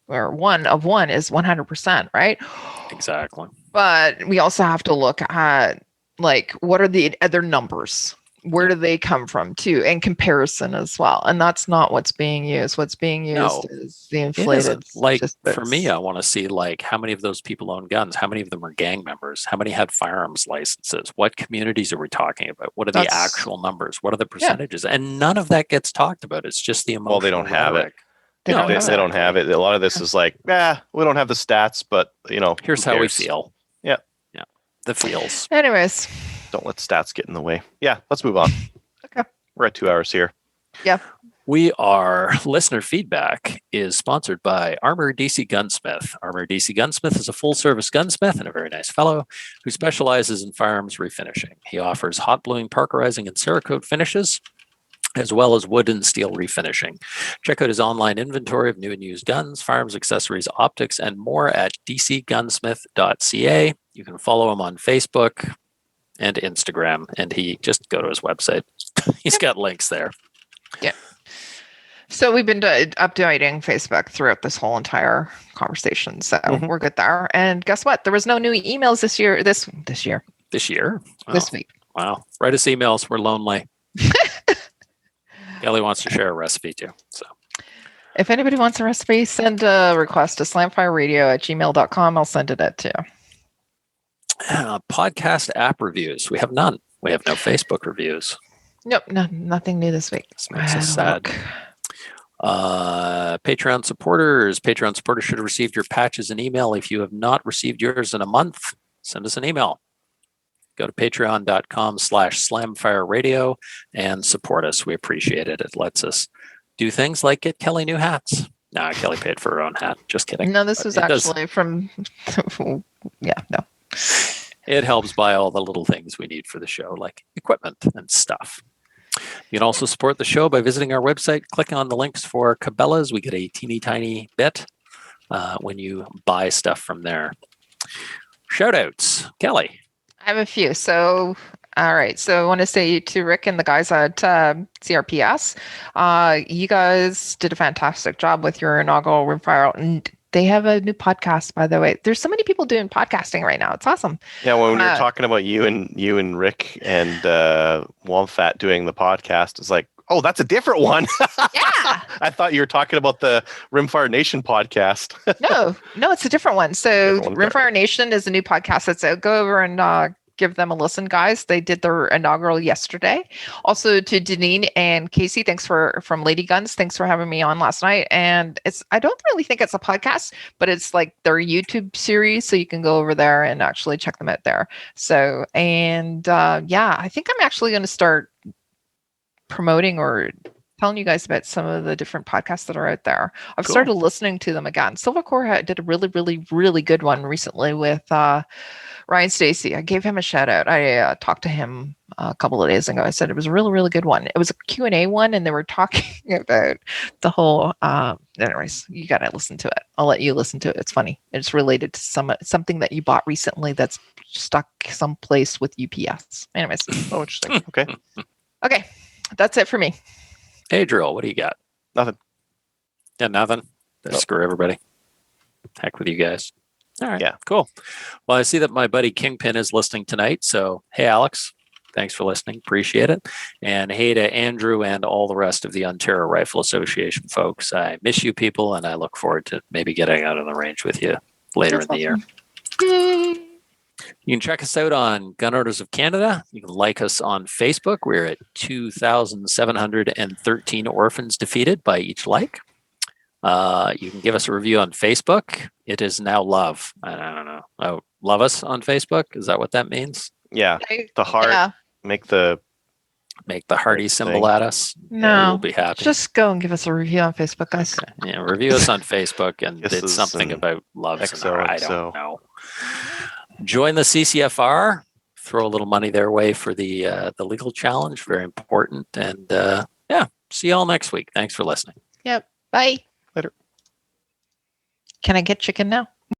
100%, right? Exactly. But we also have to look at, like, what are the other numbers? Where do they come from too? And comparison as well. And that's not what's being used. What's being used is the inflated. Like, for me, I want to see, like, how many of those people own guns? How many of them are gang members? How many had firearms licenses? What communities are we talking about? What are the actual numbers? What are the percentages? Yeah. And none of that gets talked about. It's just the emotional. Well, they don't have it. They don't have it. A lot of this is like, we don't have the stats, but here's how we feel. Yeah. The feels. Anyways. Don't let stats get in the way. Yeah, let's move on. Okay. We're at 2 hours here. Yeah. Listener feedback is sponsored by Armor DC Gunsmith. Armor DC Gunsmith is a full-service gunsmith and a very nice fellow who specializes in firearms refinishing. He offers hot bluing, parkerizing, and Cerakote finishes, as well as wood and steel refinishing. Check out his online inventory of new and used guns, firearms, accessories, optics, and more at dcgunsmith.ca. You can follow him on Facebook and Instagram, and he just go to his website. He's got links there. Yeah. So we've been updating Facebook throughout this whole entire conversation, so we're good there. And guess what? There was no new emails this year. This year. Wow. This week. Wow. Write us emails. We're lonely. Kelly wants to share a recipe too. So if anybody wants a recipe, send a request to slamfireradio@gmail.com. I'll send it at too. Podcast app reviews. We have none. We have no Facebook reviews. Nope, nothing new this week. This makes us sad. Patreon supporters. Patreon supporters should have received your patches and email. If you have not received yours in a month, send us an email. Go to patreon.com/slamfireradio and support us. We appreciate it. It lets us do things like get Kelly new hats. Nah, Kelly paid for her own hat. Just kidding. No, this was actually from, yeah, no. It helps buy all the little things we need for the show, like equipment and stuff. You can also support the show by visiting our website, clicking on the links for Cabela's. We get a teeny tiny bit when you buy stuff from there. Shout outs. Kelly. I have a few. So, all right. So I want to say to Rick and the guys at CRPS, you guys did a fantastic job with your inaugural Rimfire. And they have a new podcast, by the way. There's so many people doing podcasting right now. It's awesome. Yeah, when you're talking about you and Rick and Womfat doing the podcast, it's like, oh, that's a different one. Yeah. I thought you were talking about the Rimfire Nation podcast. No, it's a different one. So Rimfire Nation is a new podcast that's out. Go over and give them a listen, guys. They did their inaugural yesterday. Also to Deneen and Casey, thanks from Lady Guns. Thanks for having me on last night. And I don't really think it's a podcast, but it's like their YouTube series. So you can go over there and actually check them out there. So, and I think I'm actually going to start promoting or telling you guys about some of the different podcasts that are out there. I've started listening to them again. Silvercore did a really, really, really good one recently with Ryan Stacy. I gave him a shout out. I talked to him a couple of days ago. I said it was a really, really good one. It was a Q&A one, and they were talking about the whole. Anyways, you got to listen to it. I'll let you listen to it. It's funny. It's related to something that you bought recently that's stuck someplace with UPS. Anyways. Oh, interesting. Okay. Okay. That's it for me. Hey, Drill, what do you got? Nothing. Yeah, nothing. Nope. Screw everybody. Heck with you guys. All right. Yeah. Cool. Well, I see that my buddy Kingpin is listening tonight. So, hey, Alex, thanks for listening. Appreciate it. And hey to Andrew and all the rest of the Ontario Rifle Association folks. I miss you people, and I look forward to maybe getting out on the range with you later in the year. Yay. You can check us out on Gun Owners of Canada. You can like us on Facebook. We're at 2,713 orphans defeated by each like. You can give us a review on Facebook. It is now love. I don't know. Oh, love us on Facebook. Is that what that means? Yeah. The heart. Yeah. Make the hearty symbol at us. No, we'll be happy. Just go and give us a review on Facebook, guys. Okay. Yeah, review us on Facebook, and it's something about love. I don't know. Join the CCFR. Throw a little money their way for the legal challenge. Very important. And see you all next week. Thanks for listening. Yep. Bye. Later. Can I get chicken now?